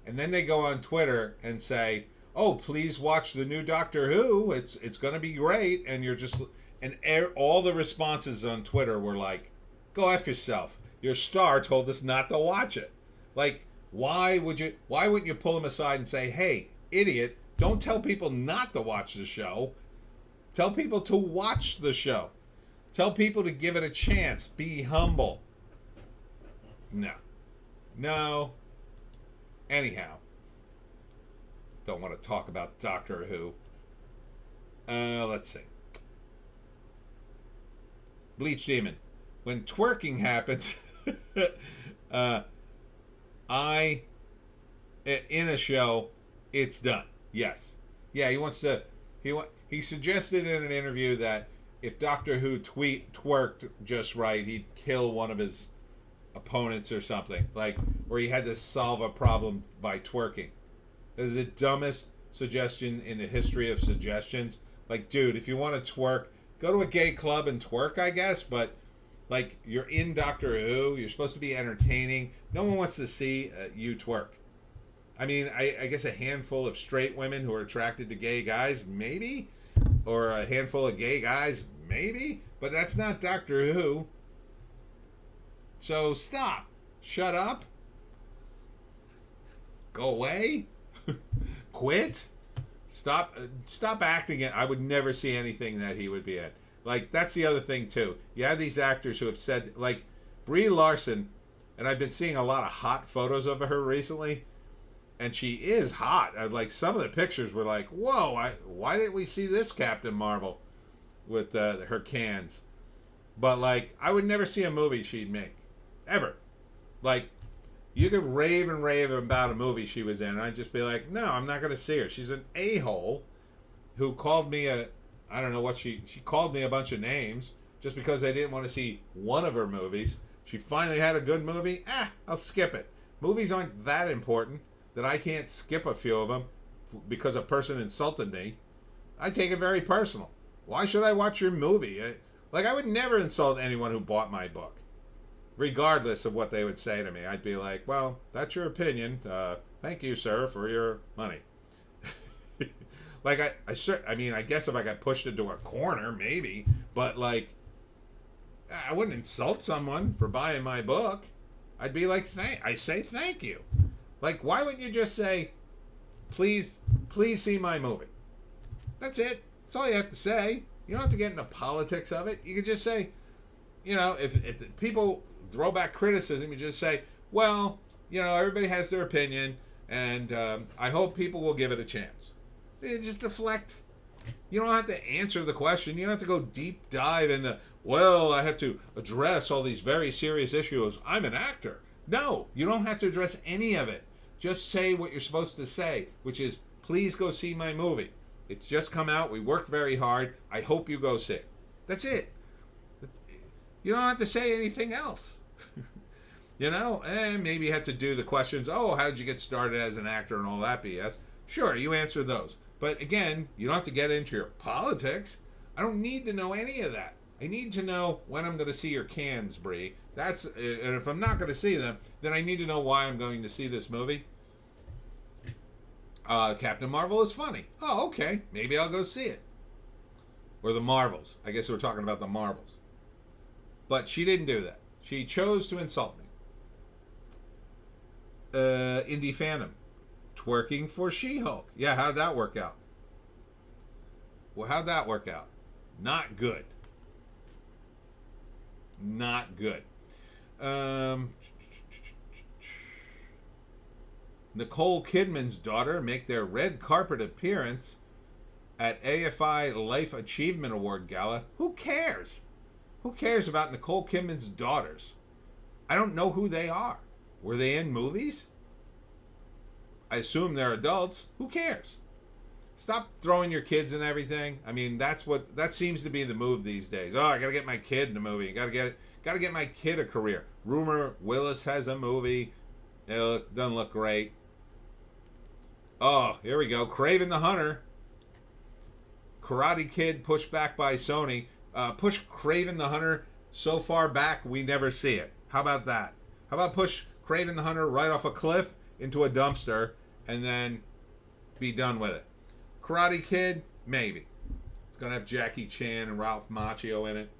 and then they go on Twitter and say, oh, please watch the new Doctor Who. It's going to be great. And you're just... And all the responses on Twitter were like, go F yourself. Your star told us not to watch it. Like, why wouldn't you pull him aside and say, hey, idiot, don't tell people not to watch the show. Tell people to watch the show. Tell people to give it a chance. Be humble. No. Anyhow. Don't want to talk about Doctor Who. Let's see. Bleach Demon. When twerking happens, in a show, it's done. Yes. Yeah, he suggested in an interview that if Doctor Who twerked just right, he'd kill one of his opponents or something. Or he had to solve a problem by twerking. This is the dumbest suggestion in the history of suggestions. Dude, if you want to twerk, go to a gay club and twerk, I guess, but you're in Doctor Who, you're supposed to be entertaining. No one wants to see you twerk. I mean, I guess a handful of straight women who are attracted to gay guys, maybe, or a handful of gay guys, maybe, but that's not Doctor Who. So stop. Shut up. Go away. Quit. Stop acting it. I would never see anything that he would be in. Like, that's the other thing too. You have these actors who have said, like Brie Larson, and I've been seeing a lot of hot photos of her recently, and she is hot. Like, some of the pictures were like, whoa, why didn't we see this Captain Marvel with her cans? But, like, I would never see a movie she'd make. Ever. Like, you could rave and rave about a movie she was in, and I'd just be like, no, I'm not going to see her. She's an a-hole who called me I don't know what she called me a bunch of names just because I didn't want to see one of her movies. She finally had a good movie. I'll skip it. Movies aren't that important that I can't skip a few of them because a person insulted me. I take it very personal. Why should I watch your movie? Like, I would never insult anyone who bought my book, regardless of what they would say to me. I'd be like, well, that's your opinion. Thank you, sir, for your money. Like, I mean, I guess if I got pushed into a corner, maybe. But, like, I wouldn't insult someone for buying my book. I'd be like, I say thank you. Like, why wouldn't you just say, please see my movie? That's it. That's all you have to say. You don't have to get into politics of it. You can just say, you know, if people throw back criticism, you just say, well, you know, everybody has their opinion, and I hope people will give it a chance. You just deflect. You don't have to answer the question. You don't have to go deep dive into, well, I have to address all these very serious issues. I'm an actor. No, you don't have to address any of it. Just say what you're supposed to say, which is, please go see my movie. It's just come out. We worked very hard. I hope you go see it. That's it. You don't have to say anything else. You know, and maybe you have to do the questions, oh, how did you get started as an actor and all that BS. Sure, you answer those. But again, you don't have to get into your politics. I don't need to know any of that. I need to know when I'm going to see your cans, Brie. And if I'm not going to see them, then I need to know why I'm going to see this movie. Captain Marvel is funny. Oh, okay. Maybe I'll go see it. Or the Marvels. I guess we're talking about the Marvels. But she didn't do that. She chose to insult me. Indie Phantom. Twerking for She-Hulk. Yeah, how'd that work out? Well, how'd that work out? Not good. Not good. Nicole Kidman's daughter make their red carpet appearance at AFI Life Achievement Award Gala. Who cares? Who cares about Nicole Kidman's daughters? I don't know who they are. Were they in movies? I assume they're adults. Who cares? Stop throwing your kids in everything. I mean, that seems to be the move these days. Oh, I gotta get my kid in a movie. Gotta get my kid a career. Rumor Willis has a movie. It doesn't look great. Oh, here we go. Kraven the Hunter. Karate Kid pushed back by Sony. Push Kraven the Hunter so far back we never see it. How about that? How about push Kraven the Hunter right off a cliff into a dumpster and then be done with it? Karate Kid, maybe. It's going to have Jackie Chan and Ralph Macchio in it.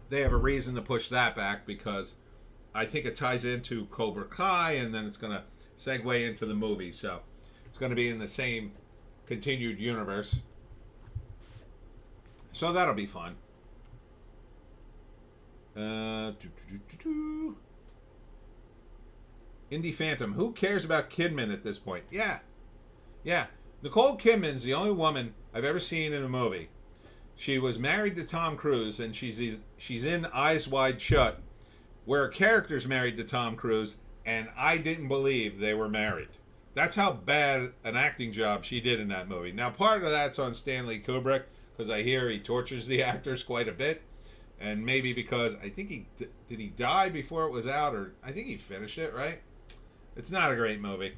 They have a reason to push that back because I think it ties into Cobra Kai and then it's going to segue into the movie. So it's going to be in the same continued universe. So that'll be fun. Indie Phantom. Who cares about Kidman at this point? Yeah. Nicole Kidman's the only woman I've ever seen in a movie. She was married to Tom Cruise, and she's in Eyes Wide Shut, where a character's married to Tom Cruise, and I didn't believe they were married. That's how bad an acting job she did in that movie. Now, part of that's on Stanley Kubrick, because I hear he tortures the actors quite a bit. And maybe because I think did he die before it was out, or I think he finished it, right? It's not a great movie,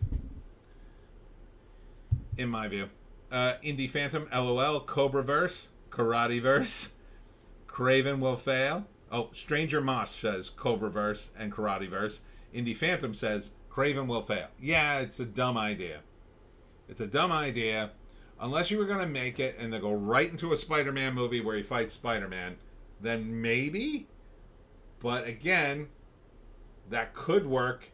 in my view. Indie Phantom, LOL, Cobraverse, Karateverse, Kraven will fail. Oh, Stranger Moss says Cobraverse and Karateverse. Indie Phantom says Kraven will fail. Yeah, it's a dumb idea. It's a dumb idea. Unless you were going to make it and then go right into a Spider-Man movie where he fights Spider-Man, then maybe. But again, that could work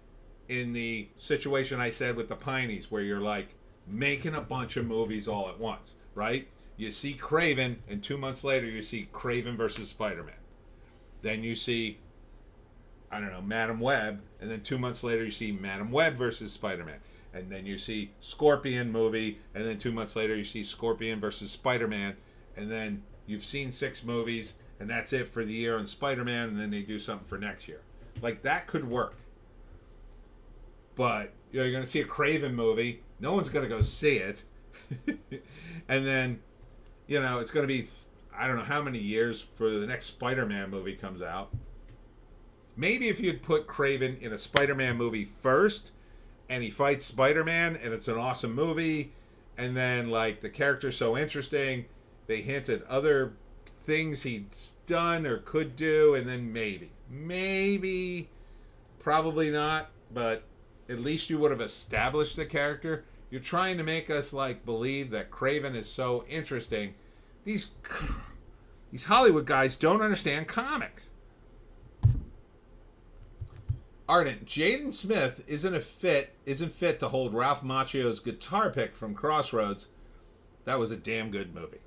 in the situation I said with the Pineys, where you're like, making a bunch of movies all at once, right? You see Craven, and 2 months later you see Craven versus Spider-Man. Then you see, I don't know, Madam Web, and then 2 months later you see Madam Web versus Spider-Man. And then you see Scorpion movie, and then 2 months later you see Scorpion versus Spider-Man, and then you've seen 6 movies, and that's it for the year on Spider-Man, and then they do something for next year. Like, that could work. But, you know, you're going to see a Craven movie, no one's going to go see it, and then, you know, it's going to be, I don't know how many years for the next Spider-Man movie comes out. Maybe if you'd put Craven in a Spider-Man movie first, and he fights Spider-Man, and it's an awesome movie, and then, like, the character's so interesting, they hint at other things he's done or could do, and then maybe, probably not, but at least you would have established the character. You're trying to make us, like, believe that Craven is so interesting. These Hollywood guys don't understand comics. Ardent, Jaden Smith isn't fit to hold Ralph Macchio's guitar pick from Crossroads. That was a damn good movie.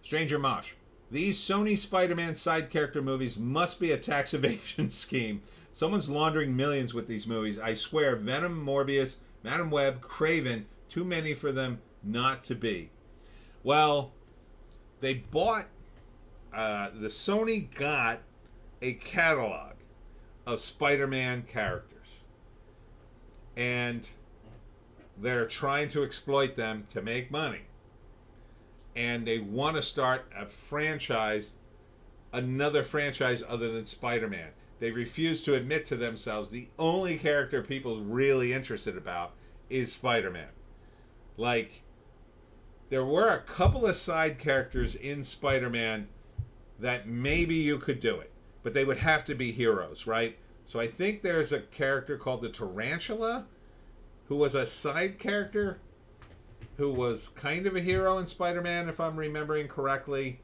Stranger Mosh, these Sony Spider-Man side character movies must be a tax evasion scheme. Someone's laundering millions with these movies. I swear, Venom, Morbius, Madam Web, Craven, too many for them not to be. Well, they bought, the Sony got a catalog of Spider-Man characters, and they're trying to exploit them to make money, and they want to start a franchise, another franchise other than Spider-Man. They refuse to admit to themselves the only character people really interested about is Spider-Man. Like, there were a couple of side characters in Spider-Man that maybe you could do it, but they would have to be heroes, right? So I think there's a character called the Tarantula, who was a side character, who was kind of a hero in Spider-Man, if I'm remembering correctly.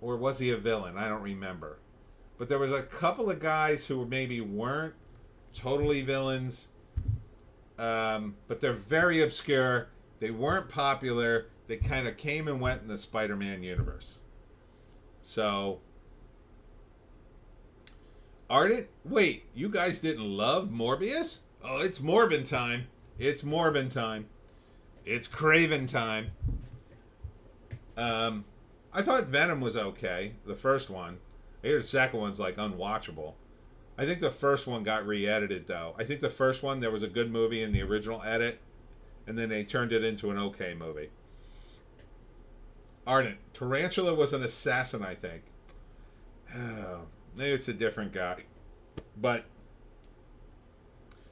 Or was he a villain? I don't remember. But there was a couple of guys who maybe weren't totally villains, but they're very obscure. They weren't popular. They kind of came and went in the Spider-Man universe. So, Ardent, wait, you guys didn't love Morbius? Oh, it's Morbin time. It's Morbin time. It's Craven time. I thought Venom was okay, the first one. I hear the second one's like unwatchable. I think the first one got re-edited though. I think the first one, there was a good movie in the original edit, and then they turned it into an okay movie. Ardent, Tarantula was an assassin, I think. Oh, maybe it's a different guy. But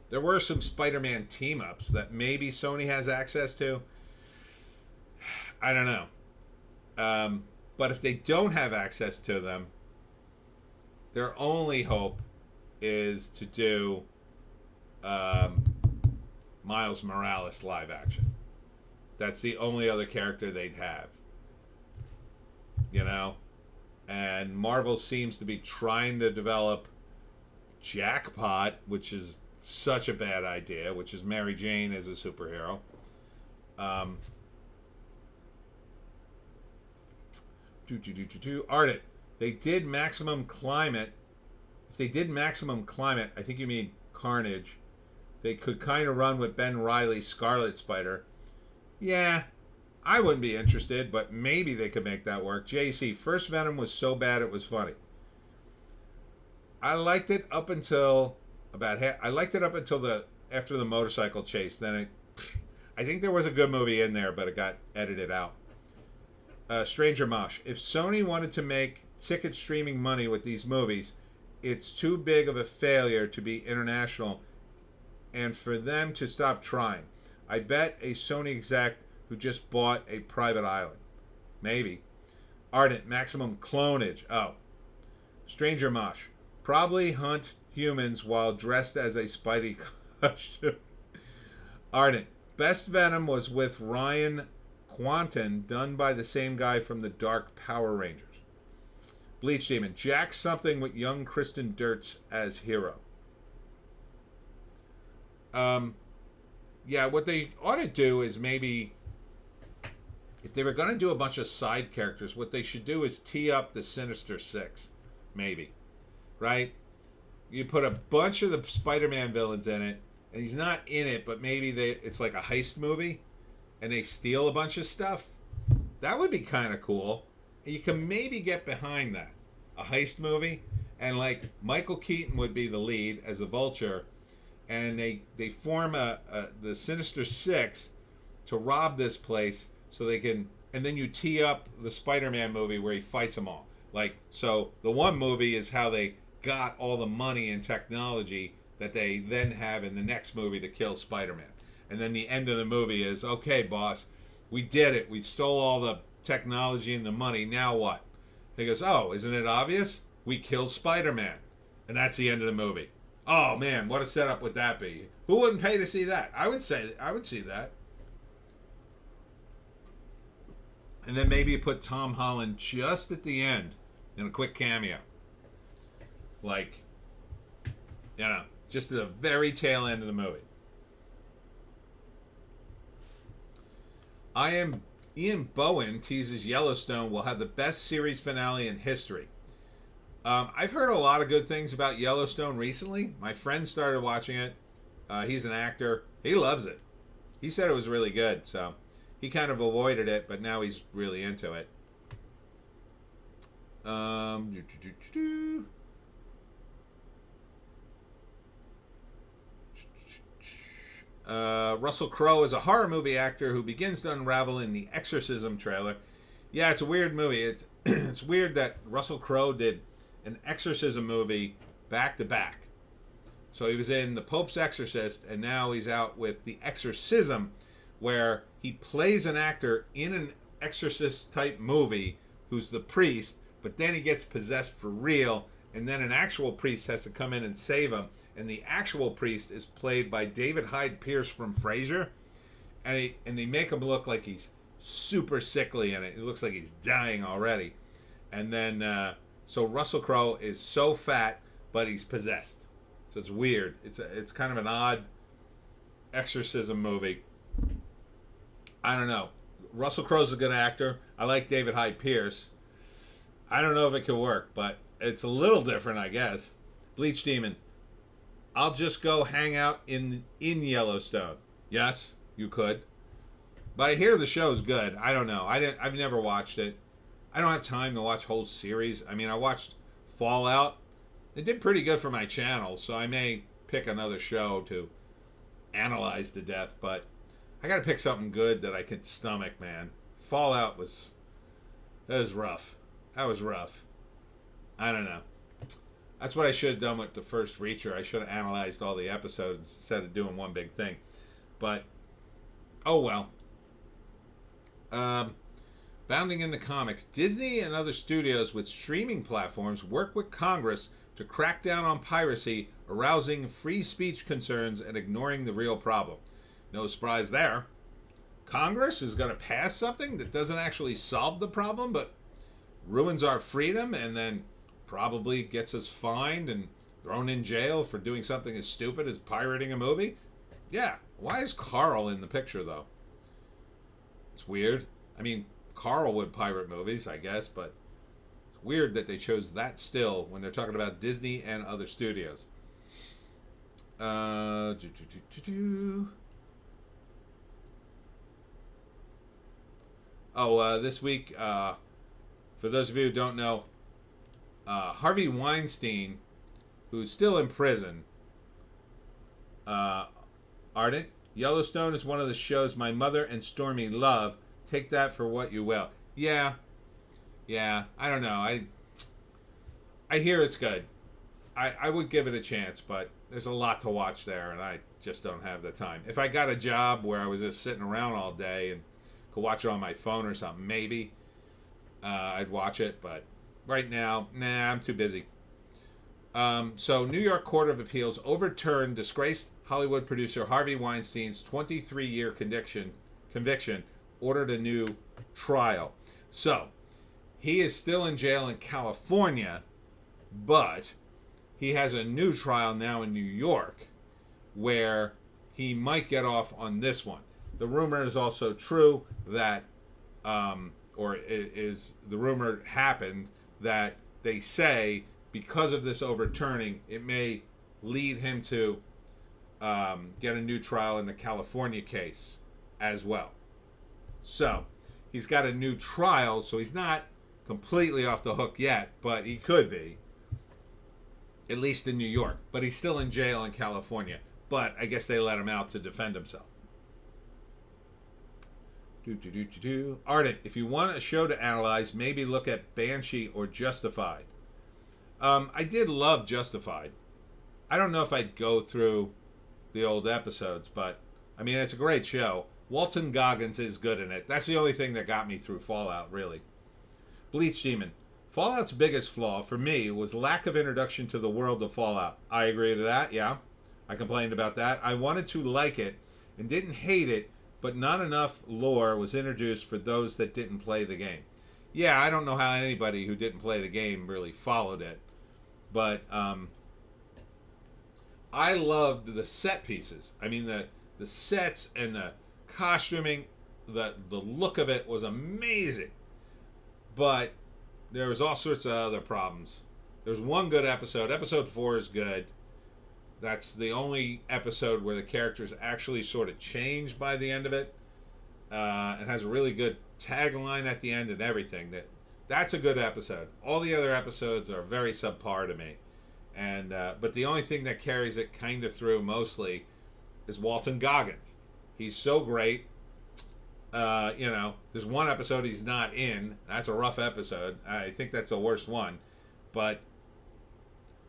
there were some Spider-Man team-ups that maybe Sony has access to. I don't know. But if they don't have access to them, their only hope is to do Miles Morales live action. That's the only other character they'd have. You know? And Marvel seems to be trying to develop Jackpot, which is such a bad idea, which is Mary Jane as a superhero. Ardent, they did Maximum Climate. If they did Maximum Climate, I think you mean Carnage, they could kind of run with Ben Reilly's Scarlet Spider. Yeah, I wouldn't be interested, but maybe they could make that work. JC, first Venom was so bad it was funny. I liked it up until about half. I liked it up until after the motorcycle chase. Then I think there was a good movie in there, but it got edited out. Stranger Mosh, if Sony wanted to make ticket streaming money with these movies, it's too big of a failure to be international, and for them to stop trying. I bet a Sony exec who just bought a private island. Maybe. Ardent, Maximum Clonage. Oh. Stranger Mosh, probably hunt humans while dressed as a Spidey costume. Ardent, best Venom was with Ryan Quanten, done by the same guy from the Dark Power Rangers. Bleach Demon, Jack something with young Kristen Durst as hero. Yeah, what they ought to do is maybe, if they were going to do a bunch of side characters, what they should do is tee up the Sinister Six, maybe, right? You put a bunch of the Spider-Man villains in it, and he's not in it, but maybe it's like a heist movie, and they steal a bunch of stuff. That would be kind of cool. You can maybe get behind that, a heist movie, and like Michael Keaton would be the lead as the Vulture, and they form the Sinister Six to rob this place so they can, and then you tee up the Spider-Man movie where he fights them all. Like, so the one movie is how they got all the money and technology that they then have in the next movie to kill Spider-Man. And then the end of the movie is, okay, boss, we did it. We stole all the technology and the money. Now what? He goes, oh, isn't it obvious? We killed Spider-Man. And that's the end of the movie. Oh, man, what a setup would that be? Who wouldn't pay to see that? I would see that. And then maybe you put Tom Holland just at the end in a quick cameo. Like, you know, just at the very tail end of the movie. Ian Bowen teases Yellowstone will have the best series finale in history. I've heard a lot of good things about Yellowstone recently. My friend started watching it. He's an actor. He loves it. He said it was really good, so he kind of avoided it, but now he's really into it. Russell Crowe is a horror movie actor who begins to unravel in the Exorcism trailer. Yeah, it's a weird movie. It's weird that Russell Crowe did an Exorcism movie back to back. So he was in The Pope's Exorcist, and now he's out with The Exorcism, where he plays an actor in an exorcist type movie who's the priest, but then he gets possessed for real, and then an actual priest has to come in and save him. And the actual priest is played by David Hyde Pierce from Frasier, and they make him look like he's super sickly in it. It looks like he's dying already. And then so Russell Crowe is so fat, but he's possessed. So it's weird. It's kind of an odd exorcism movie. I don't know. Russell Crowe's a good actor. I like David Hyde Pierce. I don't know if it could work, but it's a little different, I guess. Bleach Demon. I'll just go hang out in Yellowstone. Yes, you could. But I hear the show's good. I don't know. I've never watched it. I don't have time to watch whole series. I mean, I watched Fallout. It did pretty good for my channel, so I may pick another show to analyze to death, but I got to pick something good that I can stomach, man. Fallout was rough. That was rough. I don't know. That's what I should have done with the first Reacher. I should have analyzed all the episodes instead of doing one big thing. But, oh well. Bounding in the comics, Disney and other studios with streaming platforms work with Congress to crack down on piracy, arousing free speech concerns and ignoring the real problem. No surprise there. Congress is going to pass something that doesn't actually solve the problem, but ruins our freedom and then probably gets us fined and thrown in jail for doing something as stupid as pirating a movie? Yeah. Why is Carl in the picture, though? It's weird. I mean, Carl would pirate movies, I guess, but it's weird that they chose that still when they're talking about Disney and other studios. This week, for those of you who don't know, Harvey Weinstein, who's still in prison, Ardent, Yellowstone is one of the shows my mother and Stormy love. Take that for what you will. Yeah, I don't know. I hear it's good. I would give it a chance, but there's a lot to watch there, and I just don't have the time. If I got a job where I was just sitting around all day and could watch it on my phone or something, maybe I'd watch it, but right now, nah, I'm too busy. So New York Court of Appeals overturned disgraced Hollywood producer Harvey Weinstein's 23-year conviction, ordered a new trial. So he is still in jail in California, but he has a new trial now in New York where he might get off on this one. The rumor is also true that, or is the rumor happened that they say because of this overturning, it may lead him to get a new trial in the California case as well. So he's got a new trial, so he's not completely off the hook yet, but he could be, at least in New York. But he's still in jail in California. But I guess they let him out to defend himself. Ardent, if you want a show to analyze, maybe look at Banshee or Justified. I did love Justified. I don't know if I'd go through the old episodes, but I mean, it's a great show. Walton Goggins is good in it. That's the only thing that got me through Fallout, really. Bleach Demon. Fallout's biggest flaw for me was lack of introduction to the world of Fallout. I agree to that, yeah. I complained about that. I wanted to like it and didn't hate it, but not enough lore was introduced for those that didn't play the game. Yeah, I don't know how anybody who didn't play the game really followed it, but I loved the set pieces. I mean, the sets and the costuming, the look of it was amazing. But there was all sorts of other problems. There's one good episode. Episode 4 is good. That's the only episode where the characters actually sort of change by the end of it. It has a really good tagline at the end and everything. That's a good episode. All the other episodes are very subpar to me. And but the only thing that carries it kind of through mostly is Walton Goggins. He's so great. There's one episode he's not in. That's a rough episode. I think that's the worst one. But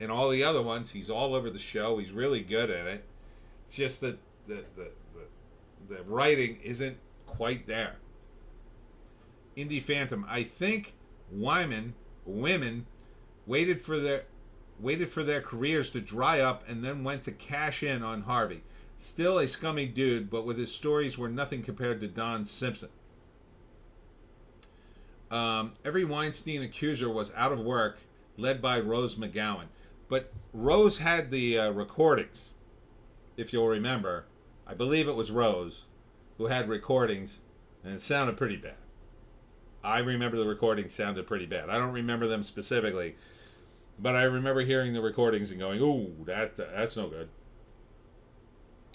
in all the other ones, he's all over the show. He's really good at it. It's just that the writing isn't quite there. Indie Phantom. I think women waited for their careers to dry up and then went to cash in on Harvey. Still a scummy dude, but with his stories were nothing compared to Don Simpson. Every Weinstein accuser was out of work, led by Rose McGowan. But Rose had the recordings, if you'll remember. I believe it was Rose who had recordings, and it sounded pretty bad. I remember the recordings sounded pretty bad. I don't remember them specifically, but I remember hearing the recordings and going, ooh, that's no good.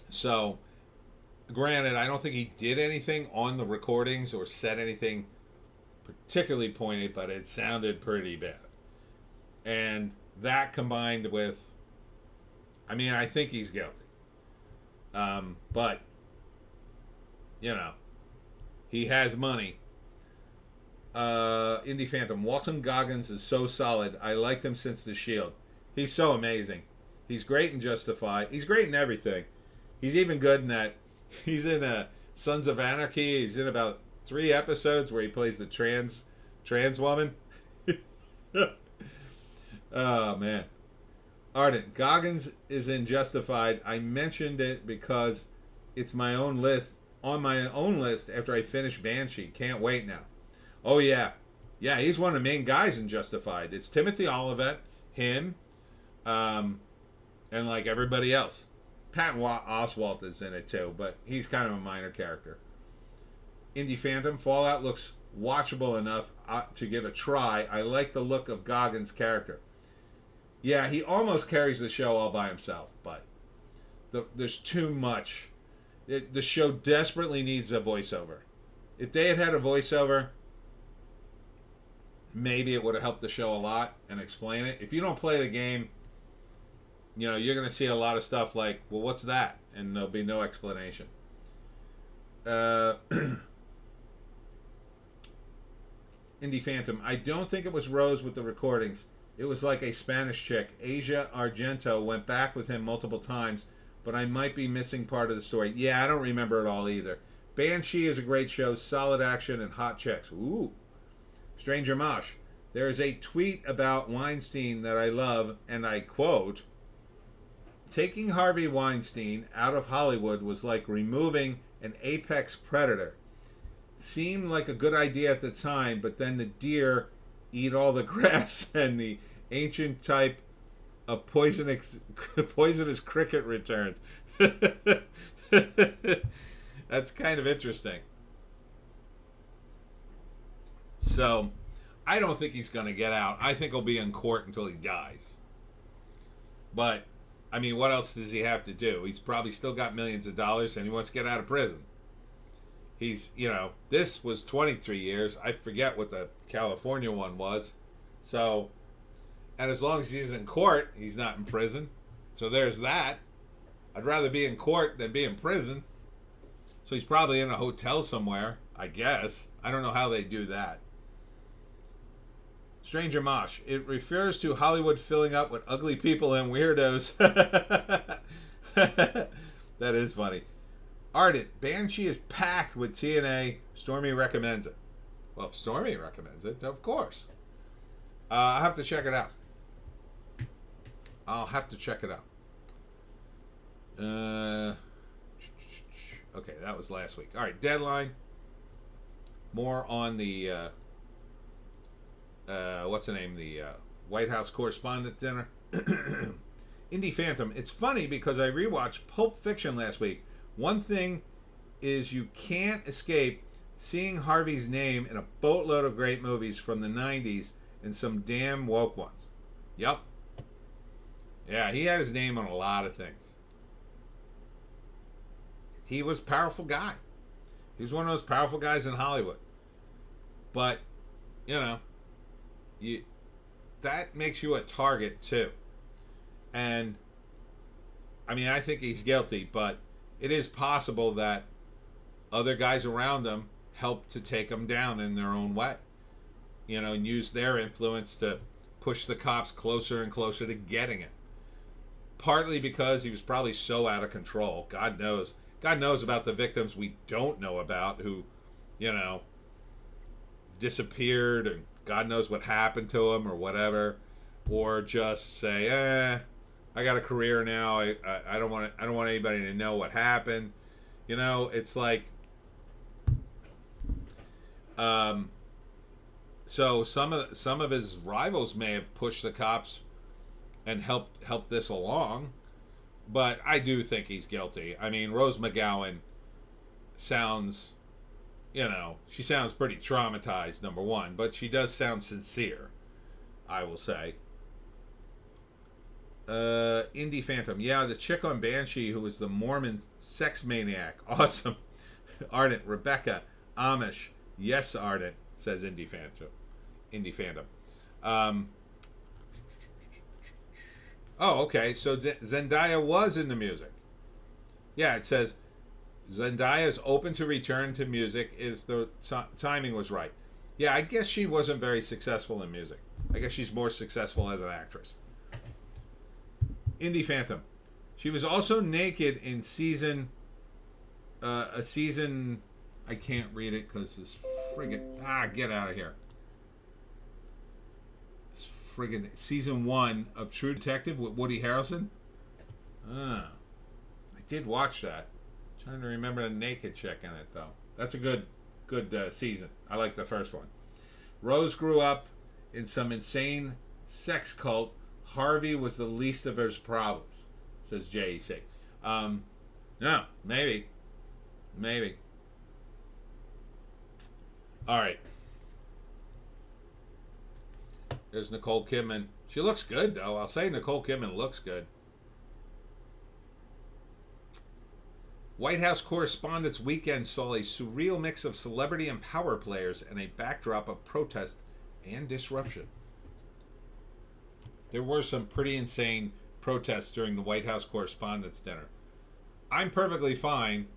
So, granted, I don't think he did anything on the recordings or said anything particularly pointed, but it sounded pretty bad. And that combined with, I mean, I think he's guilty. But, he has money. Indie Phantom. Walton Goggins is so solid. I liked him since The Shield. He's so amazing. He's great in Justified. He's great in everything. He's even good in that. He's in Sons of Anarchy. He's in about 3 episodes where he plays the trans woman. Oh, man. Ardent. Goggins is in Justified. I mentioned it because it's on my own list after I finish Banshee. Can't wait now. Oh, yeah. Yeah, he's one of the main guys in Justified. It's Timothy Olivet, him, and like everybody else. Patton Oswalt is in it too, but he's kind of a minor character. Indie Phantom. Fallout looks watchable enough to give a try. I like the look of Goggins' character. Yeah, he almost carries the show all by himself, but there's too much. The show desperately needs a voiceover. If they had a voiceover, maybe it would have helped the show a lot and explain it. If you don't play the game, you're going to see a lot of stuff like, well, what's that? And there'll be no explanation. Indie Phantom. I don't think it was Rose with the recordings. It was like a Spanish chick. Asia Argento went back with him multiple times, but I might be missing part of the story. Yeah, I don't remember it all either. Banshee is a great show. Solid action and hot chicks. Ooh. Stranger Mosh. There is a tweet about Weinstein that I love, and I quote, taking Harvey Weinstein out of Hollywood was like removing an apex predator. Seemed like a good idea at the time, but then the deer eat all the grass and the ancient type of poisonous cricket returns. That's kind of interesting. So, I don't think he's going to get out. I think he'll be in court until he dies. But, I mean, what else does he have to do? He's probably still got millions of dollars and he wants to get out of prison. He's, this was 23 years. I forget what the California one was. So, and as long as he's in court, he's not in prison. So there's that. I'd rather be in court than be in prison. So he's probably in a hotel somewhere, I guess. I don't know how they do that. Stranger Mosh. It refers to Hollywood filling up with ugly people and weirdos. That is funny. Ardent. Banshee is packed with TNA. Stormy recommends it. Well, if Stormy recommends it, of course. I'll have to check it out. Okay, that was last week. All right, Deadline. More on the what's the name? The White House Correspondent Dinner. Indie Phantom. It's funny because I rewatched Pulp Fiction last week. One thing is you can't escape seeing Harvey's name in a boatload of great movies from the 90s and some damn woke ones. Yep. Yeah, he had his name on a lot of things. He was a powerful guy. He was one of those powerful guys in Hollywood. But, that makes you a target too. And, I mean, I think he's guilty, but it is possible that other guys around him helped to take him down in their own way. And use their influence to push the cops closer and closer to getting him. Partly because he was probably so out of control. God knows about the victims we don't know about who, disappeared and God knows what happened to them or whatever. Or just say, I got a career now. I don't want anybody to know what happened. It's like, so some of his rivals may have pushed the cops and helped this along, but I do think he's guilty. I mean, Rose McGowan sounds, she sounds pretty traumatized, number one, but she does sound sincere, I will say. Indie Phantom. Yeah, the chick on Banshee who was the Mormon sex maniac. Awesome. Ardent. Rebecca. Amish. Yes, Ardent, says Indie Phantom. Oh, okay. So Zendaya was in the music. Yeah, it says Zendaya is open to return to music if the timing was right. Yeah, I guess she wasn't very successful in music. I guess she's more successful as an actress. Indie Phantom. She was also naked in a season. I can't read it because this friggin'. Get out of here. This friggin' season 1 of True Detective with Woody Harrelson. I did watch that. I'm trying to remember the naked chick in it though. That's a good season. I like the first one. Rose grew up in some insane sex cult. Harvey was the least of his problems, says JEC. No, maybe. All right. There's Nicole Kidman. She looks good, though. I'll say Nicole Kidman looks good. White House Correspondents' Weekend saw a surreal mix of celebrity and power players and a backdrop of protest and disruption. There were some pretty insane protests during the White House Correspondents' Dinner. I'm perfectly fine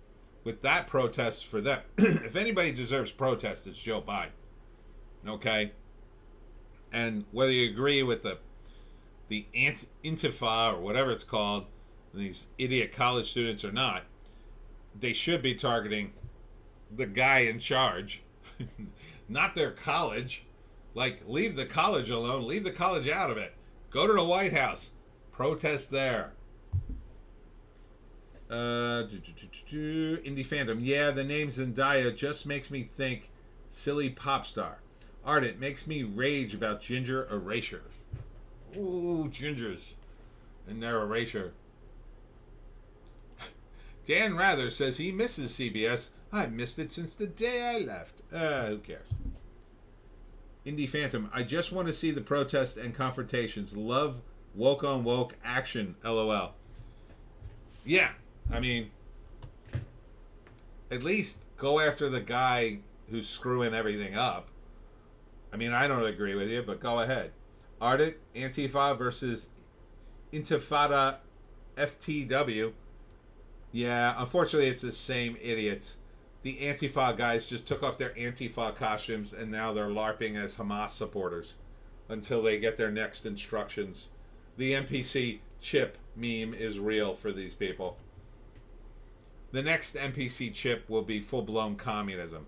with that protest for them. If anybody deserves protest, it's Joe Biden. Okay? And whether you agree with the Intifa or whatever it's called, these idiot college students or not, they should be targeting the guy in charge, not their college. Like, leave the college alone. Leave the college out of it. Go to the White House. Protest there. Indie Phantom. Yeah, the name Zendaya just makes me think silly pop star. Ardent makes me rage about ginger erasure. Ooh, gingers and their erasure. Dan Rather says he misses CBS. I missed it since the day I left. Who cares? Indie Phantom, I just want to see the protests and confrontations. Love woke on woke action, LOL. Yeah, I mean, at least go after the guy who's screwing everything up. I mean, I don't agree with you, but go ahead. Arctic, Antifa versus Intifada FTW. Yeah, unfortunately, it's the same idiots. The Antifa guys just took off their Antifa costumes and now they're LARPing as Hamas supporters until they get their next instructions. The NPC chip meme is real for these people. The next NPC chip will be full-blown communism.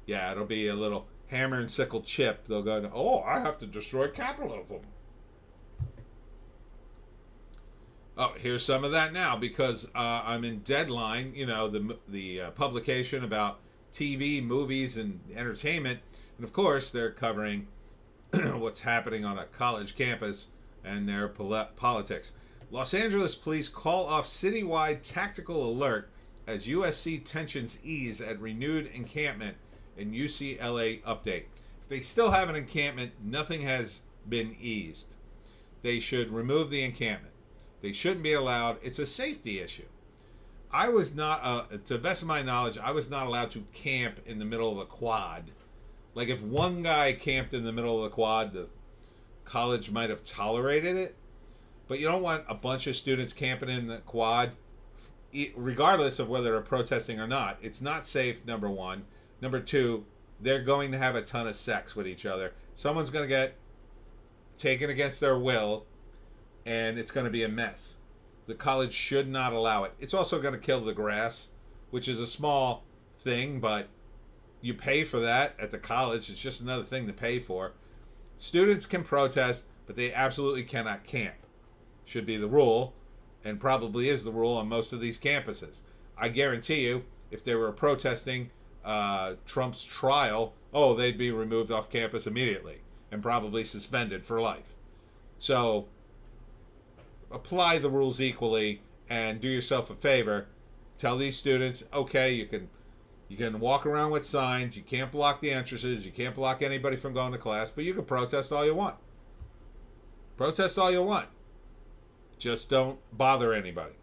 Yeah, it'll be a little hammer and sickle chip. They'll go, oh, I have to destroy capitalism. Oh, here's some of that now because I'm in Deadline, you know, the publication about TV, movies, and entertainment. And of course, they're covering what's happening on a college campus and their politics. Los Angeles police call off citywide tactical alert as USC tensions ease at renewed encampment in UCLA update. If they still have an encampment, nothing has been eased. They should remove the encampment. They shouldn't be allowed. It's a safety issue. I was not, to the best of my knowledge, I was not allowed to camp in the middle of a quad. Like if one guy camped in the middle of the quad, the college might have tolerated it. But you don't want a bunch of students camping in the quad, regardless of whether they're protesting or not. It's not safe, number one. Number two, they're going to have a ton of sex with each other. Someone's going to get taken against their will, and it's going to be a mess. The college should not allow it. It's also going to kill the grass, which is a small thing, but you pay for that at the college. It's just another thing to pay for. Students can protest, but they absolutely cannot camp. Should be the rule, and probably is the rule on most of these campuses. I guarantee you, if they were protesting Trump's trial, they'd be removed off campus immediately and probably suspended for life. So apply the rules equally and do yourself a favor. Tell these students, okay, you can walk around with signs, you can't block the entrances, you can't block anybody from going to class, but you can protest all you want. Protest all you want. Just don't bother anybody.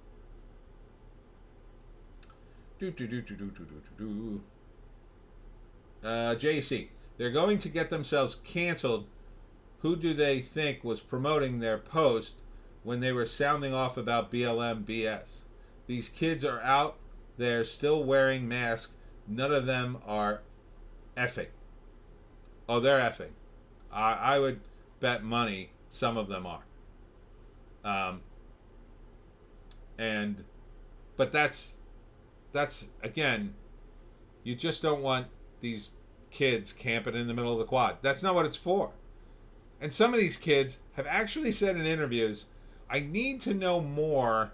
JC, they're going to get themselves canceled. Who do they think was promoting their post when they were sounding off about BLM BS? These kids are out there still wearing masks. None of them are effing. Oh, they're effing. I would bet money some of them are. But that's again, you just don't want these kids camping in the middle of the quad. That's not what it's for. And some of these kids have actually said in interviews, I need to know more.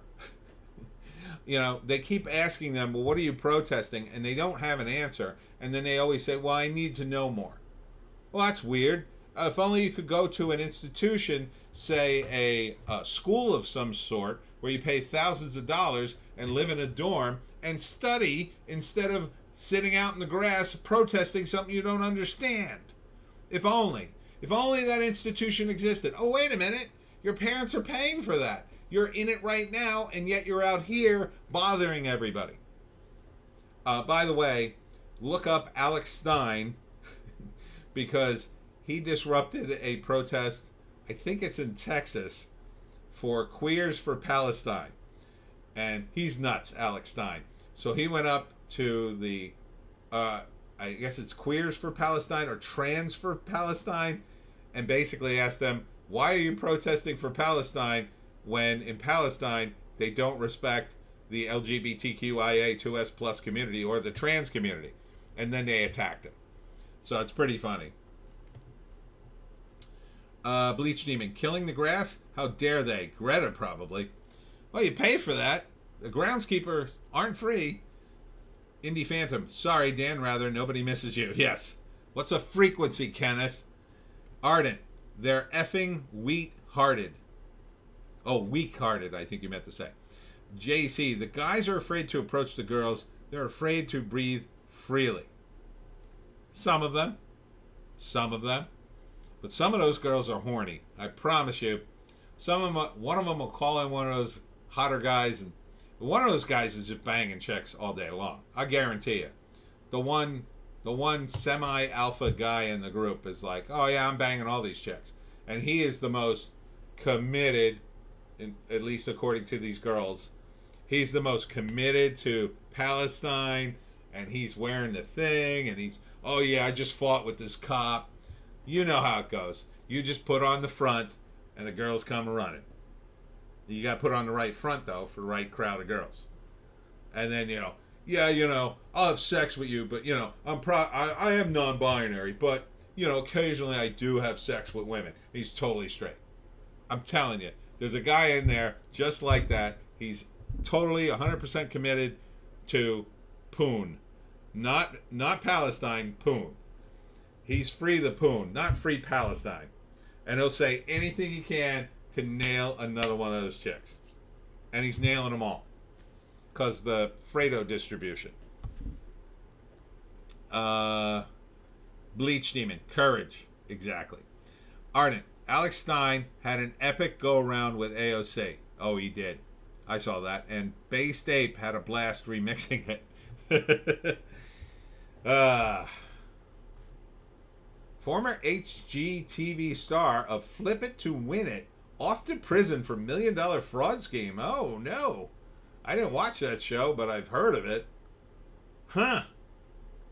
You know, they keep asking them, well, what are you protesting? And they don't have an answer. And then they always say, well, I need to know more. Well, that's weird. If only you could go to an institution, say a school of some sort, where you pay thousands of dollars and live in a dorm and study instead of sitting out in the grass protesting something you don't understand. If only that institution existed. Oh, wait a minute. Your parents are paying for that. You're in it right now, and yet you're out here bothering everybody. By the way, look up Alex Stein because he disrupted a protest, I think it's in Texas, for Queers for Palestine. And he's nuts, Alex Stein. So he went up to the, I guess it's Queers for Palestine or Trans for Palestine, and basically asked them, why are you protesting for Palestine when in Palestine they don't respect the LGBTQIA2S plus community or the trans community? And then they attacked him. So it's pretty funny. Bleach Demon, killing the grass? How dare they? Greta, probably. Well, you pay for that. The groundskeepers aren't free. Indie Phantom, sorry, Dan Rather, nobody misses you. Yes. What's a frequency, Kenneth? Ardent, they're effing wheat-hearted. Oh, weak-hearted, I think you meant to say. JC, the guys are afraid to approach the girls. They're afraid to breathe freely. Some of them. Some of them. But some of those girls are horny. I promise you. One of them will call in one of those hotter guys, and one of those guys is just banging chicks all day long. I guarantee you. The one semi-alpha guy in the group is like, oh yeah, I'm banging all these chicks. And he is the most committed, at least according to these girls, he's the most committed to Palestine, and he's wearing the thing, and he's, oh yeah, I just fought with this cop. You know how it goes. You just put on the front, and the girls come running. You got to put on the right front, though, for the right crowd of girls. And then, yeah, I'll have sex with you, but, I am non-binary, but, occasionally I do have sex with women. He's totally straight. I'm telling you, there's a guy in there just like that. He's totally 100% committed to Poon. Not Palestine, Poon. He's free the Poon, not free Palestine. And he'll say anything he can to nail another one of those chicks. And he's nailing them all. Because the Fredo distribution. Bleach Demon. Courage. Exactly. Ardent. Alex Stein had an epic go-around with AOC. Oh, he did. I saw that. And Based Ape had a blast remixing it. Former HGTV star of Flip It to Win It off to prison for $1 million fraud scheme. Oh, no. I didn't watch that show, but I've heard of it. Huh.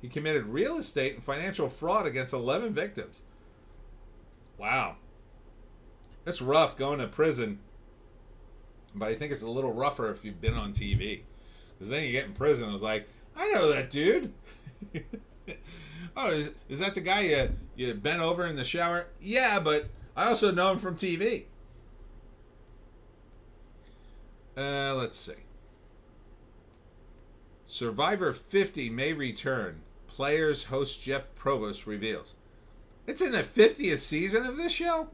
He committed real estate and financial fraud against 11 victims. Wow. It's rough going to prison, but I think it's a little rougher if you've been on TV. Because then you get in prison, it's like, I know that dude. Oh, is that the guy you bent over in the shower? Yeah, but I also know him from TV. Let's see. Survivor 50 may return. Players host Jeff Probst reveals. It's in the 50th season of this show?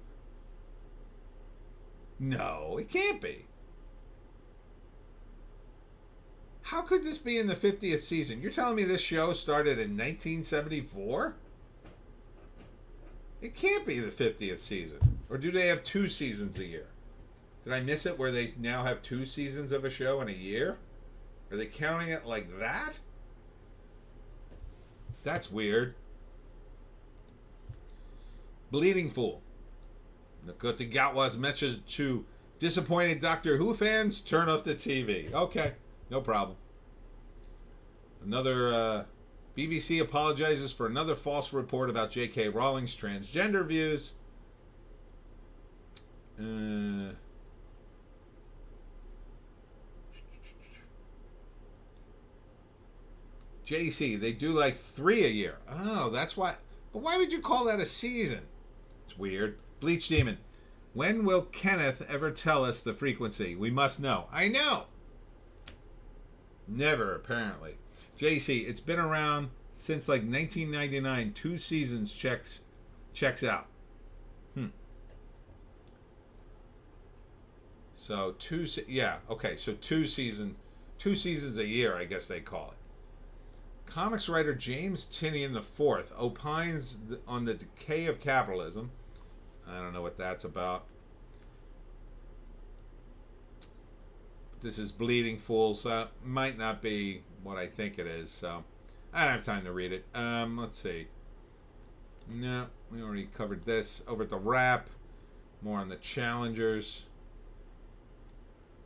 No, it can't be. How could this be in the 50th season? You're telling me this show started in 1974? It can't be the 50th season. Or do they have 2 seasons a year? Did I miss it where they now have 2 seasons of a show in a year? Are they counting it like that? That's weird. Bleeding Fool. Nakota Gatwa's message to disappointed Doctor Who fans, turn off the TV. Okay, no problem. Another BBC apologizes for another false report about J.K. Rowling's transgender views. JC, they do like 3 a year. Oh, that's why. But why would you call that a season? It's weird. Bleach Demon. When will Kenneth ever tell us the frequency? We must know. I know. Never, apparently. JC, it's been around since like 1999. 2 seasons checks out. So so 2 seasons a year, I guess they call it. Comics writer James Tynion IV opines on the decay of capitalism. I don't know what that's about. This is Bleeding Fool, so it might not be what I think it is. So I don't have time to read it. Let's see. No, we already covered this. Over at the Wrap, more on the challengers.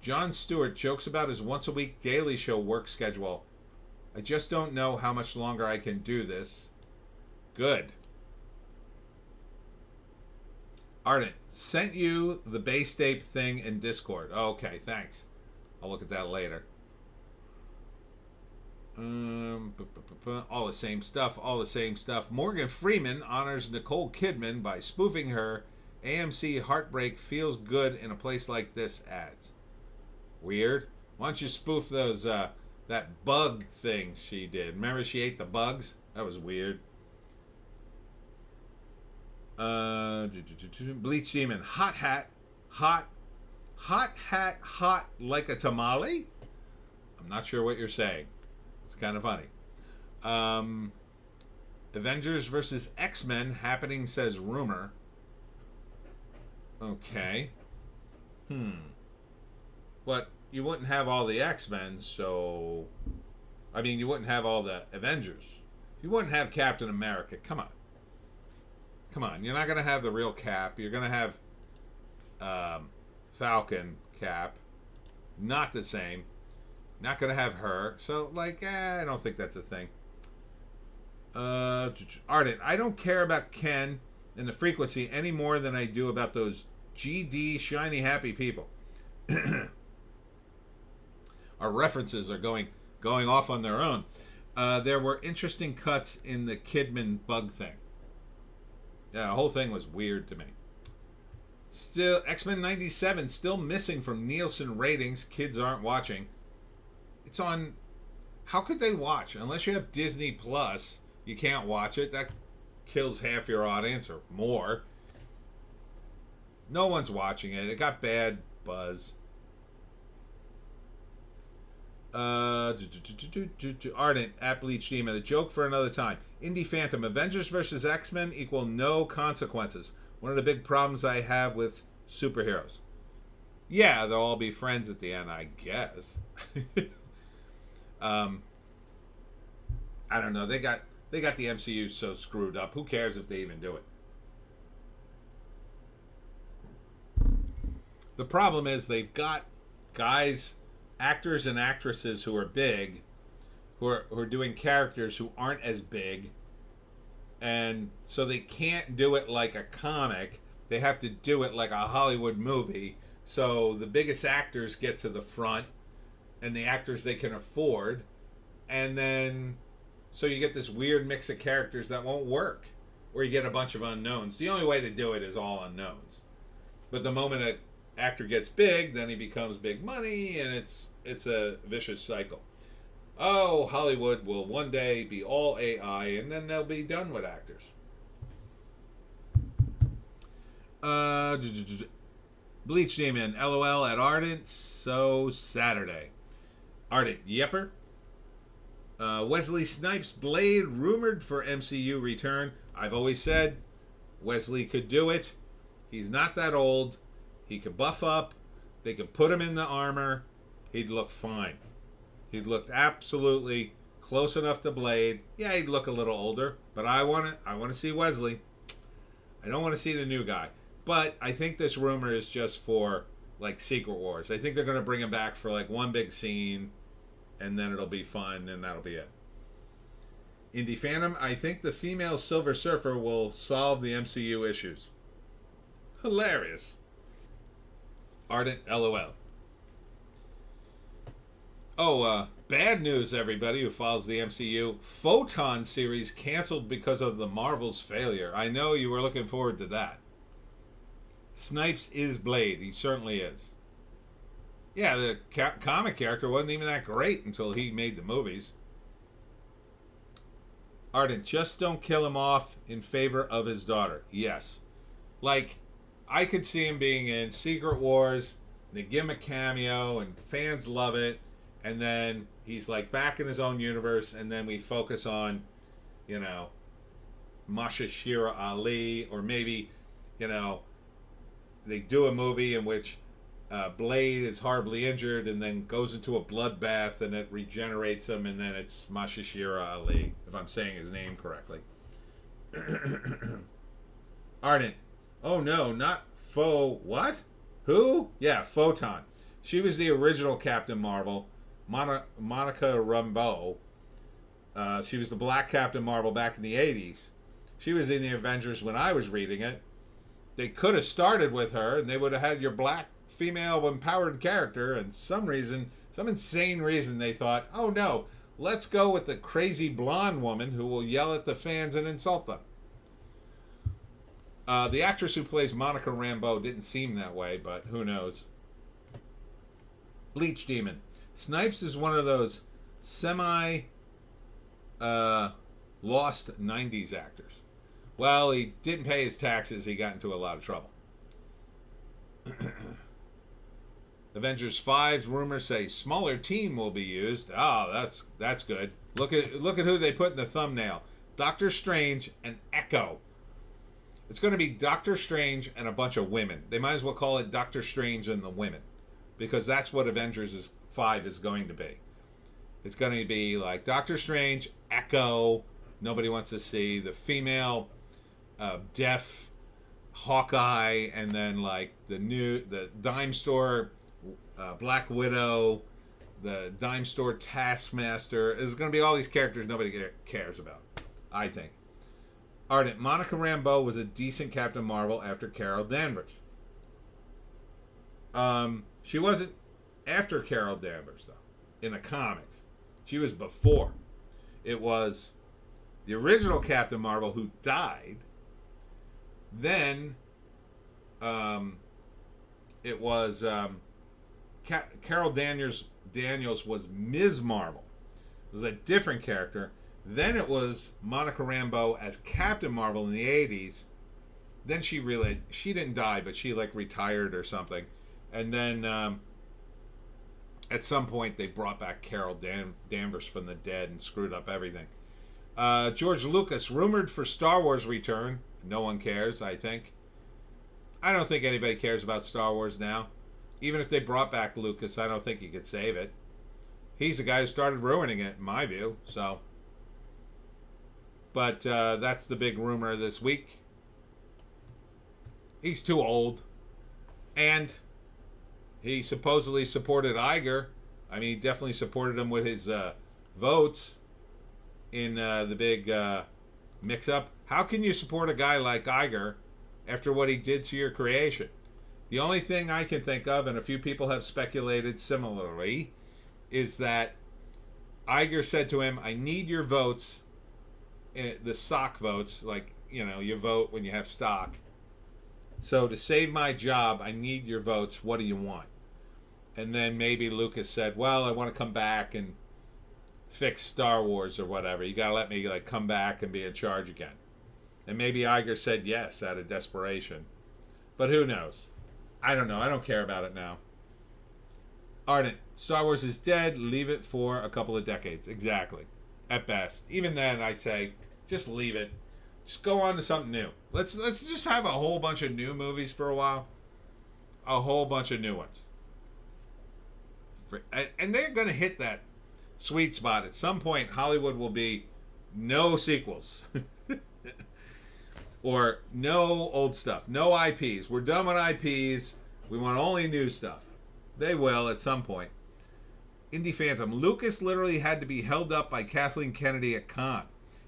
Jon Stewart jokes about his once-a-week Daily Show work schedule. I just don't know how much longer I can do this. Good. Ardent, sent you the Based Ape thing in Discord. Oh, okay, thanks. I'll look at that later. All the same stuff. Morgan Freeman honors Nicole Kidman by spoofing her AMC Heartbreak Feels Good in a Place Like This ads. Weird. Why don't you spoof those, that bug thing she did? Remember she ate the bugs? That was weird. Bleach Demon. Hot Hot hat hot like a tamale? I'm not sure what you're saying. It's kind of funny. Avengers versus X-Men happening, says rumor. Okay. But you wouldn't have all the X-Men, so... I mean, you wouldn't have all the Avengers. You wouldn't have Captain America. Come on. Come on. You're not going to have the real Cap. You're going to have Falcon Cap. Not the same. Not going to have her. So, like, I don't think that's a thing. Ardent, I don't care about Ken and the frequency any more than I do about those GD shiny happy people. Our references are going off on their own. There were interesting cuts in the Kidman bug thing. Yeah, the whole thing was weird to me. Still, X-Men 97 still missing from Nielsen ratings. Kids aren't watching. It's on... How could they watch? Unless you have Disney Plus, you can't watch it. That kills half your audience or more. No one's watching it. It got bad buzz. Ardent at Bleach Demon. A joke for another time. Indie Phantom. Avengers versus X-Men equal no consequences. One of the big problems I have with superheroes. Yeah, they'll all be friends at the end, I guess. I don't know. They got the MCU so screwed up. Who cares if they even do it? The problem is they've got guys, actors and actresses who are big, who are doing characters who aren't as big, and so they can't do it like a comic. They have to do it like a Hollywood movie. So the biggest actors get to the front, and the actors they can afford, and then so you get this weird mix of characters that won't work, or you get a bunch of unknowns. The only way to do it is all unknowns. But the moment an actor gets big, then he becomes big money, and it's a vicious cycle. Oh, Hollywood will one day be all AI, and then they'll be done with actors. Bleach Demon, LOL at Ardent, so Saturday. Ardent, yepper. Wesley Snipes' Blade rumored for MCU return. I've always said Wesley could do it. He's not that old. He could buff up. They could put him in the armor. He'd look fine. He'd look absolutely close enough to Blade. Yeah, he'd look a little older, but I want to see Wesley. I don't want to see the new guy. But I think this rumor is just for like Secret Wars. I think they're going to bring him back for like one big scene, and then it'll be fun, and that'll be it. Indie Phantom, I think the female Silver Surfer will solve the MCU issues. Hilarious. Ardent LOL. Oh, bad news, everybody who follows the MCU. Photon series canceled because of the Marvel's failure. I know you were looking forward to that. Snipes is Blade. He certainly is. Yeah, the comic character wasn't even that great until he made the movies. Ardent, just don't kill him off in favor of his daughter. Yes. Like, I could see him being in Secret Wars. They give him a cameo, and fans love it. And then he's like back in his own universe, and then we focus on, you know, Mashashira Ali, or maybe, you know, they do a movie in which Blade is horribly injured and then goes into a bloodbath and it regenerates him, and then it's Mashashira Ali, if I'm saying his name correctly. Ardent, oh no, not what? Who? Yeah, Photon. She was the original Captain Marvel. Monica Rambeau. She was the Black Captain Marvel back in the 80s. She was in the Avengers when I was reading it. They could have started with her, and they would have had your black female empowered character, and some insane reason they thought, oh no, let's go with the crazy blonde woman who will yell at the fans and insult them. The actress who plays Monica Rambeau didn't seem that way, but who knows. Bleach Demon. Snipes is one of those semi lost 90s actors. Well, he didn't pay his taxes. He got into a lot of trouble. Avengers 5's rumors say smaller team will be used. Oh, that's good. Look at who they put in the thumbnail. Doctor Strange and Echo. It's going to be Doctor Strange and a bunch of women. They might as well call it Doctor Strange and the women, because that's what Avengers 5 is going to be. It's going to be like Doctor Strange, Echo. Nobody wants to see the female, deaf Hawkeye, and then like the dime store Black Widow, the dime store Taskmaster. There's going to be all these characters nobody cares about, I think. Ardent, Monica Rambeau was a decent Captain Marvel after Carol Danvers. She wasn't after Carol Danvers, though, in the comics. She was before. It was the original Captain Marvel who died. Then it was Carol Daniels was Ms. Marvel. It was a different character. Then it was Monica Rambeau as Captain Marvel in the 80s. Then she didn't die, but she like retired or something. And then at some point they brought back Carol Danvers from the dead and screwed up everything. George Lucas rumored for Star Wars return. No one cares, I think. I don't think anybody cares about Star Wars now. Even if they brought back Lucas, I don't think he could save it. He's the guy who started ruining it, in my view. So, but that's the big rumor this week. He's too old. And he supposedly supported Iger. I mean, he definitely supported him with his votes in the big mix-up. How can you support a guy like Iger after what he did to your creation? The only thing I can think of, and a few people have speculated similarly, is that Iger said to him, I need your votes, the stock votes, like, you know, you vote when you have stock. So to save my job, I need your votes. What do you want? And then maybe Lucas said, well, I want to come back and fix Star Wars or whatever. You got to let me like come back and be in charge again. And maybe Iger said yes out of desperation. But who knows? I don't know. I don't care about it now. Ardent, Star Wars is dead. Leave it for a couple of decades. Exactly. At best. Even then, I'd say just leave it. Just go on to something new. Let's just have a whole bunch of new movies for a while. A whole bunch of new ones. And they're going to hit that sweet spot. At some point, Hollywood will be no sequels. Or no old stuff. No IPs. We're done with IPs. We want only new stuff. They will at some point. Indie Phantom. Lucas literally had to be held up by Kathleen Kennedy at Cannes.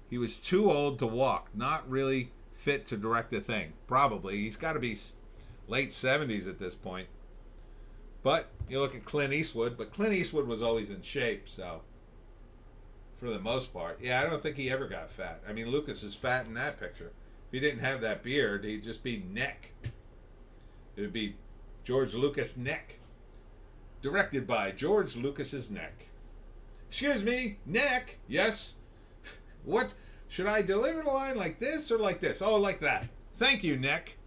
He was too old to walk. Not really fit to direct a thing. Probably. He's got to be late 70s at this point. But you look at Clint Eastwood. But Clint Eastwood was always in shape, so for the most part. Yeah, I don't think he ever got fat. I mean, Lucas is fat in that picture. If he didn't have that beard, he'd just be Neck. It would be George Lucas Neck. Directed by George Lucas's Neck. Excuse me, Neck? Yes? What? Should I deliver the line like this or like this? Oh, like that. Thank you, Neck.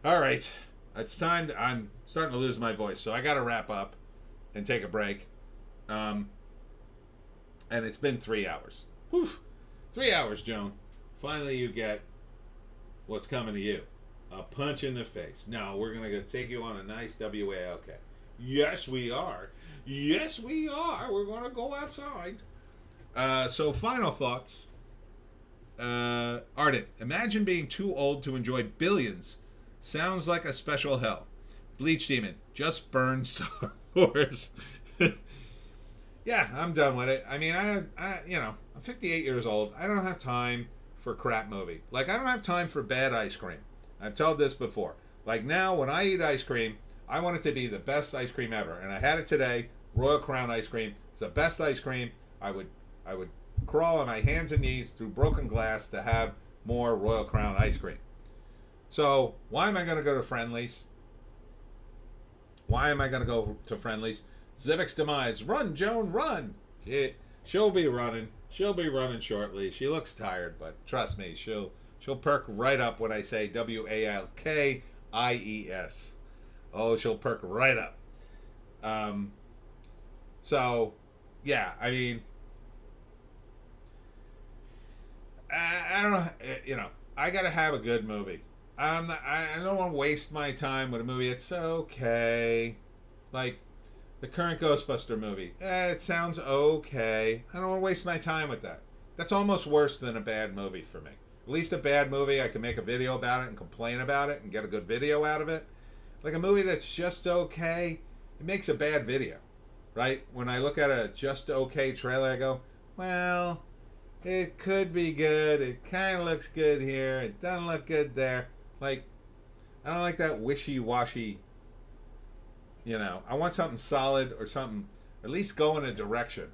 All right. It's time. I'm starting to lose my voice, so I got to wrap up and take a break. And it's been 3 hours. Whew. 3 hours, Joan. Finally, you get what's coming to you. A punch in the face. Now, we're going to take you on a nice WALK. Yes, we are. Yes, we are. We're going to go outside. So, final thoughts. Ardent. Imagine being too old to enjoy Billions. Sounds like a special hell. Bleach Demon. Just burn Star Wars. Yeah, I'm done with it. I mean, I'm 58 years old. I don't have time for crap movie. Like, I don't have time for bad ice cream. I've told this before. Like, now, when I eat ice cream, I want it to be the best ice cream ever. And I had it today. Royal Crown ice cream. It's the best ice cream. I would crawl on my hands and knees through broken glass to have more Royal Crown ice cream. So, why am I going to go to Friendly's? Why am I going to go to Friendly's? Zivic's demise. Run, Joan, run. She'll be running. She'll be running shortly. She looks tired, but trust me, she'll perk right up when I say WALK IES. Oh, she'll perk right up. Um, so, yeah, I mean, I don't know. I got to have a good movie. I don't want to waste my time with a movie. It's okay. Like the current Ghostbuster movie. It sounds okay. I don't want to waste my time with that. That's almost worse than a bad movie for me. At least a bad movie, I can make a video about it and complain about it and get a good video out of it. Like a movie that's just okay, it makes a bad video, right? When I look at a just okay trailer, I go, well, it could be good. It kind of looks good here. It doesn't look good there. Like, I don't like that wishy-washy, I want something solid or something, at least go in a direction.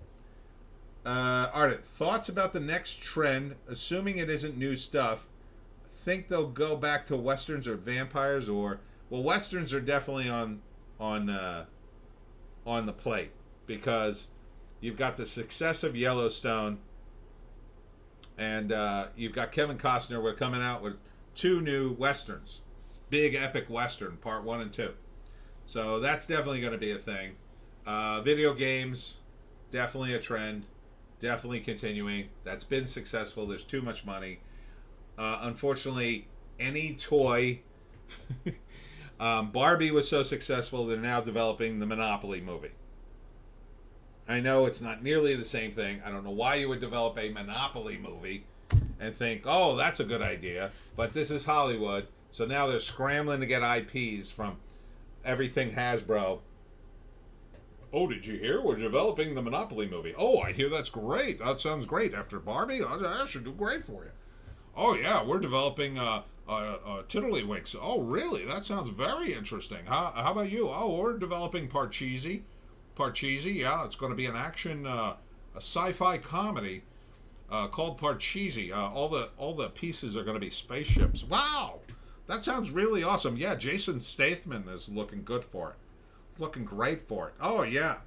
Ardent, thoughts about the next trend, assuming it isn't new stuff? Think they'll go back to westerns or vampires, or westerns are definitely on the plate because you've got the success of Yellowstone, and you've got Kevin Costner. We're coming out with 2 new westerns, big epic western, part 1 and 2. So that's definitely going to be a thing. Video games, definitely a trend. Definitely continuing. That's been successful. There's too much money. Unfortunately, any toy. Barbie was so successful, they're now developing the Monopoly movie. I know it's not nearly the same thing. I don't know why you would develop a Monopoly movie and think, oh, that's a good idea. But this is Hollywood. So now they're scrambling to get IPs from everything Hasbro. Oh, did you hear? We're developing the Monopoly movie. Oh, I hear that's great. That sounds great. After Barbie, that should do great for you. Oh, yeah, we're developing Tiddlywinks. Oh, really? That sounds very interesting. How about you? Oh, we're developing Parcheesi. Parcheesi, yeah, it's going to be an action, a sci-fi comedy called Parcheesi. All the pieces are going to be spaceships. Wow, that sounds really awesome. Yeah, Jason Statham is looking good for it. Looking great for it. Oh, yeah.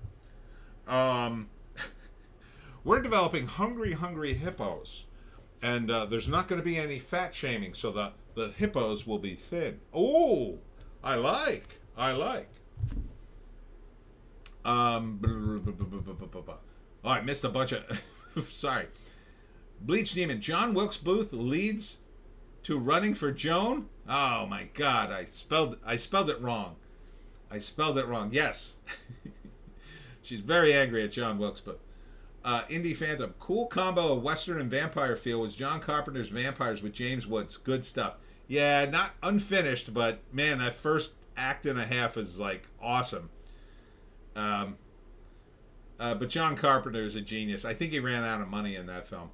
We're developing Hungry Hippos. And there's not going to be any fat shaming, so the hippos will be thin. Oh, I like. Oh, I missed a bunch of... Sorry. Bleach Demon. John Wilkes Booth leads to running for Joan? Oh, my God. I spelled it wrong. Yes. She's very angry at John Wilkes Booth. Indie Phantom. Cool combo of Western and vampire feel was John Carpenter's Vampires with James Woods. Good stuff. Yeah, not unfinished, but man, that first act and a half is like awesome. But John Carpenter is a genius. I think he ran out of money in that film.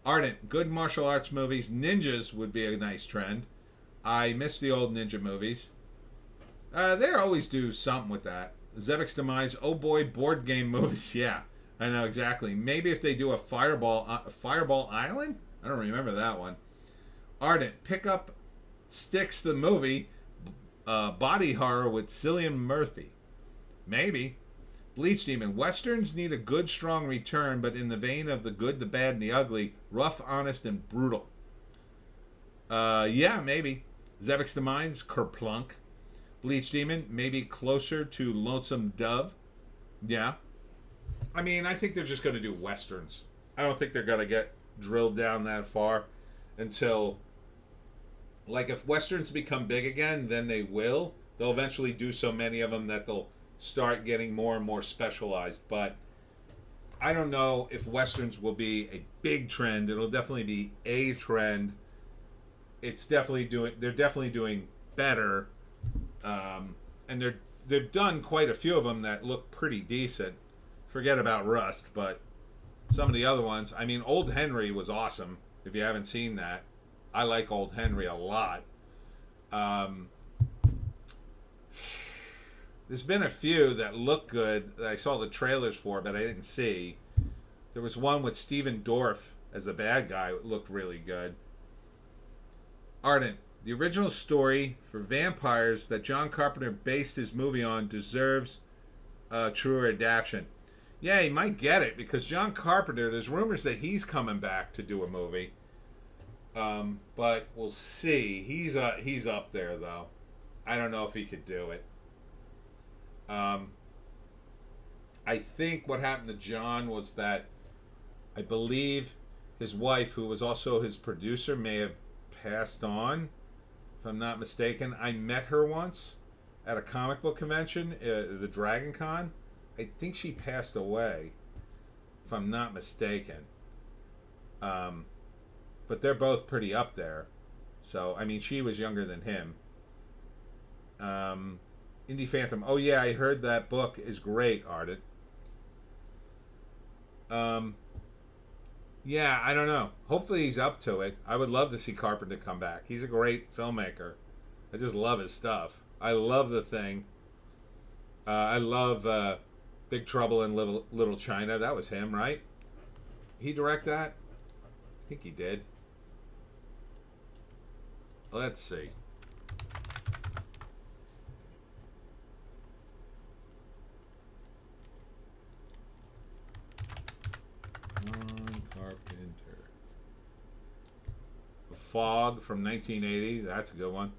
Ardent. Good martial arts movies. Ninjas would be a nice trend. I miss the old ninja movies. They always do something with that. Zebek's Demise. Oh boy, board game movies. Yeah. I know exactly. Maybe if they do a Fireball Island? I don't remember that one. Ardent. Pick Up Sticks the movie. Body horror with Cillian Murphy. Maybe. Bleach Demon. Westerns need a good, strong return, but in the vein of the good, the bad, and the ugly. Rough, honest, and brutal. Yeah, maybe. Zebek's Demise. Kerplunk. Bleach Demon. Maybe closer to Lonesome Dove. Yeah. I mean, I think they're just going to do westerns. I don't think they're going to get drilled down that far until, like, if westerns become big again, then they will. They'll eventually do so many of them that they'll start getting more and more specialized. But I don't know if westerns will be a big trend. It'll definitely be a trend. They're definitely doing better. And they've done quite a few of them that look pretty decent. Forget about Rust, but some of the other ones. I mean, Old Henry was awesome. If you haven't seen that, I like Old Henry a lot. There's been a few that look good that I saw the trailers for, but I didn't see. There was one with Steven Dorff as the bad guy. It looked really good. Ardent. The original story for vampires that John Carpenter based his movie on deserves a truer adaptation. Yeah, he might get it because John Carpenter, there's rumors that he's coming back to do a movie. But we'll see. He's up there though. I don't know if he could do it. I think what happened to John was that I believe his wife, who was also his producer, may have passed on, if I'm not mistaken. I met her once at a comic book convention, the Dragon Con. I think she passed away, if I'm not mistaken. But they're both pretty up there. So, I mean, she was younger than him. Indie Phantom. Oh, yeah, I heard that book is great, Ardent. Yeah, I don't know. Hopefully he's up to it. I would love to see Carpenter come back. He's a great filmmaker. I just love his stuff. I love The Thing. I love Big Trouble in Little China. That was him, right? He direct that? I think he did. Let's see. John Carpenter. The Fog from 1980. That's a good one.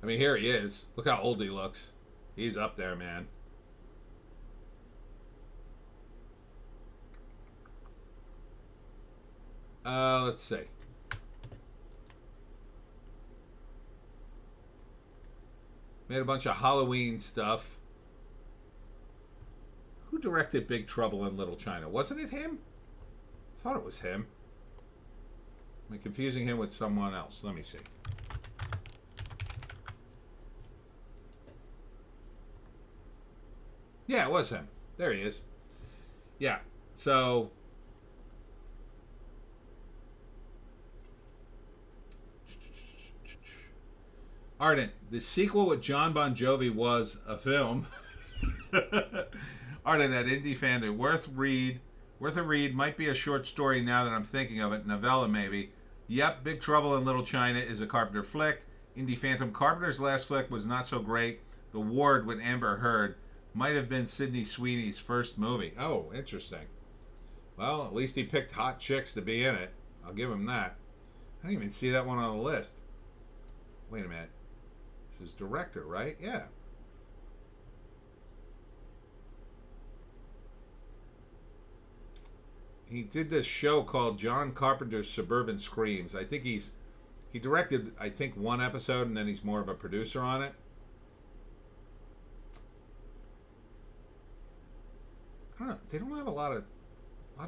I mean, here he is. Look how old he looks. He's up there, man. Let's see. Made a bunch of Halloween stuff. Who directed Big Trouble in Little China? Wasn't it him? I thought it was him. Am I confusing him with someone else? Let me see. Yeah, it was him. There he is. Yeah. So Ardent, the sequel with John Bon Jovi was a film. Ardent at Indie Fandom. Worth a read. Might be a short story now that I'm thinking of it. Novella, maybe. Yep, Big Trouble in Little China is a Carpenter flick. Indie Phantom. Carpenter's last flick was not so great. The Ward with Amber Heard might have been Sydney Sweeney's first movie. Oh, interesting. Well, at least he picked hot chicks to be in it. I'll give him that. I didn't even see that one on the list. Wait a minute. This is director, right? Yeah. He did this show called John Carpenter's Suburban Screams. I think he directed, I think, one episode, and then he's more of a producer on it. I don't know. They don't have a lot of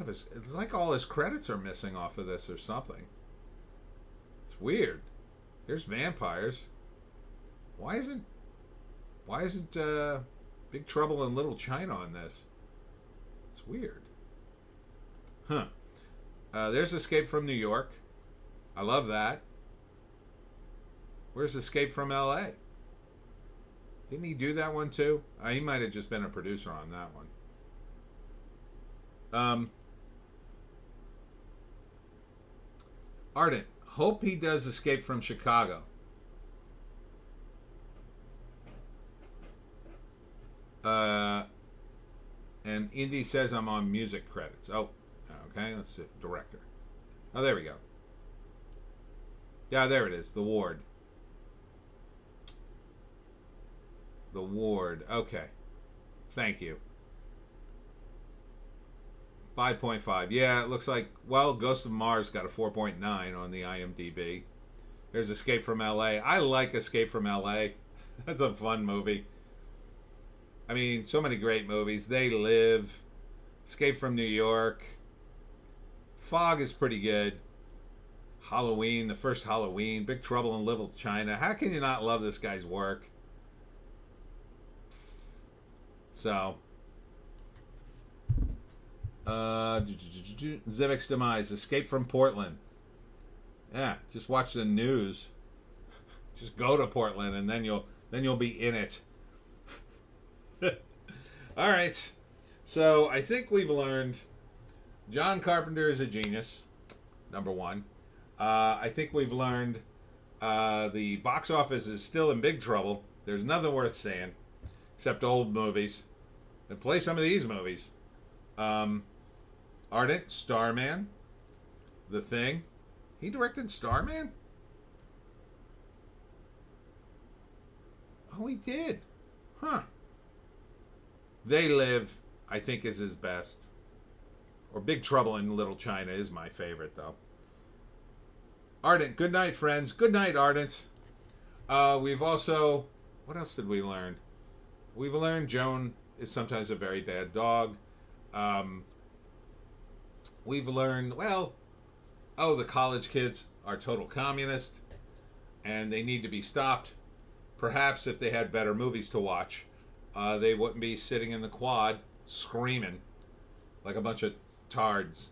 his. It's like all his credits are missing off of this or something. It's weird. Here's vampires. Why isn't Big Trouble in Little China on this? It's weird. Huh. There's Escape from New York. I love that. Where's Escape from L.A.? Didn't he do that one too? He might have just been a producer on that one. Ardent, hope he does Escape from Chicago. And Indy says I'm on music credits. Oh, okay, let's see. Director. Oh, there we go. Yeah, there it is. The Ward. The Ward. Okay. Thank you. 5.5. Yeah, it looks like, well, Ghost of Mars got a 4.9 on the IMDb. There's Escape from LA. I like Escape from LA. That's a fun movie. I mean, so many great movies. They Live, Escape from New York. Fog is pretty good. Halloween, the first Halloween. Big Trouble in Little China. How can you not love this guy's work? So, Zivic's Demise, Escape from Portland. Yeah, just watch the news. Just go to Portland, and then you'll be in it. All right, so I think we've learned John Carpenter is a genius. Number one. I think we've learned the box office is still in big trouble. There's nothing worth saying except old movies. And play some of these movies. Ardent, Starman, The Thing. He directed Starman? Oh, he did. Huh. They Live, I think, is his best. Or Big Trouble in Little China is my favorite, though. Ardent, good night, friends. Good night, Ardent. We've also... What else did we learn? We've learned Joan is sometimes a very bad dog. We've learned, well... Oh, the college kids are total communists. And they need to be stopped. Perhaps if they had better movies to watch, they wouldn't be sitting in the quad screaming like a bunch of tards.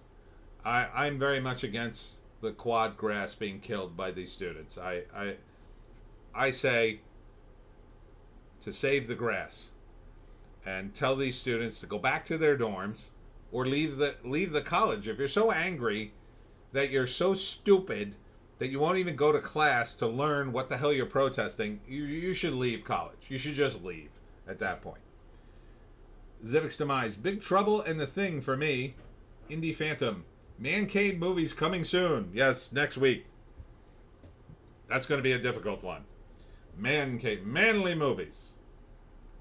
I'm very much against the quad grass being killed by these students. I say to save the grass and tell these students to go back to their dorms or leave the college. If you're so angry that you're so stupid that you won't even go to class to learn what the hell you're protesting, you should leave college. You should just leave at that point. Zivic's Demise. Big Trouble and the Thing for me. Indie Phantom. Man Cave movies coming soon. Yes, next week. That's going to be a difficult one. Man Cave. Manly movies.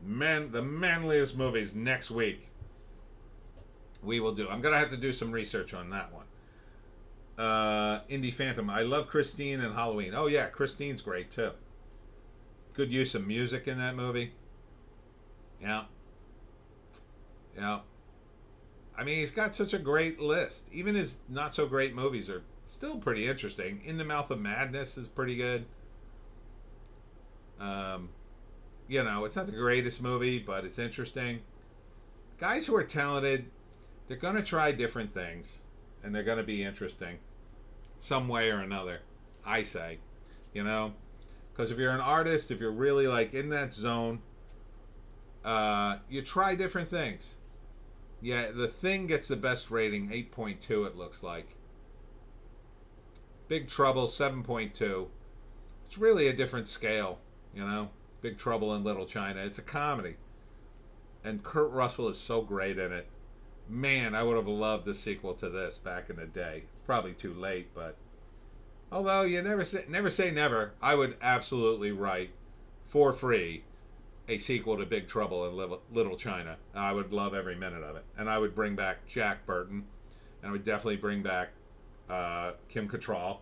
The manliest movies next week. We will do. I'm going to have to do some research on that one. Indie Phantom. I love Christine and Halloween. Oh yeah, Christine's great too. Good use of music in that movie. Yeah. I mean, he's got such a great list. Even his not so great movies are still pretty interesting. In the Mouth of Madness is pretty good. It's not the greatest movie, but it's interesting. Guys who are talented, they're going to try different things. And they're going to be interesting some way or another, I say. Because if you're an artist, if you're really like in that zone, you try different things. Yeah, The Thing gets the best rating, 8.2 it looks like. Big Trouble, 7.2. It's really a different scale, Big Trouble in Little China. It's a comedy. And Kurt Russell is so great in it. Man, I would have loved the sequel to this back in the day. It's probably too late, but although you never say never, I would absolutely write for free a sequel to Big Trouble in Little China. I would love every minute of it, and I would bring back Jack Burton, and I would definitely bring back Kim Cattrall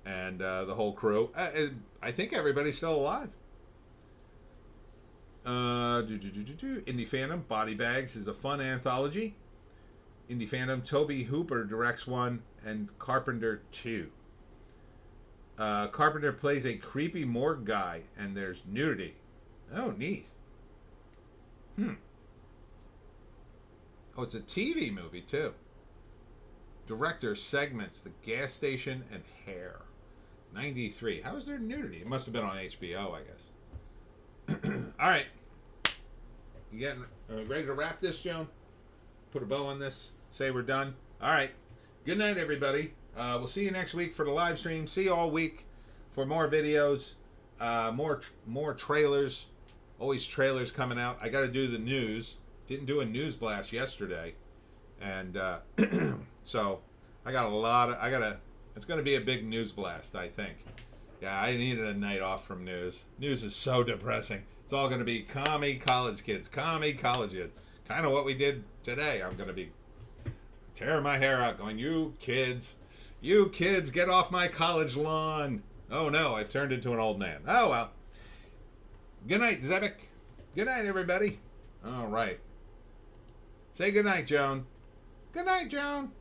and the whole crew. I think everybody's still alive. Indie Phantom, Body Bags is a fun anthology. Indie Phantom, Toby Hooper directs one, and Carpenter 2. Carpenter plays a creepy morgue guy, and there's nudity. Oh, neat. Oh, it's a TV movie, too. Director segments The Gas Station and Hair. 93. How is there nudity? It must have been on HBO, I guess. All right. You getting ready to wrap this, Joan? Put a bow on this. Say we're done. All right. Good night, everybody. We'll see you next week for the live stream. See you all week for more videos, more trailers. Always trailers coming out. I got to do the news. Didn't do a news blast yesterday, and so I got it's going to be a big news blast, I think. Yeah, I needed a night off from news. News is so depressing. It's all going to be commie college kids. Kind of what we did today. I'm going to be tearing my hair out going, you kids, get off my college lawn. Oh no, I've turned into an old man. Oh well. Good night, Zebic. Good night, everybody. All right. Say good night, Joan. Good night, Joan.